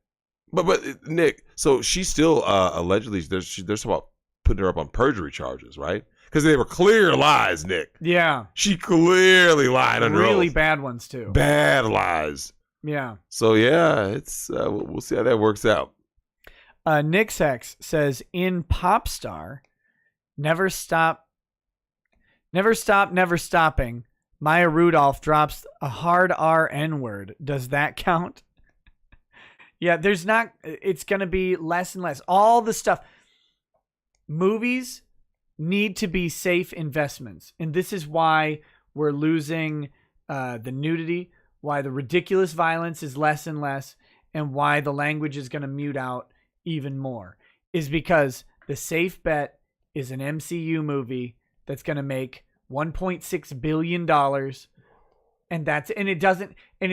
But Nick, so she's still allegedly they're about putting her up on perjury charges, right? Because they were clear lies, Nick. Yeah. She clearly lied under Really oath. bad ones too. Bad lies. Yeah. So yeah, it's we'll see how that works out. Nick Sex says in Popstar, never stopping. Maya Rudolph drops a hard R N-word. Does that count? Yeah, there's not. It's going to be less and less. All the stuff. Movies need to be safe investments. And this is why we're losing the nudity, why the ridiculous violence is less and less, and why the language is going to mute out even more. Is because the safe bet is an MCU movie that's going to make $1.6 billion. And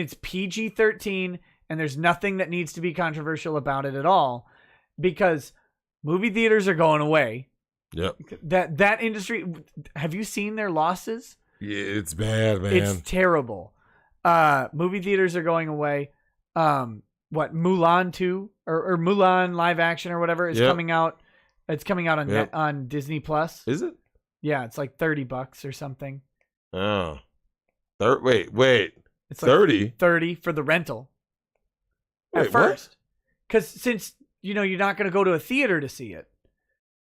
it's PG-13, and there's nothing that needs to be controversial about it at all, because movie theaters are going away. Yep. That industry, have you seen their losses? Yeah, it's bad, man. It's terrible. Movie theaters are going away. Mulan 2 or Mulan live action or whatever is coming out. It's coming out on on Disney Plus. Is it? Yeah, it's like $30 or something. Oh. Wait. It's 30? Like 30 for the rental. Wait, at first. Because since you're not going to go to a theater to see it,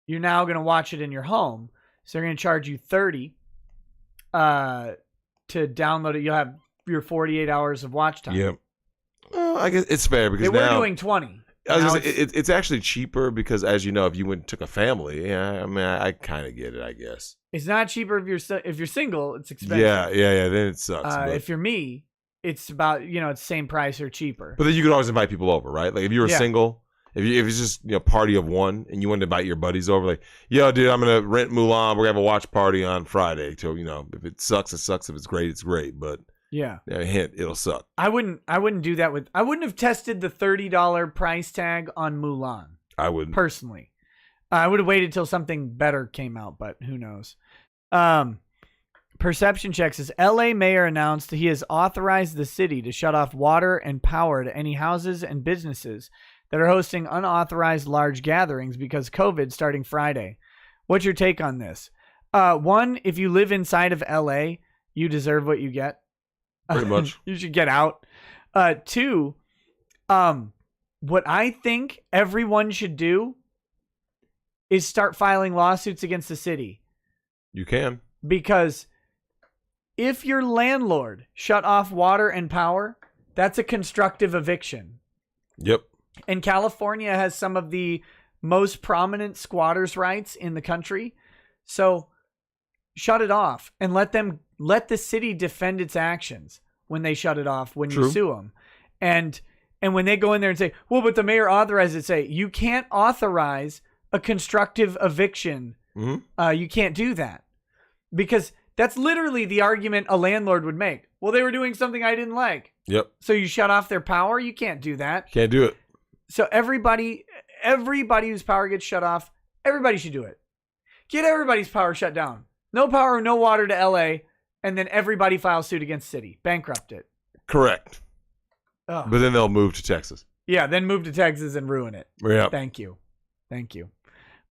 you're now going to watch it in your home. So they're going to charge you $30 to download it. You'll have your 48 hours of watch time. Yep. Well, I guess it's fair because they were now doing 20. I was gonna say, it's actually cheaper because, as you know, if you went and took a family, I mean, I kind of get it, I guess. It's not cheaper if you're single. It's expensive. Yeah. Then it sucks. If you're me, it's about it's same price or cheaper. But then you could always invite people over, right? Like if you were single, if it's just party of one, and you wanted to invite your buddies over, like, yo, dude, I'm gonna rent Mulan. We're gonna have a watch party on Friday. So if it sucks, it sucks. If it's great, it's great. But hint, it'll suck. I wouldn't do that I wouldn't have tested the $30 price tag on Mulan. I wouldn't. Personally. I would have waited till something better came out, but who knows. Perception Check says LA mayor announced that he has authorized the city to shut off water and power to any houses and businesses that are hosting unauthorized large gatherings because COVID starting Friday. What's your take on this? One, if you live inside of LA, you deserve what you get. Pretty much. You should get out. Two, what I think everyone should do is start filing lawsuits against the city. You can. Because if your landlord shut off water and power, that's a constructive eviction. Yep. And California has some of the most prominent squatters' rights in the country. So shut it off and let the city defend its actions when they shut it off, when you sue them. And when they go in there and say, well, but the mayor authorized it, say, you can't authorize a constructive eviction. Mm-hmm. You can't do that. Because that's literally the argument a landlord would make. Well, they were doing something I didn't like. Yep. So you shut off their power? You can't do that. Can't do it. So everybody whose power gets shut off, everybody should do it. Get everybody's power shut down. No power, no water to LA, and then everybody files suit against the city. Bankrupt it. Correct. Ugh. But then they'll move to Texas. Yeah, then move to Texas and ruin it. Yeah. Thank you.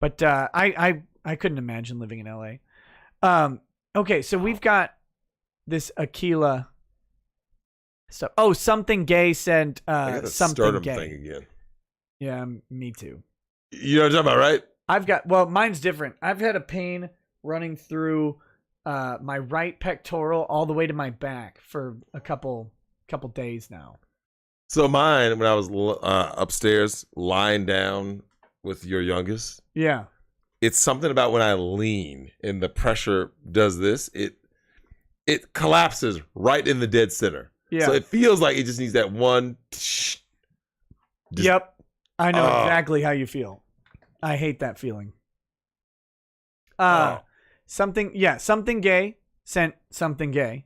But I couldn't imagine living in LA. Okay, so we've got this Akilah stuff. Oh, something gay sent I got the something sternum gay. thing again. Yeah, me too. You know what I'm talking about, right? Mine's different. I've had a pain running through my right pectoral all the way to my back for a couple days now. So mine, when I was upstairs lying down with your youngest, yeah, it's something about when I lean and the pressure does this, it collapses right in the dead center. Yeah. So it feels like it just needs that one. Yep. I know exactly how you feel. I hate that feeling. Something gay sent something gay.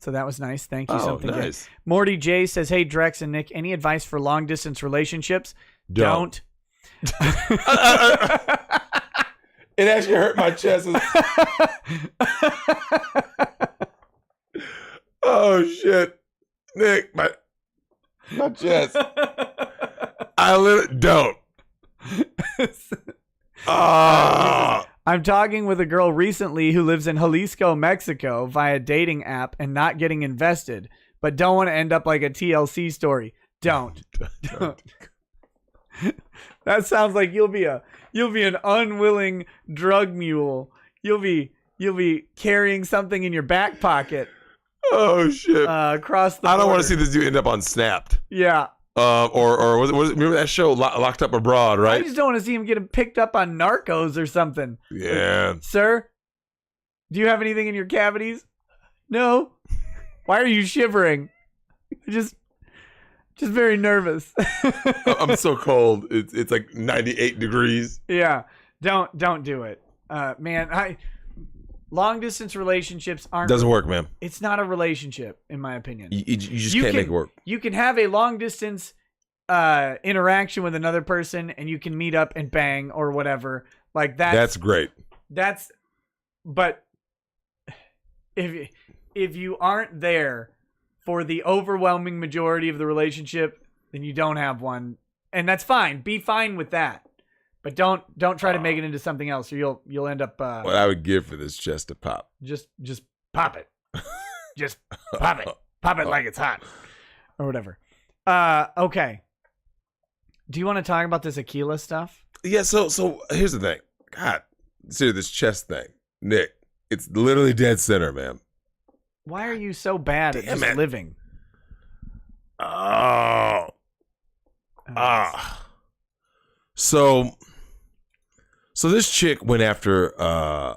So that was nice. Thank you. Something nice. gay. Morty J says, "Hey Drex and Nick, any advice for long distance relationships?" Don't. It actually hurt my chest. Oh shit, Nick, my chest. I literally don't. I'm talking with a girl recently who lives in Jalisco, Mexico via dating app and not getting invested, but don't want to end up like a TLC story. Don't. That sounds like you'll be an unwilling drug mule. You'll be carrying something in your back pocket. Oh shit! Across the. I don't border. want to see this dude end up on Snapped. Yeah. Or was it, remember that show Locked Up Abroad, right? I just don't want to see him get picked up on Narcos or something. Yeah. Like, sir, do you have anything in your cavities? No. Why are you shivering? Just very nervous. I'm so cold. It's like 98 degrees. Yeah. Don't do it. Man, long distance relationships doesn't work, man. It's not a relationship, in my opinion. You just can't make it work. You can have a long distance interaction with another person, and you can meet up and bang or whatever. Like that's great. But if you aren't there for the overwhelming majority of the relationship, then you don't have one, and that's fine. Be fine with that. But don't try to make it into something else, or you'll end up. What I would give for this chest to pop. Just pop it. Just pop it. Pop it like it's hot, or whatever. Okay. Do you want to talk about this Akilah stuff? Yeah. So here's the thing. God, see this chest thing, Nick. It's literally dead center, man. Why are you so bad at just living? So this chick went after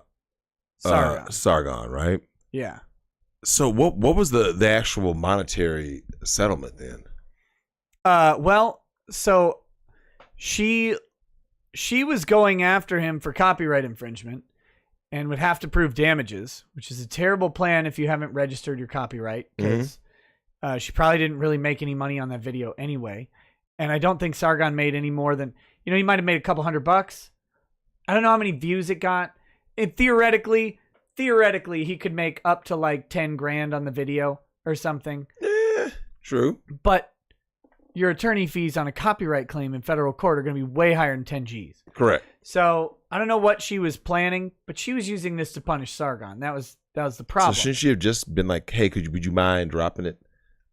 Sargon, right? Yeah. So what was the actual monetary settlement then? Well, so she was going after him for copyright infringement and would have to prove damages, which is a terrible plan if you haven't registered your copyright, because she probably didn't really make any money on that video anyway. And I don't think Sargon made any more than, he might have made a couple $100. I don't know how many views it got. Theoretically, he could make up to like 10 grand on the video or something. True. But your attorney fees on a copyright claim in federal court are going to be way higher than 10 G's. Correct. So I don't know what she was planning, but she was using this to punish Sargon. That was the problem. So shouldn't she have just been like, "Hey, would you mind dropping it?"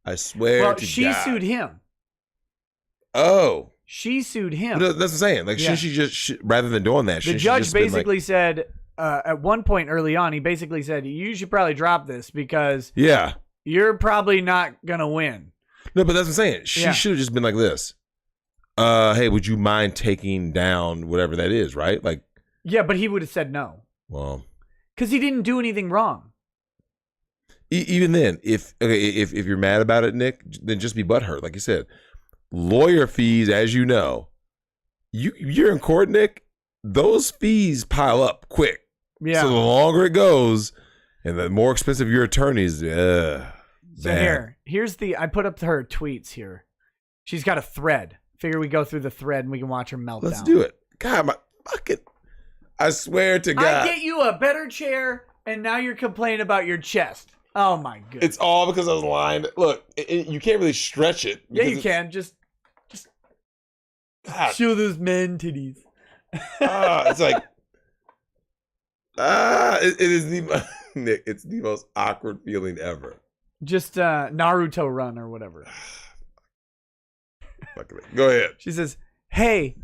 I swear. Well, to she God. sued him. Oh. She sued him. That's what I'm saying. Like, shouldn't she just rather than doing that? The judge basically said at one point early on, he basically said, "You should probably drop this because you're probably not gonna win." No, but that's what I'm saying. She should have just been like this. Hey, would you mind taking down whatever that is, right? Like, yeah, but he would have said no. Well, because he didn't do anything wrong. Even then, if you're mad about it, Nick, then just be butthurt, like you said. Lawyer fees, as you know, you're in court, Nick. Those fees pile up quick. Yeah. So the longer it goes, and the more expensive your attorneys. So here's I put up her tweets here. She's got a thread. Figure we go through the thread and we can watch her melt Let's down. do it. God, my fucking. I swear to God. I get you a better chair, and now you're complaining about your chest. Oh my goodness. It's all because I was lying. Look, you can't really stretch it. Yeah, you can. Just show those man titties. It's like, it is Nick, it's the most awkward feeling ever. Just Naruto run or whatever. Go ahead. She says, "Hey,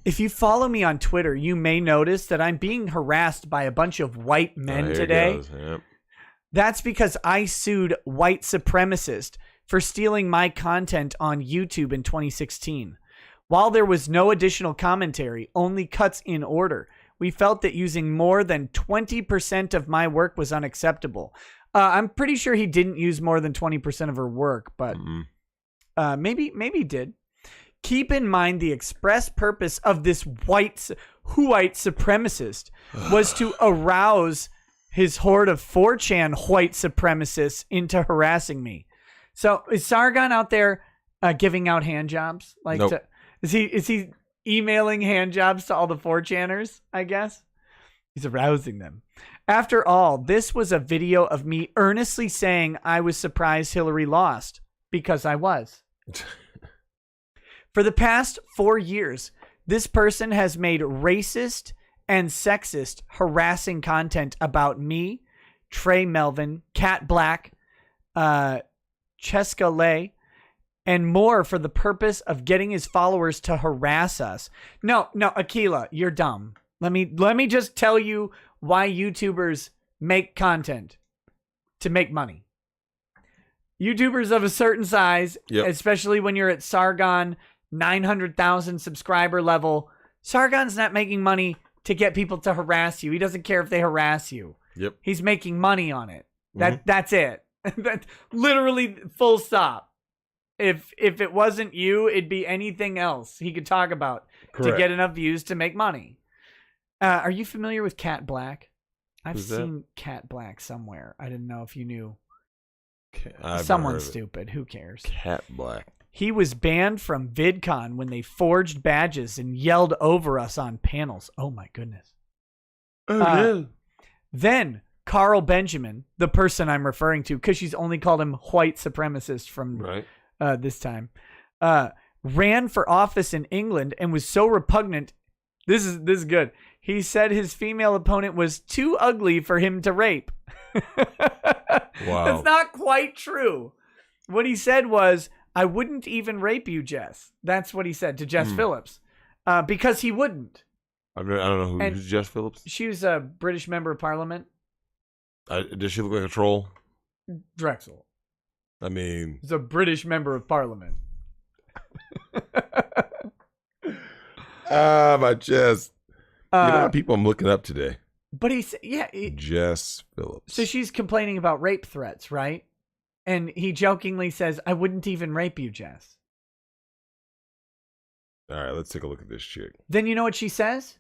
if you follow me on Twitter, you may notice that I'm being harassed by a bunch of white men today. Yep. That's because I sued White Supremacist for stealing my content on YouTube in 2016. While there was no additional commentary, only cuts in order, we felt that using more than 20% of my work was unacceptable." I'm pretty sure he didn't use more than 20% of her work, but maybe he did. Keep in mind the express purpose of this white supremacist was to arouse his horde of 4chan white supremacists into harassing me. So is Sargon out there giving out hand jobs? Like, nope. Is he emailing hand jobs to all the 4chaners? I guess he's arousing them. After all, this was a video of me earnestly saying I was surprised Hillary lost, because I was. For the past 4 years, this person has made racist and sexist harassing content about me, Trey Melvin, Cat Black, Cheska Lay, and more for the purpose of getting his followers to harass us. No, Akilah, you're dumb. Let me just tell you why YouTubers make content. To make money. YouTubers of a certain size, especially when you're at Sargon 900,000 subscriber level, Sargon's not making money to get people to harass you. He doesn't care if they harass you. Yep. He's making money on it. That's it. That's literally full stop. If it wasn't you, it'd be anything else he could talk about to get enough views to make money. Are you familiar with Cat Black? I've seen Cat Black somewhere. I didn't know if you knew. Someone stupid. Who cares? Cat Black. He was banned from VidCon when they forged badges and yelled over us on panels. Oh my goodness. Yeah. Then Carl Benjamin, the person I'm referring to, because she's only called him white supremacist from this time, ran for office in England and was so repugnant. This is good. He said his female opponent was too ugly for him to rape. Wow. That's not quite true. What he said was, I wouldn't even rape you, Jess. That's what he said to Jess Phillips. Because he wouldn't. I don't know who's Jess Phillips. She was a British member of parliament. Does she look like a troll? Drexel. I mean... He's a British member of parliament. My chest. You know how people I'm looking up today. But he's... Jess Phillips. So she's complaining about rape threats, right? And he jokingly says, I wouldn't even rape you, Jess. All right, let's take a look at this chick. Then you know what she says?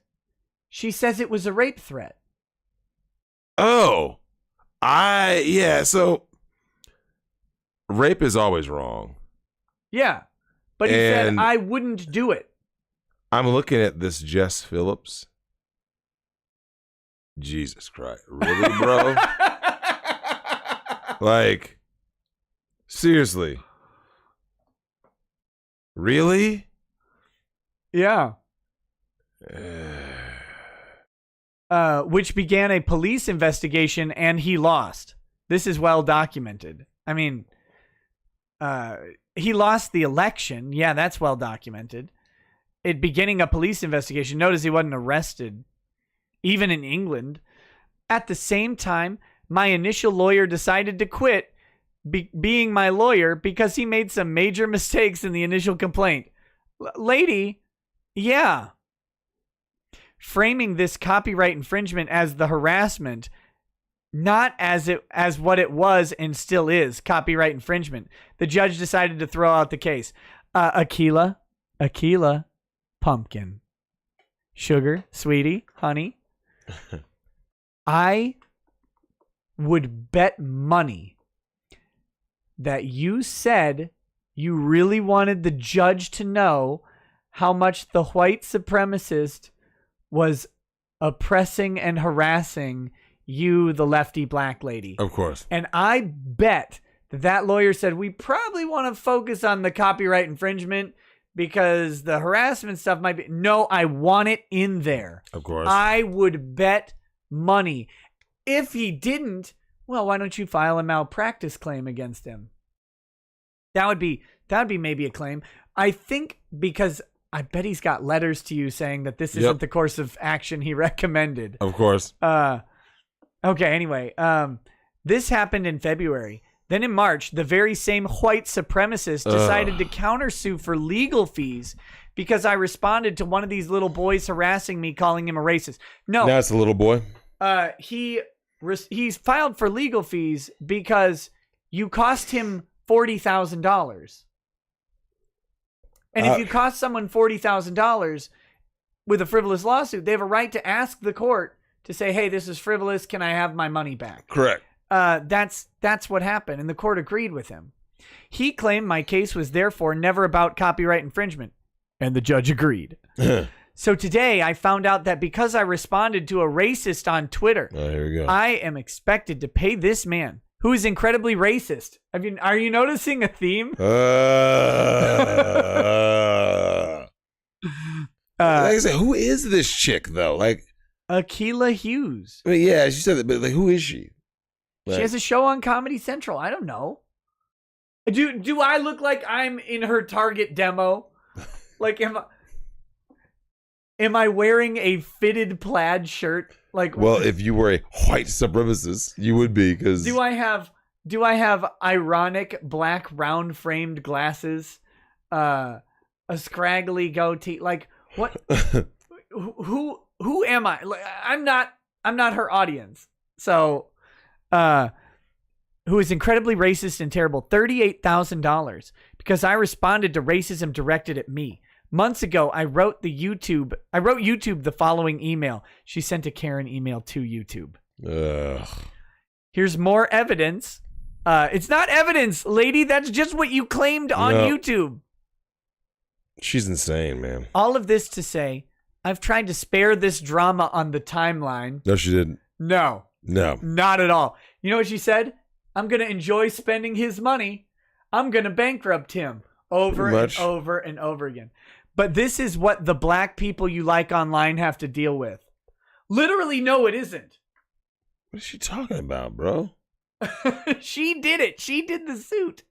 She says it was a rape threat. Oh. So rape is always wrong. Yeah. But he said, I wouldn't do it. I'm looking at this Jess Phillips. Jesus Christ. Really, bro? Like, seriously. Really? Yeah. Which began a police investigation and he lost. This is well documented. I mean, he lost the election. Yeah, that's well documented. It beginning a police investigation. Notice he wasn't arrested, even in England. At the same time, my initial lawyer decided to quit being my lawyer because he made some major mistakes in the initial complaint. Lady, yeah. Framing this copyright infringement as the harassment, not as what it was and still is, copyright infringement. The judge decided to throw out the case. Akilah, pumpkin, sugar, sweetie, honey. I would bet money that you said you really wanted the judge to know how much the white supremacist was oppressing and harassing you, the lefty black lady. Of course. And I bet that lawyer said, we probably want to focus on the copyright infringement because the harassment stuff might be... No, I want it in there. Of course. I would bet money. If he didn't, well, why don't you file a malpractice claim against him? That would be maybe a claim. I think because I bet he's got letters to you saying that this isn't the course of action he recommended. Of course. Okay, anyway, this happened in February. Then in March, the very same white supremacist decided to countersue for legal fees because I responded to one of these little boys harassing me, calling him a racist. No. Now it's a little boy. He's filed for legal fees because you cost him $40,000. And if you cost someone $40,000 with a frivolous lawsuit, they have a right to ask the court to say, hey, this is frivolous. Can I have my money back? Correct. That's what happened. And the court agreed with him. He claimed my case was therefore never about copyright infringement. And the judge agreed. So today I found out that because I responded to a racist on Twitter, Here we go. I am expected to pay this man, who is incredibly racist. Are you noticing a theme? Like I said, who is this chick though? Like Akilah Hughes. I mean, yeah, she said that, but like, who is she? Like, She has a show on Comedy Central. I don't know. Do I look like I'm in her target demo? Like, am I wearing a fitted plaid shirt? Like, well, if you were a white supremacist, you would be, because do I have ironic black round framed glasses, a scraggly goatee? Like, what? Who am I? Like, I'm not her audience. So, who is incredibly racist and terrible? $38,000 because I responded to racism directed at me. Months ago, I wrote YouTube the following email. She sent a Karen email to YouTube. Ugh. Here's more evidence. It's not evidence, lady. That's just what you claimed on YouTube. She's insane, man. All of this to say, I've tried to spare this drama on the timeline. No, she didn't. No, No. not at all. You know what she said? I'm going to enjoy spending his money. I'm going to bankrupt him over and over and over again. But this is what the black people you like online have to deal with. Literally, no, it isn't. What is she talking about, bro? She did it. She did the suit.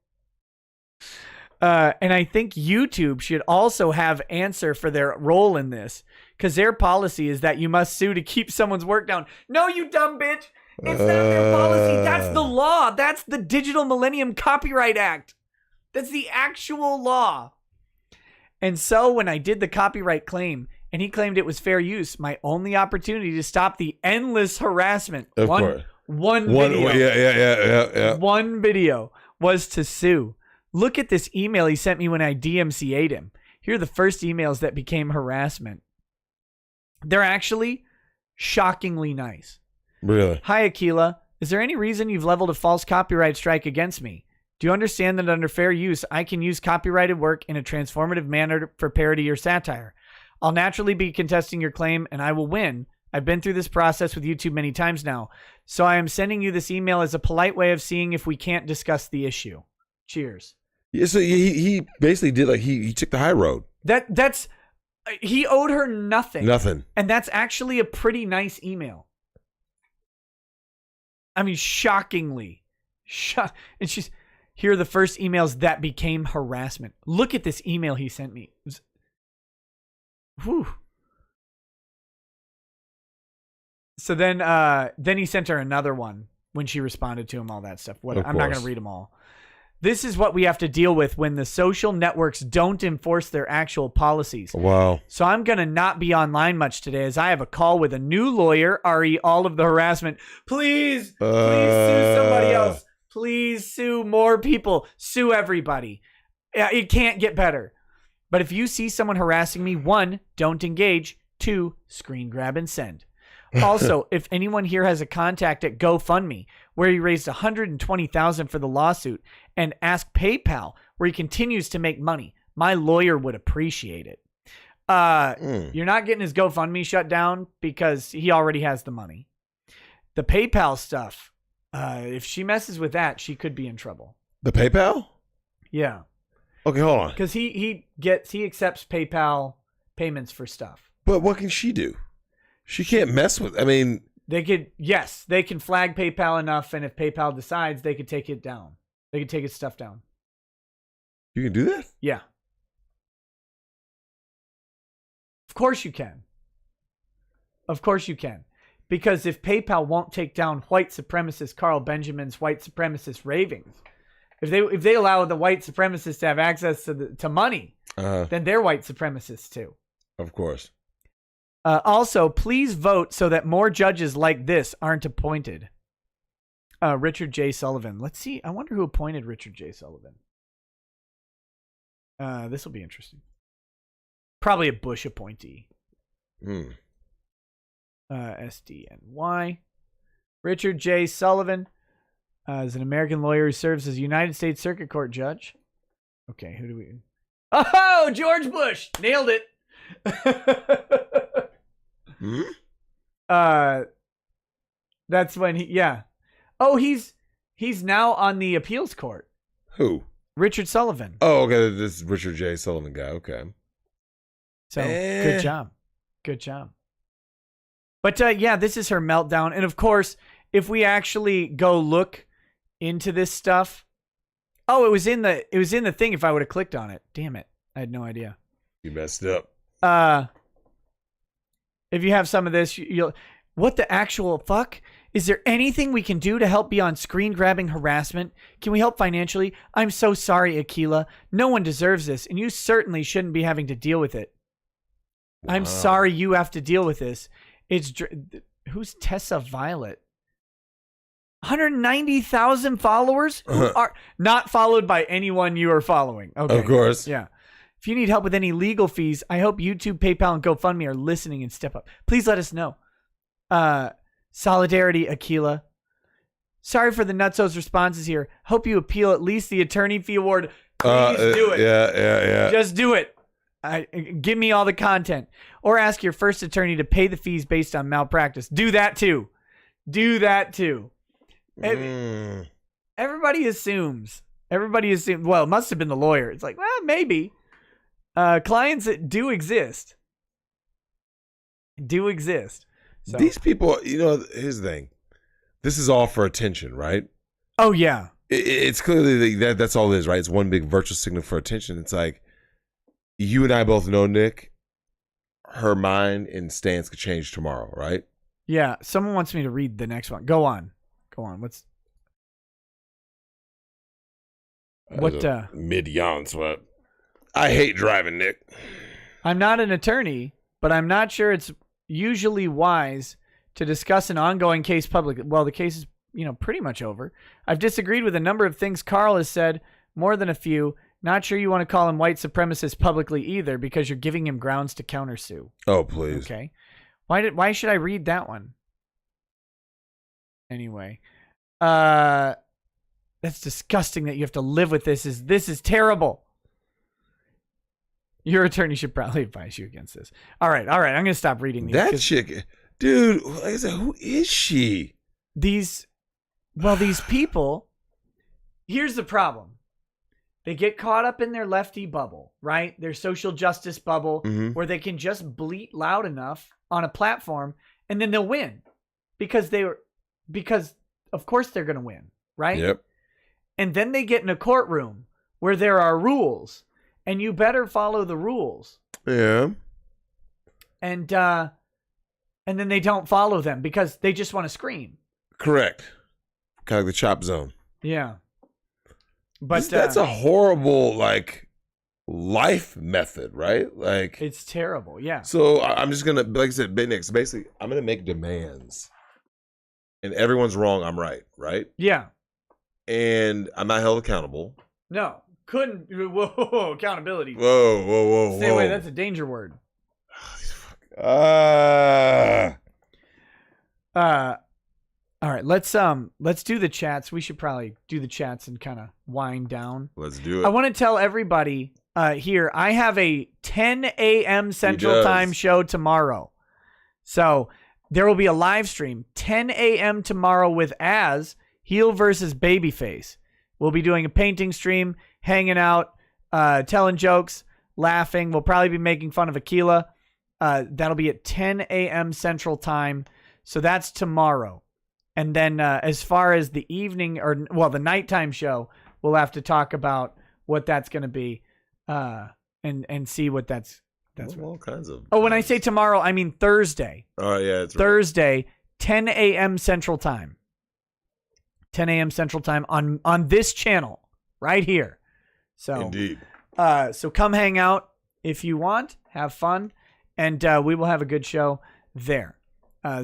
And I think YouTube should also have answer for their role in this, because their policy is that you must sue to keep someone's work down. No, you dumb bitch. It's not their policy. That's the law. That's the Digital Millennium Copyright Act. That's the actual law. And so when I did the copyright claim and he claimed it was fair use, my only opportunity to stop the endless harassment, Of course. One video, Yeah. one video was to sue. Look at this email he sent me when I DMCA'd him. Here are the first emails that became harassment. They're actually shockingly nice. Really? Hi, Akilah. Is there any reason you've leveled a false copyright strike against me? Do you understand that under fair use, I can use copyrighted work in a transformative manner for parody or satire? I'll naturally be contesting your claim, and I will win. I've been through this process with YouTube many times now, so I am sending you this email as a polite way of seeing if we can't discuss the issue. Cheers. Yeah, so he basically did, like, he took the high road. That's he owed her nothing. Nothing. And that's actually a pretty nice email. I mean, shockingly. And she's... Here are the first emails that became harassment. Look at this email he sent me. Whew. So then he sent her another one when she responded to him, all that stuff. I'm not going to read them all. This is what we have to deal with when the social networks don't enforce their actual policies. Wow. So I'm going to not be online much today as I have a call with a new lawyer, re all of the harassment. Please sue somebody else. Please sue more people. Sue everybody. It can't get better. But if you see someone harassing me, 1, don't engage. 2, screen grab and send. Also, if anyone here has a contact at GoFundMe where he raised $120,000 for the lawsuit and ask PayPal where he continues to make money, my lawyer would appreciate it. You're not getting his GoFundMe shut down because he already has the money. The PayPal stuff. If she messes with that, she could be in trouble. The PayPal? Yeah. Okay, hold on. Because he accepts PayPal payments for stuff. But what can she do? She can't mess with. I mean, they can flag PayPal enough, and if PayPal decides, they could take it down. They could take its stuff down. You can do that? Yeah. Of course you can. Of course you can. Because if PayPal won't take down white supremacist Carl Benjamin's white supremacist ravings, if they allow the white supremacists to have access to money, then they're white supremacists too. Of course. Also, please vote so that more judges like this aren't appointed. Richard J. Sullivan. Let's see. I wonder who appointed Richard J. Sullivan. This will be interesting. Probably a Bush appointee. Hmm. SDNY. Richard J. Sullivan is an American lawyer who serves as a United States Circuit Court judge. Okay, who do we... Oh, George Bush! Nailed it! That's when he... Yeah. Oh, he's now on the appeals court. Who? Richard Sullivan. Oh, okay. This is Richard J. Sullivan guy. Okay. So, good job. Good job. But yeah, this is her meltdown. And of course, if we actually go look into this stuff, oh, it was in the thing. If I would have clicked on it, damn it, I had no idea. You messed up. If you have some of this, you'll. What the actual fuck? Is there anything we can do to help beyond screen grabbing harassment? Can we help financially? I'm so sorry, Akilah. No one deserves this, and you certainly shouldn't be having to deal with it. Wow. I'm sorry you have to deal with this. Who's Tessa Violet? 190,000 followers who are not followed by anyone you are following. Okay. Of course. Yeah. If you need help with any legal fees, I hope YouTube, PayPal, and GoFundMe are listening and step up. Please let us know. Solidarity, Akilah. Sorry for the nutso's responses here. Hope you appeal at least the attorney fee award. Please do it. Yeah. Just do it. Give me all the content. Or ask your first attorney to pay the fees based on malpractice. Do that too. Everybody assumes. Well, it must have been the lawyer. It's like, well, maybe. Clients that do exist. So. These people, here's the thing. This is all for attention, right? Oh, yeah. It's clearly that's all it is, right? It's one big virtual signal for attention. It's like, you and I both know, Nick, her mind and stance could change tomorrow, right? Yeah. Someone wants me to read the next one. Go on. What's what? Mid-yawn sweat. I hate driving, Nick. I'm not an attorney, but I'm not sure it's usually wise to discuss an ongoing case publicly. Well, the case is, pretty much over. I've disagreed with a number of things Carl has said, more than a few. Not sure you want to call him white supremacist publicly either, because you're giving him grounds to countersue. Oh, please. Okay. Why should I read that one? Anyway, that's disgusting that you have to live with this. This is terrible. Your attorney should probably advise you against this. All right. I'm going to stop reading these. That chick, dude, like I said, who is she? These people, here's the problem. They get caught up in their lefty bubble, right? Their social justice bubble, where they can just bleat loud enough on a platform and then they'll win because of course they're going to win, right? Yep. And then they get in a courtroom where there are rules and you better follow the rules. Yeah. And then they don't follow them because they just want to scream. Correct. Kind of like the chop zone. Yeah. But that's a horrible, life method, right? It's terrible, yeah. So I'm just going to, like I said, basically, I'm going to make demands. And everyone's wrong, I'm right? Yeah. And I'm not held accountable. No. Whoa, accountability. Whoa. Stay away, that's a danger word. All right, let's do the chats. We should probably do the chats and kind of wind down. Let's do it. I want to tell everybody here, I have a 10 a.m. Central Time show tomorrow. So there will be a live stream 10 a.m. tomorrow with Az, heel versus babyface. We'll be doing a painting stream, hanging out, telling jokes, laughing. We'll probably be making fun of Akilah. That'll be at 10 a.m. Central Time. So that's tomorrow. And then as far as the evening the nighttime show, we'll have to talk about what that's going to be and see what that's all kinds of. Oh, when I say tomorrow, I mean Thursday. Oh, yeah. It's Thursday, right. 10 a.m. Central Time. 10 a.m. Central Time on this channel right here. So, indeed. So come hang out if you want. Have fun. And we will have a good show there.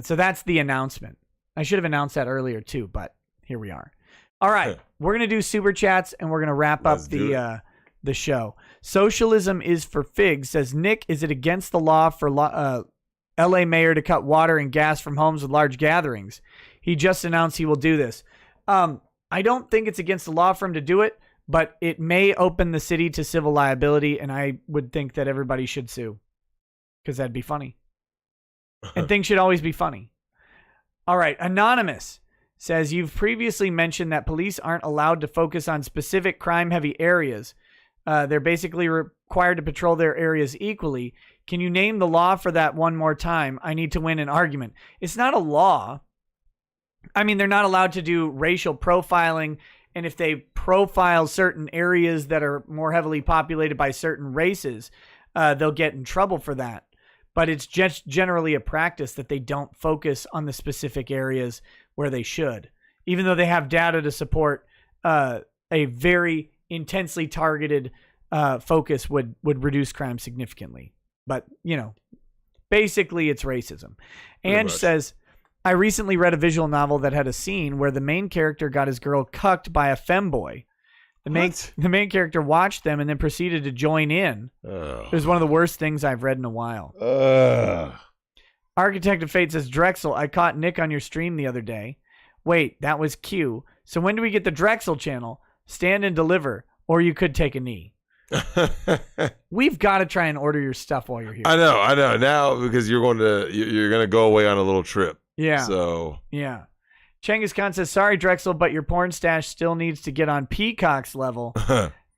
So that's the announcement. I should have announced that earlier too, but here we are. All right. We're going to do super chats and we're going to wrap up the the show. Socialism is for figs, says Nick. Is it against the law for LA mayor to cut water and gas from homes with large gatherings? He just announced he will do this. I don't think it's against the law for him to do it, but it may open the city to civil liability, and I would think that everybody should sue because that'd be funny. And things should always be funny. All right, Anonymous says, you've previously mentioned that police aren't allowed to focus on specific crime-heavy areas. They're basically required to patrol their areas equally. Can you name the law for that one more time? I need to win an argument. It's not a law. I mean, they're not allowed to do racial profiling, and if they profile certain areas that are more heavily populated by certain races, they'll get in trouble for that. But it's just generally a practice that they don't focus on the specific areas where they should, even though they have data to support a very intensely targeted focus would reduce crime significantly. But, you know, basically it's racism. Ange says, I recently read a visual novel that had a scene where the main character got his girl cucked by a femboy. The main character watched them and then proceeded to join in. It was one of the worst things I've read in a while. Architect of Fate says, Drexel, I caught Nick on your stream the other day. Wait, that was Q. So when do we get the Drexel channel? Stand and deliver, or you could take a knee. We've got to try and order your stuff while you're here. I know. Now, because you're going to go away on a little trip. Yeah. So. Yeah. Chengiz Khan says, sorry, Drexel, but your porn stash still needs to get on Peacock's level.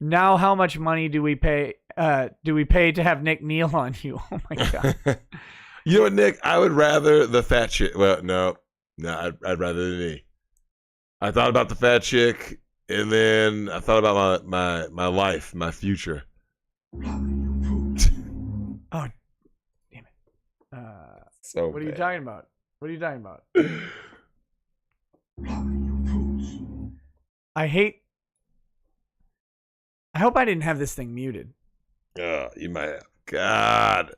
Now, how much money do we pay to have Nick kneel on you? Oh, my God. You know what, Nick? I would rather the fat chick. Well, no, I'd rather the knee. I thought about the fat chick, and then I thought about my life, my future. Oh, damn it. So what are you talking about? What are you talking about? I hope I didn't have this thing muted. You might have. God.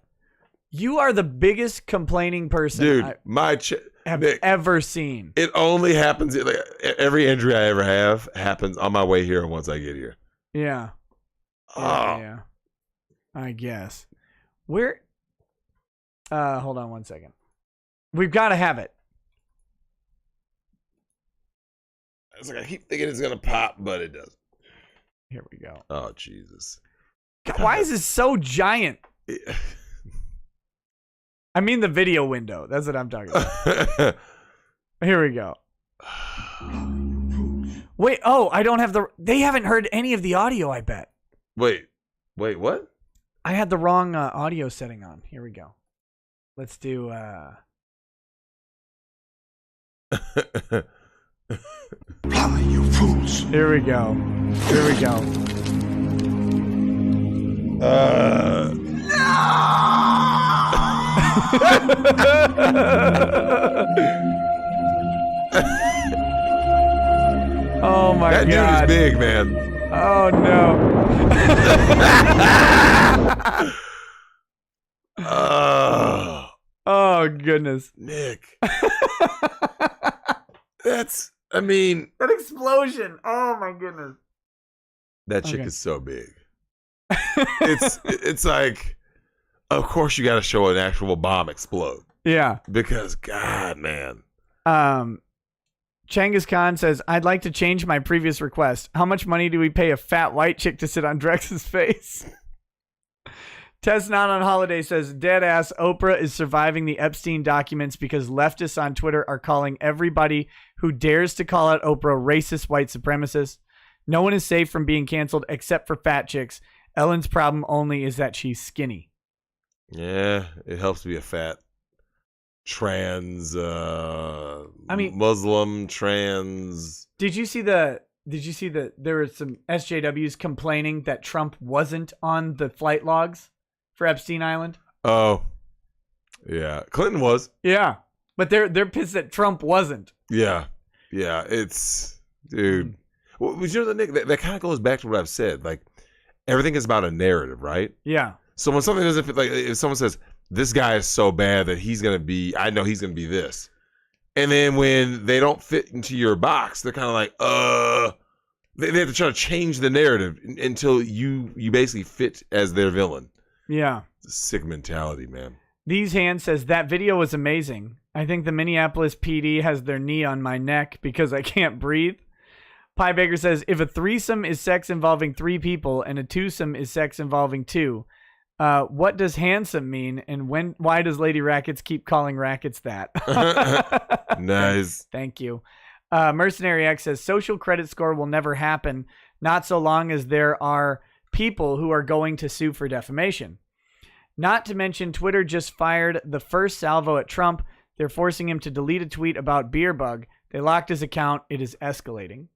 You are the biggest complaining person Dude, I've Nick, ever seen. It only happens, like, every injury I ever have happens on my way here and once I get here. Yeah. Oh. Yeah. I guess. Hold on one second. We've got to have it. It's like I keep thinking it's going to pop, but it doesn't. Here we go. Oh, Jesus. God, why is this so giant? I mean the video window. That's what I'm talking about. Here we go. Wait, I don't have they haven't heard any of the audio, I bet. Wait, what? I had the wrong audio setting on. Here we go. Let's do You fools. Here we go. Oh my God. That dude is big, man. Oh no. Oh goodness. Nick. That explosion. Oh my goodness. That chick is so big. It's like, of course you got to show an actual bomb explode. Yeah. Because God, man. Chengiz Khan says, I'd like to change my previous request. How much money do we pay a fat white chick to sit on Drex's face? Tess Not on Holiday says, dead ass, Oprah is surviving the Epstein documents because leftists on Twitter are calling everybody who dares to call out Oprah racist white supremacists. No one is safe from being canceled except for fat chicks. Ellen's problem only is that she's skinny. Yeah, it helps to be a fat trans Muslim trans. Did you see there were some SJWs complaining that Trump wasn't on the flight logs for Epstein Island? Oh. Yeah. Clinton was. Yeah. But they're pissed that Trump wasn't. Yeah. Yeah. It's, dude. Well, you know, Nick, that kind of goes back to what I've said. Like, everything is about a narrative, right? Yeah. So when something doesn't fit, like if someone says, this guy is so bad that I know he's going to be this. And then when they don't fit into your box, they're kind of like, They have to try to change the narrative until you basically fit as their villain. Yeah. It's a sick mentality, man. These Hands says, that video was amazing. I think the Minneapolis PD has their knee on my neck because I can't breathe. Pie Baker says, if a threesome is sex involving 3 people and a twosome is sex involving 2, what does handsome mean? And why does Lady Rackets keep calling Rackets that? Nice. Thank you. Mercenary X says, social credit score will never happen, not so long as there are people who are going to sue for defamation. Not to mention, Twitter just fired the first salvo at Trump. They're forcing him to delete a tweet about beer bug. They locked his account. It is escalating.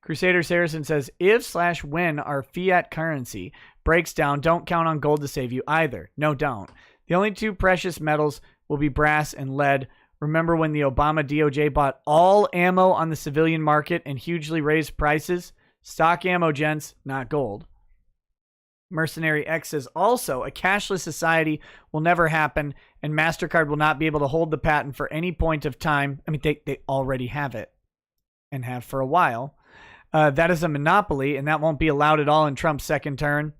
Crusader Saracen says, if/when our fiat currency breaks down, don't count on gold to save you either. No, don't. The only 2 precious metals will be brass and lead. Remember when the Obama DOJ bought all ammo on the civilian market and hugely raised prices? Stock ammo, gents, not gold. Mercenary X says, also, a cashless society will never happen, and MasterCard will not be able to hold the patent for any point of time. I mean, they already have it and have for a while. That is a monopoly, and that won't be allowed at all in Trump's second term.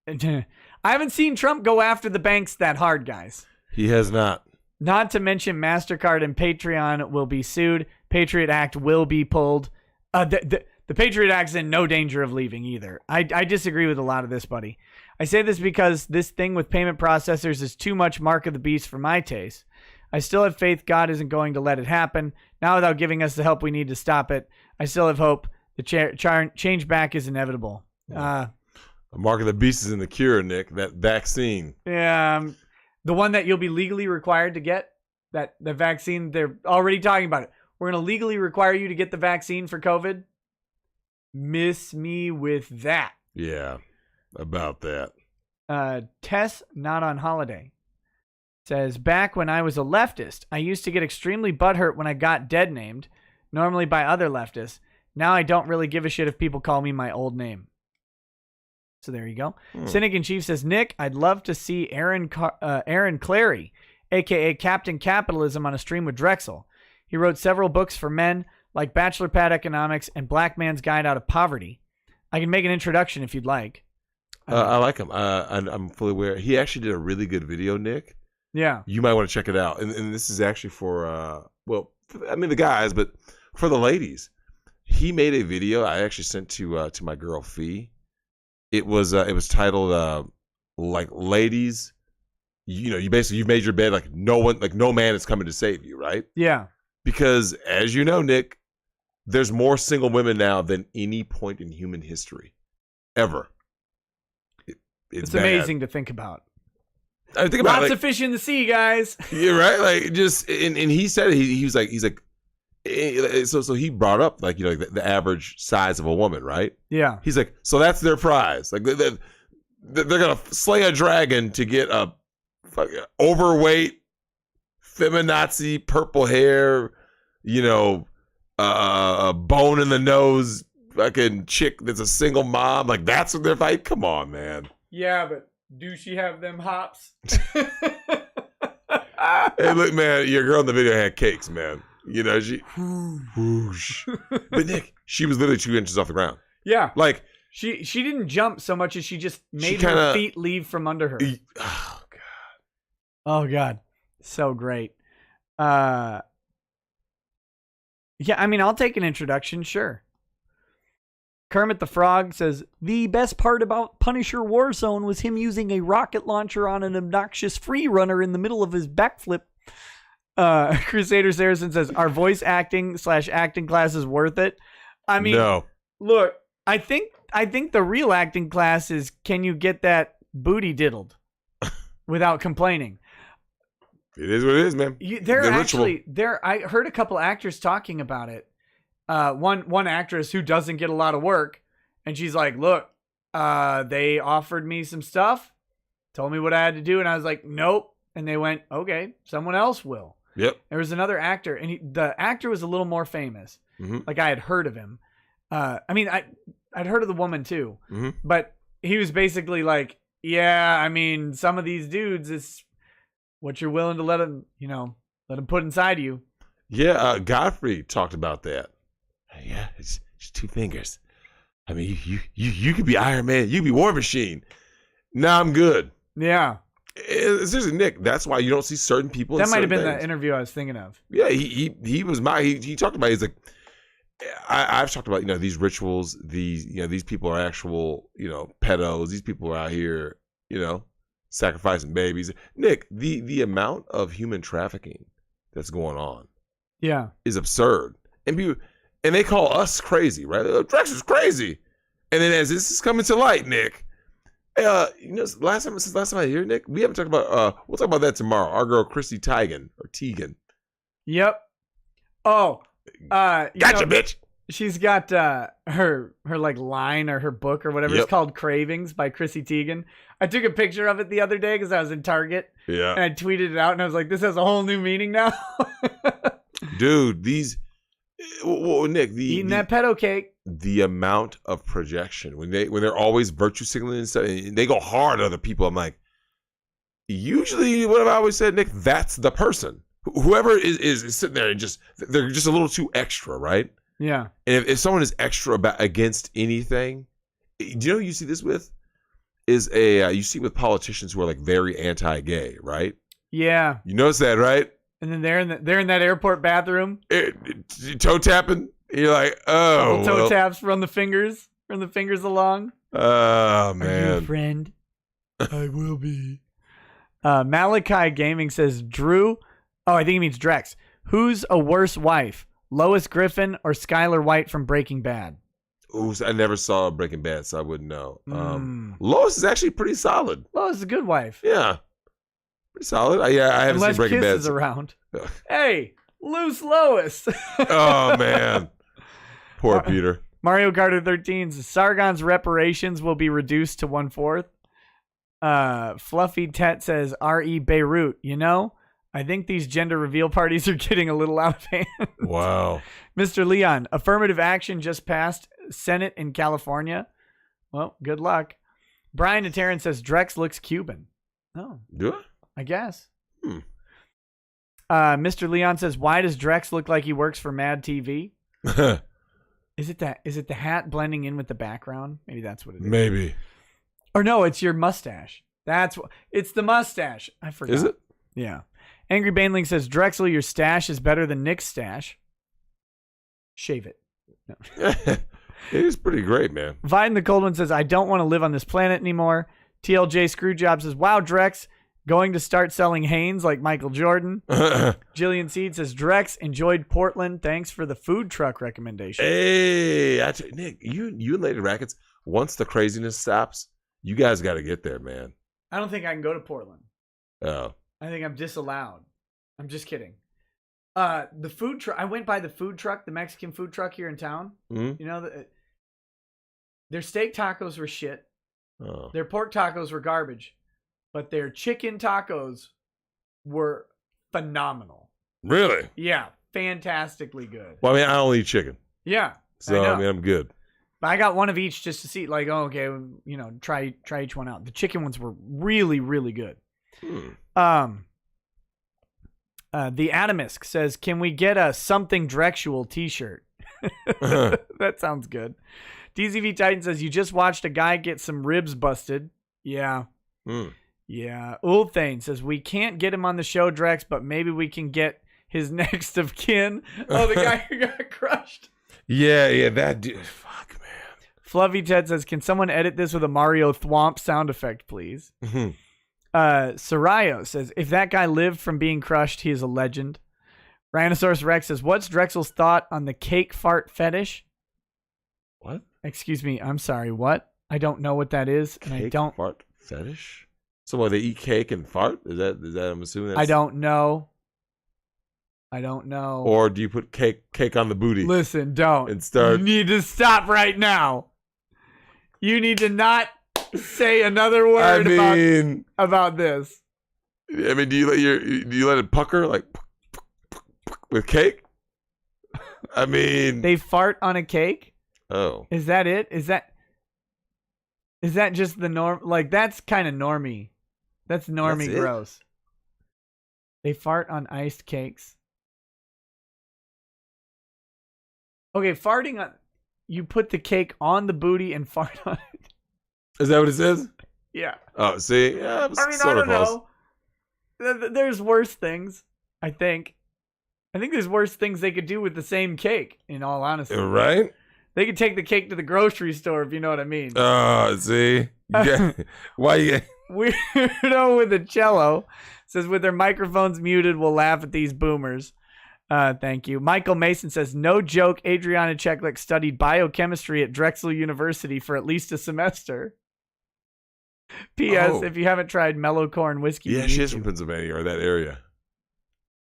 I haven't seen Trump go after the banks that hard, guys. He has not. Not to mention MasterCard and Patreon will be sued. Patriot Act will be pulled. The Patriot Act's in no danger of leaving either. I disagree with a lot of this, buddy. I say this because this thing with payment processors is too much mark of the beast for my taste. I still have faith God isn't going to let it happen. Now, without giving us the help we need to stop it, I still have hope. The change back is inevitable. The mark of the beast is in the cure, Nick. That vaccine. Yeah, the one that you'll be legally required to get. The vaccine, they're already talking about it. We're going to legally require you to get the vaccine for COVID. Miss me with that. Yeah, about that. Tess, not on holiday, says, back when I was a leftist, I used to get extremely butthurt when I got dead named, normally by other leftists. Now I don't really give a shit if people call me my old name. So there you go. Cynic in Chief says, Nick, I'd love to see Aaron Clary, a.k.a. Captain Capitalism, on a stream with Drexel. He wrote several books for men, like Bachelor Pad Economics and Black Man's Guide Out of Poverty. I can make an introduction if you'd like. I like him. I'm fully aware. He actually did a really good video, Nick. Yeah. You might want to check it out. And this is actually for, the guys, but for the ladies. He made a video I actually sent to my girl Fee. It was titled ladies, you've made your bed, no man is coming to save you, right? Yeah. Because as you know, Nick, there's more single women now than any point in human history ever. It's amazing to think about. I mean, think about lots of fish in the sea, guys. Yeah, right. Like just and he said he's like so he brought up the average size of a woman, right? Yeah. He's like, so that's their prize. Like they're gonna slay a dragon to get a overweight, feminazi, purple hair, a bone in the nose, fucking chick that's a single mom. Like that's what they're fighting. Come on, man. Yeah, but do she have them hops? Hey, look, man, your girl in the video had cakes, man. She, whoosh. But Nick, she was literally 2 inches off the ground. Yeah. Like she didn't jump so much as she just made her feet leave from under her. Oh, God. Oh, God. So great. Yeah, I mean, I'll take an introduction, sure. Kermit the Frog says, the best part about Punisher Warzone was him using a rocket launcher on an obnoxious free runner in the middle of his backflip. Crusader Saracen says, our voice acting/acting class is worth it. I mean, no. Look, I think the real acting class is, can you get that booty diddled without complaining? It is what it is, man. I heard a couple actors talking about it. One actress who doesn't get a lot of work, and she's like, look, they offered me some stuff, told me what I had to do, and I was like, nope. And they went, okay, someone else will. Yep. There was another actor, and the actor was a little more famous. Mm-hmm. Like, I had heard of him. I'd heard of the woman too, mm-hmm. but he was basically like, yeah, I mean, some of these dudes, it's what you're willing to let them put inside you. Yeah, Godfrey talked about that. Yeah, it's 2 fingers. I mean, you could be Iron Man. You could be War Machine. Nah, I'm good. Yeah. Seriously, Nick, that's why you don't see certain people. That might have been the interview I was thinking of. Yeah, he talked about, he's like, I've talked about, these rituals, these people are actual, pedos. These people are out here, sacrificing babies. Nick, the amount of human trafficking that's going on, is absurd. And they call us crazy, right? Drexel's crazy. And then as this is coming to light, Nick, since last time I hear Nick, we haven't talked about. We'll talk about that tomorrow. Our girl Chrissy Teigen or Teigen. Yep. Oh, gotcha, bitch. She's got her like line or her book or whatever. Yep. It's called Cravings by Chrissy Teigen. I took a picture of it the other day because I was in Target. Yeah. And I tweeted it out and I was like, this has a whole new meaning now. Dude, Nick, eating that pedo cake. The amount of projection when they're always virtue signaling and stuff, and they go hard on other people. I'm like, usually what I've always said, Nick, that's the person. Whoever is sitting there and they're just a little too extra, right? Yeah. And if someone is extra against anything, do you know who you see this with? You see with politicians who are like very anti-gay, right? Yeah. You notice that, right? And then they're in that airport bathroom. Toe tapping. You're like, oh, toe taps, run the fingers along. Oh man, are you a friend? I will be. Malachi Gaming says, Drew. Oh, I think he means Drex. Who's a worse wife, Lois Griffin or Skylar White from Breaking Bad? Ooh, I never saw Breaking Bad, so I wouldn't know. Lois is actually pretty solid. Lois is a good wife. Yeah, pretty solid. I haven't Unless seen Breaking Bad. Kiss is around. Hey, loose Lois. Oh man. Poor Peter. Mario Kart 13 says Sargon's reparations will be reduced to 1/4. Fluffy Tet says R.E. Beirut. I think these gender reveal parties are getting a little out of hand. Wow. Mr. Leon, affirmative action just passed Senate in California. Well, good luck. Brian Taran says Drex looks Cuban. Oh. Do I? I guess. Mr. Leon says, why does Drex look like he works for Mad TV? Is it the hat blending in with the background? Maybe that's what it is. Maybe. Or no, it's your mustache. It's the mustache. I forgot. Is it? Yeah. Angry Baneling says, Drexel, your stash is better than Nick's stash. Shave it. No. It is pretty great, man. Vine the Cold One says, I don't want to live on this planet anymore. TLJ Screwjob says, wow, Drex, going to start selling Hanes like Michael Jordan. Jillian Seed says, Drex, enjoyed Portland. Thanks for the food truck recommendation. Hey, Nick, you and Lady Rackets, once the craziness stops, you guys got to get there, man. I don't think I can go to Portland. Oh. I think I'm disallowed. I'm just kidding. The food truck. I went by the food truck, the Mexican food truck here in town. Mm-hmm. Their steak tacos were shit. Oh. Their pork tacos were garbage, but their chicken tacos were phenomenal. Really? Yeah, fantastically good. Well, I mean, I don't eat chicken. Yeah. So, I mean, I'm good. But I got one of each just to see, like, oh, okay, try each one out. The chicken ones were really, really good. The Atomisk says, can we get a something Drexual t-shirt? That sounds good. DZV Titan says, you just watched a guy get some ribs busted. Yeah. Yeah. Ulthane says, we can't get him on the show, Drex, but maybe we can get his next of kin. Oh, the guy who got crushed. Yeah, that dude. Fuck, man. Fluffy Ted says, can someone edit this with a Mario thwomp sound effect, please? Sarayo says, if that guy lived from being crushed, he is a legend. Rhinosaurus Rex says, what's Drexel's thought on the cake fart fetish? What? Excuse me, I'm sorry, what? I don't know what that is, and I don't. Fart fetish? So what, they eat cake and fart? Is that I'm assuming that's... I don't know. Or do you put cake on the booty? Listen, don't. And start... You need to stop right now. You need to not say another word about this. I mean, do you let it pucker like with cake? I mean, they fart on a cake? Oh. Is that it? Is that just the norm? Like, that's kind of normie. That's normie gross. They fart on iced cakes. Okay, farting on... you put the cake on the booty and fart on it. Is that what it says? Yeah. Oh, see? Yeah, it was I mean, I sort of don't close. know. There's worse things, I think. I think there's worse things they could do with the same cake, in all honesty. Right? They could take the cake to the grocery store, if you know what I mean. Oh, see? Why you... Weirdo with a cello says, with their microphones muted, we'll laugh at these boomers. Thank you. Michael Mason says, no joke, Adriana Cheklik studied biochemistry at Drexel University for at least a semester. P.S. If you haven't tried mellow corn whiskey. Yeah, she is from Pennsylvania or that area.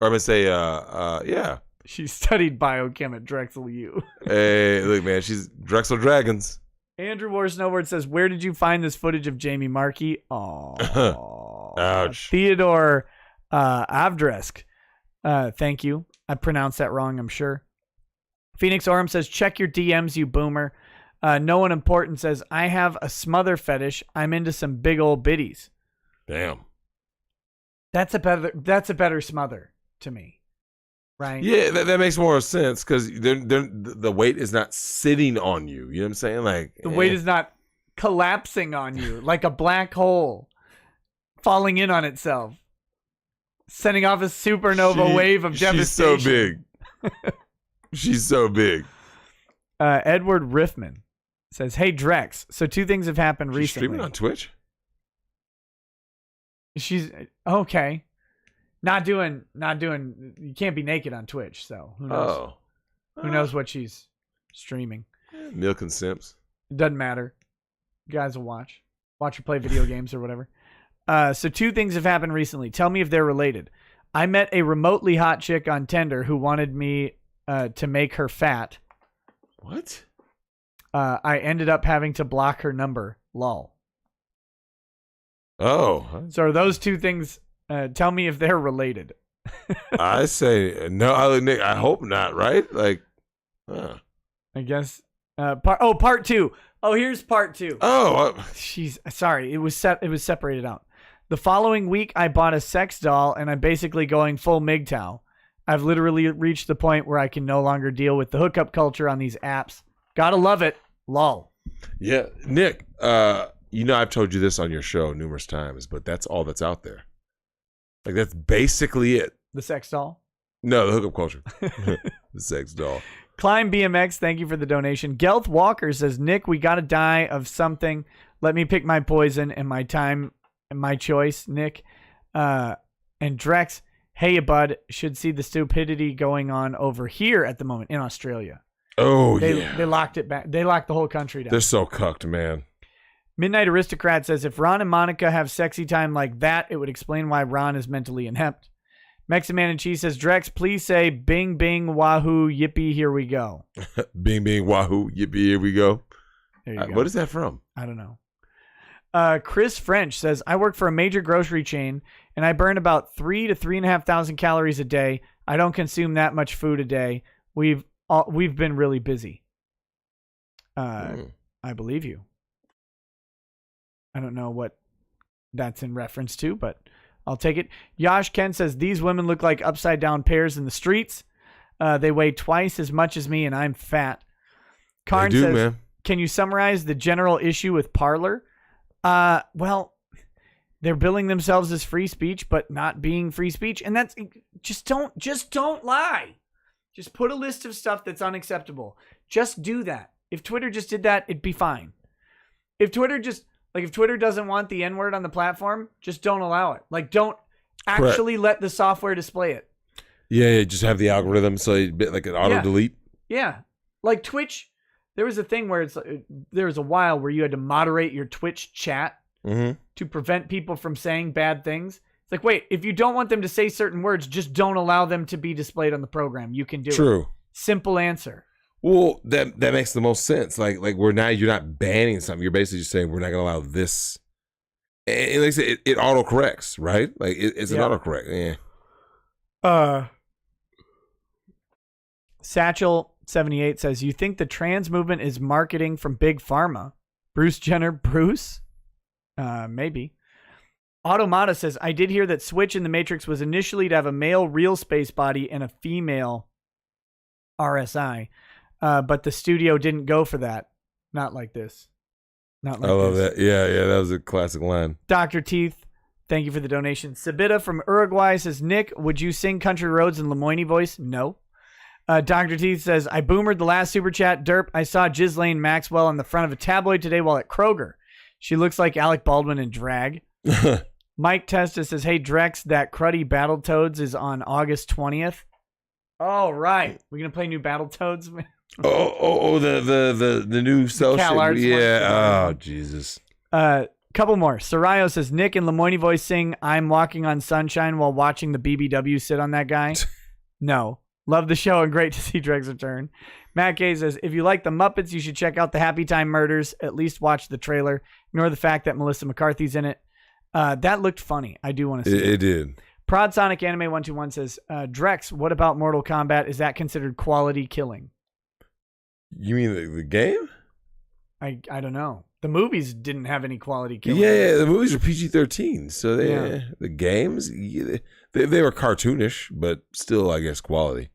Or I'm going to say, yeah. She studied biochem at Drexel U. Hey, look, man, she's Drexel Dragons. Andrew War Snowboard says, where did you find this footage of Jamie Markey? Oh, ouch. Theodore Avdresk. Thank you. I pronounced that wrong, I'm sure. Phoenix Orem says, check your DMs, you boomer. No one important says, I have a smother fetish. I'm into some big old biddies. Damn. That's a better smother to me. Right? Yeah, that makes more sense because the weight is not sitting on you. You know what I'm saying? Like the weight is not collapsing on you like a black hole falling in on itself, sending off a supernova wave of devastation. She's so big. She's so big. Edward Riffman says, hey, Drex. So 2 things have happened She's recently. streaming on Twitch? She's okay. Not doing, you can't be naked on Twitch, so who knows? Oh. Who knows what she's streaming? Milk and Simps. Doesn't matter. You guys will watch her play video games or whatever. So 2 things have happened recently. Tell me if they're related. I met a remotely hot chick on Tinder who wanted me to make her fat. What? I ended up having to block her number. Lol. Oh. So are those 2 things? Tell me if they're related. I say no. I hope not. Right? Like, I guess. Part 2. Oh, here's part 2. Oh, She's sorry. It was separated out. The following week, I bought a sex doll, and I'm basically going full MGTOW. I've literally reached the point where I can no longer deal with the hookup culture on these apps. Gotta love it. Lol. yeah, Nick. I've told you this on your show numerous times, but that's all that's out there. Like, that's basically it. The sex doll? No, the hookup culture. The sex doll. Climb BMX, thank you for the donation. Gelth Walker says, Nick, we gotta die of something. Let me pick my poison and my time and my choice, Nick. And Drex, hey, bud, should see the stupidity going on over here at the moment in Australia. Oh, They locked it back. They locked the whole country down. They're so cucked, man. Midnight Aristocrat says, if Ron and Monica have sexy time like that, it would explain why Ron is mentally inept. Meximan and Cheese says, Drex, please say bing, bing, wahoo, yippee, here we go. Bing, bing, wahoo, yippee, here we go. There you go. What is that from? I don't know. Chris French says, I work for a major grocery chain, and I burn about 3,000 to 3,500 calories a day. I don't consume that much food a day. We've been really busy. I believe you. I don't know what that's in reference to, but I'll take it. Yash Ken says, these women look like upside down pears in the streets. They weigh twice as much as me, and I'm fat. Karn says, man. Can you summarize the general issue with Parler? Well, they're billing themselves as free speech, but not being free speech. And that's just don't lie. Just put a list of stuff that's unacceptable. Just do that. If Twitter just did that, it'd be fine. If Twitter doesn't want the N-word on the platform, just don't allow it. Like, don't actually let the software display it. Yeah, just have the algorithm so you bit like an auto delete. Yeah. Like Twitch, there was a thing where there was a while where you had to moderate your Twitch chat to prevent people from saying bad things. It's like, wait, if you don't want them to say certain words, just don't allow them to be displayed on the program. You can do it. True. Simple answer. Well, that makes the most sense. Like you're not banning something. You're basically just saying we're not going to allow this. And like I said, it autocorrects, right? Like it's an autocorrect. Yeah. Satchel78 says, you think the trans movement is marketing from Big Pharma? Bruce Jenner, Bruce? Maybe. Automata says, I did hear that Switch in the Matrix was initially to have a male real space body and a female RSI. but the studio didn't go for that. Not like this. Not like I love this. that. Yeah, that was a classic line. Dr. Teeth, thank you for the donation. Sabita from Uruguay says, Nick, would you sing Country Roads in Lemoyne voice? No. Dr. Teeth says, I boomered the last super chat. Derp, I saw Ghislaine Maxwell on the front of a tabloid today while at Kroger. She looks like Alec Baldwin in drag. Mike Testa says, hey, Drex, that cruddy Battletoads is on August 20th. Oh, right. We're going to play new Battletoads? The new cell Cal shit. Arts Yeah. one. Oh, Jesus. Couple more. Sorayo says, Nick and Lemoyne voice sing I'm Walking on Sunshine while watching the BBW sit on that guy. No. Love the show and great to see Drex return. Matt K says, if you like the Muppets, you should check out the Happy Time Murders. At least watch the trailer. Ignore the fact that Melissa McCarthy's in it. That looked funny. I do want to see it. It did. Prod Sonic Anime 121 says, Drex, what about Mortal Kombat? Is that considered quality killing? You mean the game? I don't know. The movies didn't have any quality killing. Yeah, the movies are PG-13, so the games, they were cartoonish, but still, I guess, quality.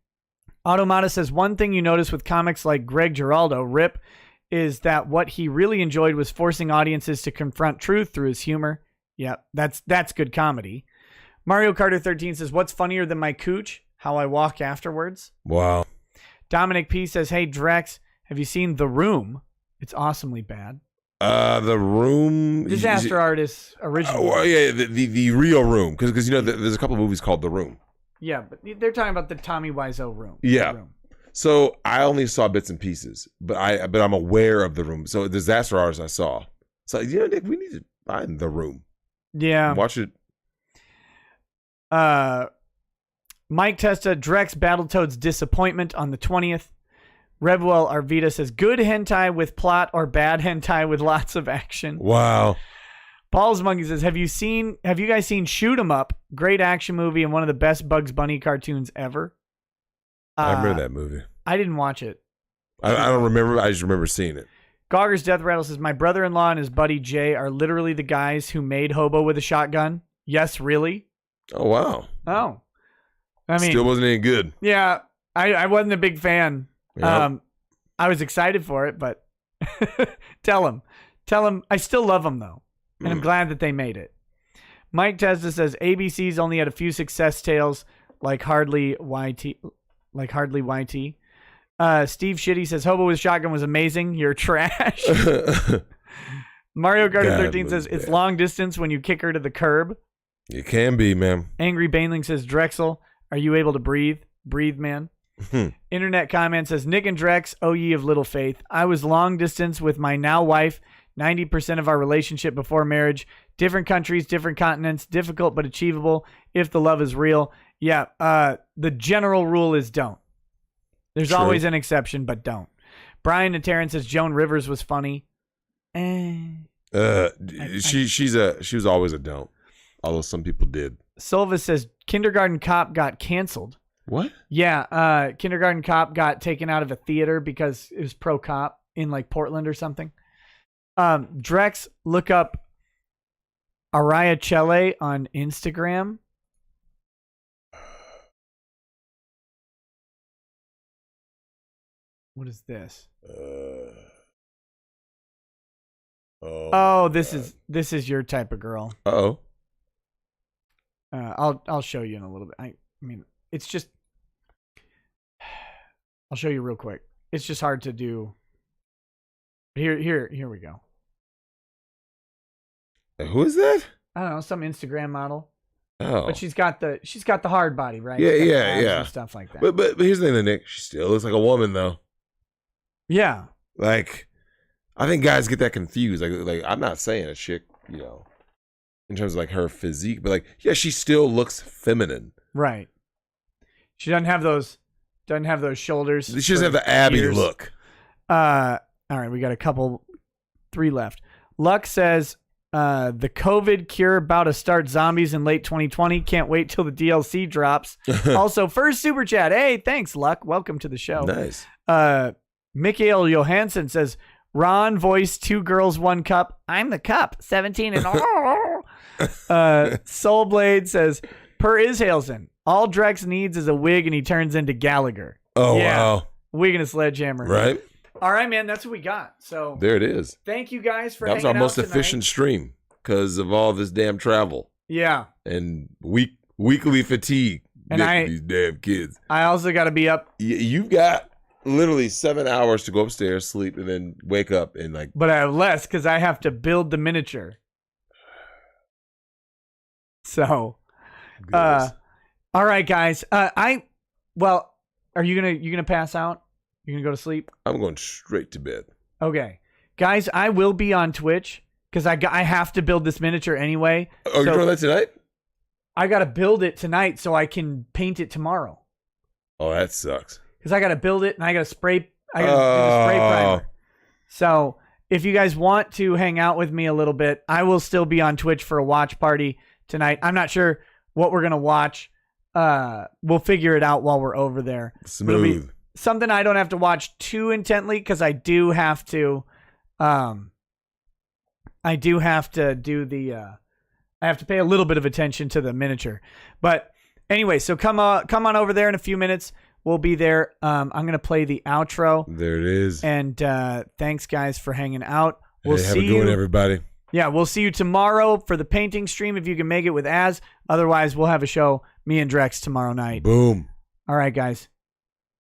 Automata says, one thing you notice with comics like Greg Giraldo, Rip, is that what he really enjoyed was forcing audiences to confront truth through his humor. Yeah, that's good comedy. Mario Carter 13 says, what's funnier than my cooch? How I walk afterwards. Wow. Dominic P says, hey, Drex, have you seen The Room? It's awesomely bad. The Room. Disaster Artist original. Well, yeah, the real Room, because there's a couple of movies called The Room. Yeah, but they're talking about the Tommy Wiseau Room. Yeah. The Room. So I only saw bits and pieces, but I'm aware of The Room. So Disaster Artist I saw. So Nick, we need to find The Room. Yeah. Watch it. Mike Testa, Drex Battletoads disappointment on the 20th. Revwell Arvita says, good hentai with plot or bad hentai with lots of action. Wow. Paul's Monkey says, have you guys seen Shoot 'em Up? Great action movie and one of the best Bugs Bunny cartoons ever. I remember that movie. I didn't watch it. I don't remember. I just remember seeing it. Gogger's Death Rattle says, my brother-in-law and his buddy Jay are literally the guys who made Hobo with a Shotgun. Yes, really? Oh, wow. Oh. I mean, still wasn't any good. Yeah, I wasn't a big fan. Yep. I was excited for it, but tell him I still love him though. And I'm glad that they made it. Mike Tesla says ABC's only had a few success tales like Hardly YT. Steve Shitty says Hobo with Shotgun was amazing. You're trash. Mario Kart 13 says it's long distance when you kick her to the curb. It can be, man. Angry Baneling says Drexel, are you able to breathe? Breathe, man. Internet comment says Nick and Drex, oh ye of little faith. I was long distance with my now wife. 90% of our relationship before marriage. Different countries, different continents. Difficult but achievable if the love is real. Yeah. The general rule is don't. There's True. always an exception, but don't. Brian Nateran says Joan Rivers was funny. She was always a don't. Although some people did. Silva says Kindergarten Cop got canceled. What? Yeah, Kindergarten Cop got taken out of a theater because it was pro cop in like Portland or something. Drex, look up Araya Chele on Instagram. What is this? This is your type of girl. Uh-oh. I'll show you in a little bit. I mean, it's just I'll show you real quick. It's just hard to do. Here we go. Who is that? I don't know, some Instagram model. Oh. But she's got the hard body, right? Yeah, She's got yeah, abs yeah. and stuff like that. But here's the thing, Nick. She still looks like a woman, though. Yeah. Like, I think guys get that confused. Like I'm not saying a chick, in terms of like her physique, but like, yeah, she still looks feminine. Right. She doesn't have those shoulders. She doesn't have the Abby ears. look. All right, we got 3 left. Luck says the COVID cure about to start zombies in late 2020. Can't wait till the DLC drops. Also, first super chat. Hey, thanks, Luck. Welcome to the show. Nice. Mikael Johansson says, Ron voice 2 girls 1 cup. I'm the cup. 17 and all. Soulblade says, per Ishalson, all Drex needs is a wig and he turns into Gallagher. Oh, yeah. Wow. Week in a Sledgehammer. Right? All right, man. That's what we got. So There it is. thank you guys for That was hanging our most out tonight. efficient stream because of all this damn travel Yeah. and weekly fatigue. And These damn kids. I also got to be up, You've got literally 7 hours to go upstairs, sleep, and then wake up and like. but I have less because I have to build the miniature. So, goodness. all right, guys. Are you gonna pass out? You gonna go to sleep? I'm going straight to bed. Okay, guys. I will be on Twitch because I have to build this miniature anyway. Oh, you're doing that tonight? I got to build it tonight so I can paint it tomorrow. Oh, that sucks. Because I got to build it and I got to spray. I got to do the spray primer. So if you guys want to hang out with me a little bit, I will still be on Twitch for a watch party tonight. I'm not sure what we're gonna watch. We'll figure it out while we're over there. It'll be Smooth. something I don't have to watch too intently because I do have to. I do have to do the. I have to pay a little bit of attention to the miniature. But anyway, so come on over there in a few minutes. We'll be there. I'm going to play the outro. There it is. And thanks, guys, for hanging out. We'll Hey, have see a good one, you. everybody. Yeah, we'll see you tomorrow for the painting stream if you can make it with Az. Otherwise, we'll have a show, me and Drex, tomorrow night. Boom. All right, guys.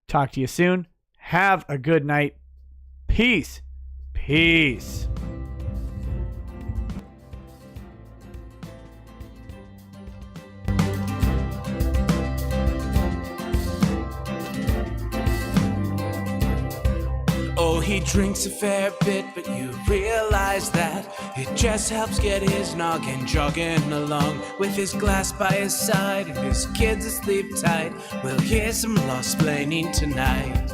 Talk to you soon. Have a good night. Peace. Peace. Oh, he drinks a fair bit, but you realize that it just helps get his noggin jogging along. With his glass by his side and his kids asleep tight, we'll hear some lost-plaining tonight.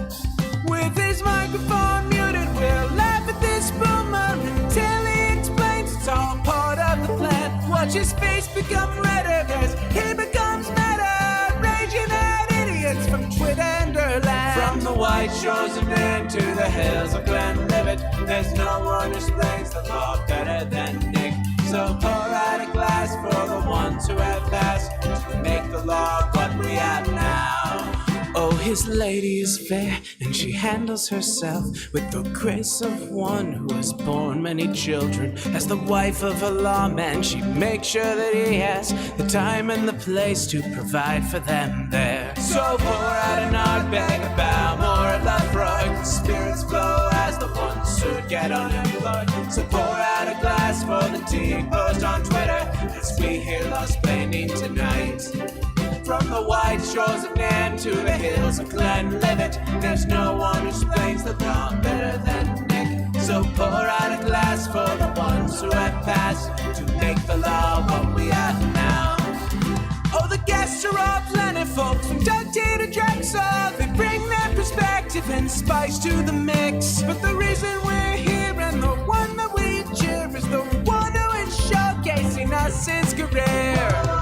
With his microphone muted, we'll laugh at this boomer until he explains it's all part of the plan. Watch his face become redder as he becomes meta, raging at idiots from Twitterland. From the white shores of Maine to the hills of Glenlivet, there's no one who explains the law better than Nick. So pour out a glass for the ones who have passed to make the law what we have now. Oh, his lady is fair, and she handles herself with the grace of one who has borne many children. As the wife of a lawman, she makes sure that he has the time and the place to provide for them there. So pour out an art bag, a bow, more of love rug. The spirits flow as the ones who get unemployed. So pour out a glass for the tea post on Twitter as we hear lost-plaining tonight. From the white shores of Nam to the hills of Glenlivet, there's no one who explains the law better than Nick. So pour out a glass for the ones who have passed to make the law what we are now. Oh, the guests are all plentiful, from Doug T to Drexel. They bring their perspective and spice to the mix. But the reason we're here and the one that we cheer is the one who is showcasing us his career.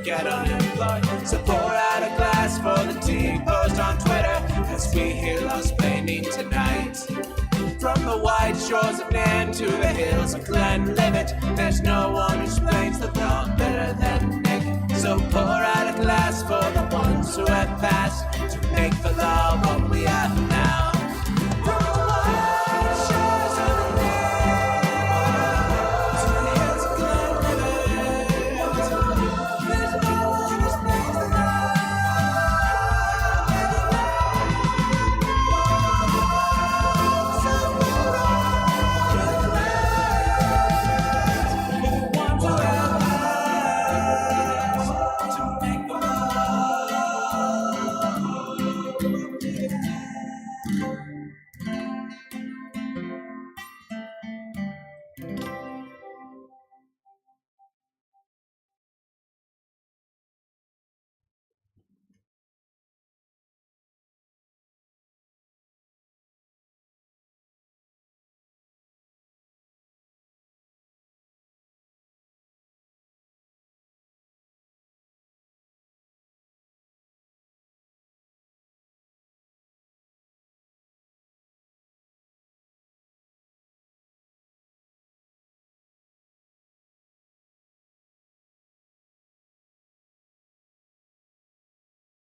Get unemployed. So pour out a glass for the tea post on Twitter as we hear lost-plaining tonight. From the white shores of Nam to the hills of Glenlivet, there's no one who explains the law better than Nick. So pour out a glass for the ones who have passed to make the law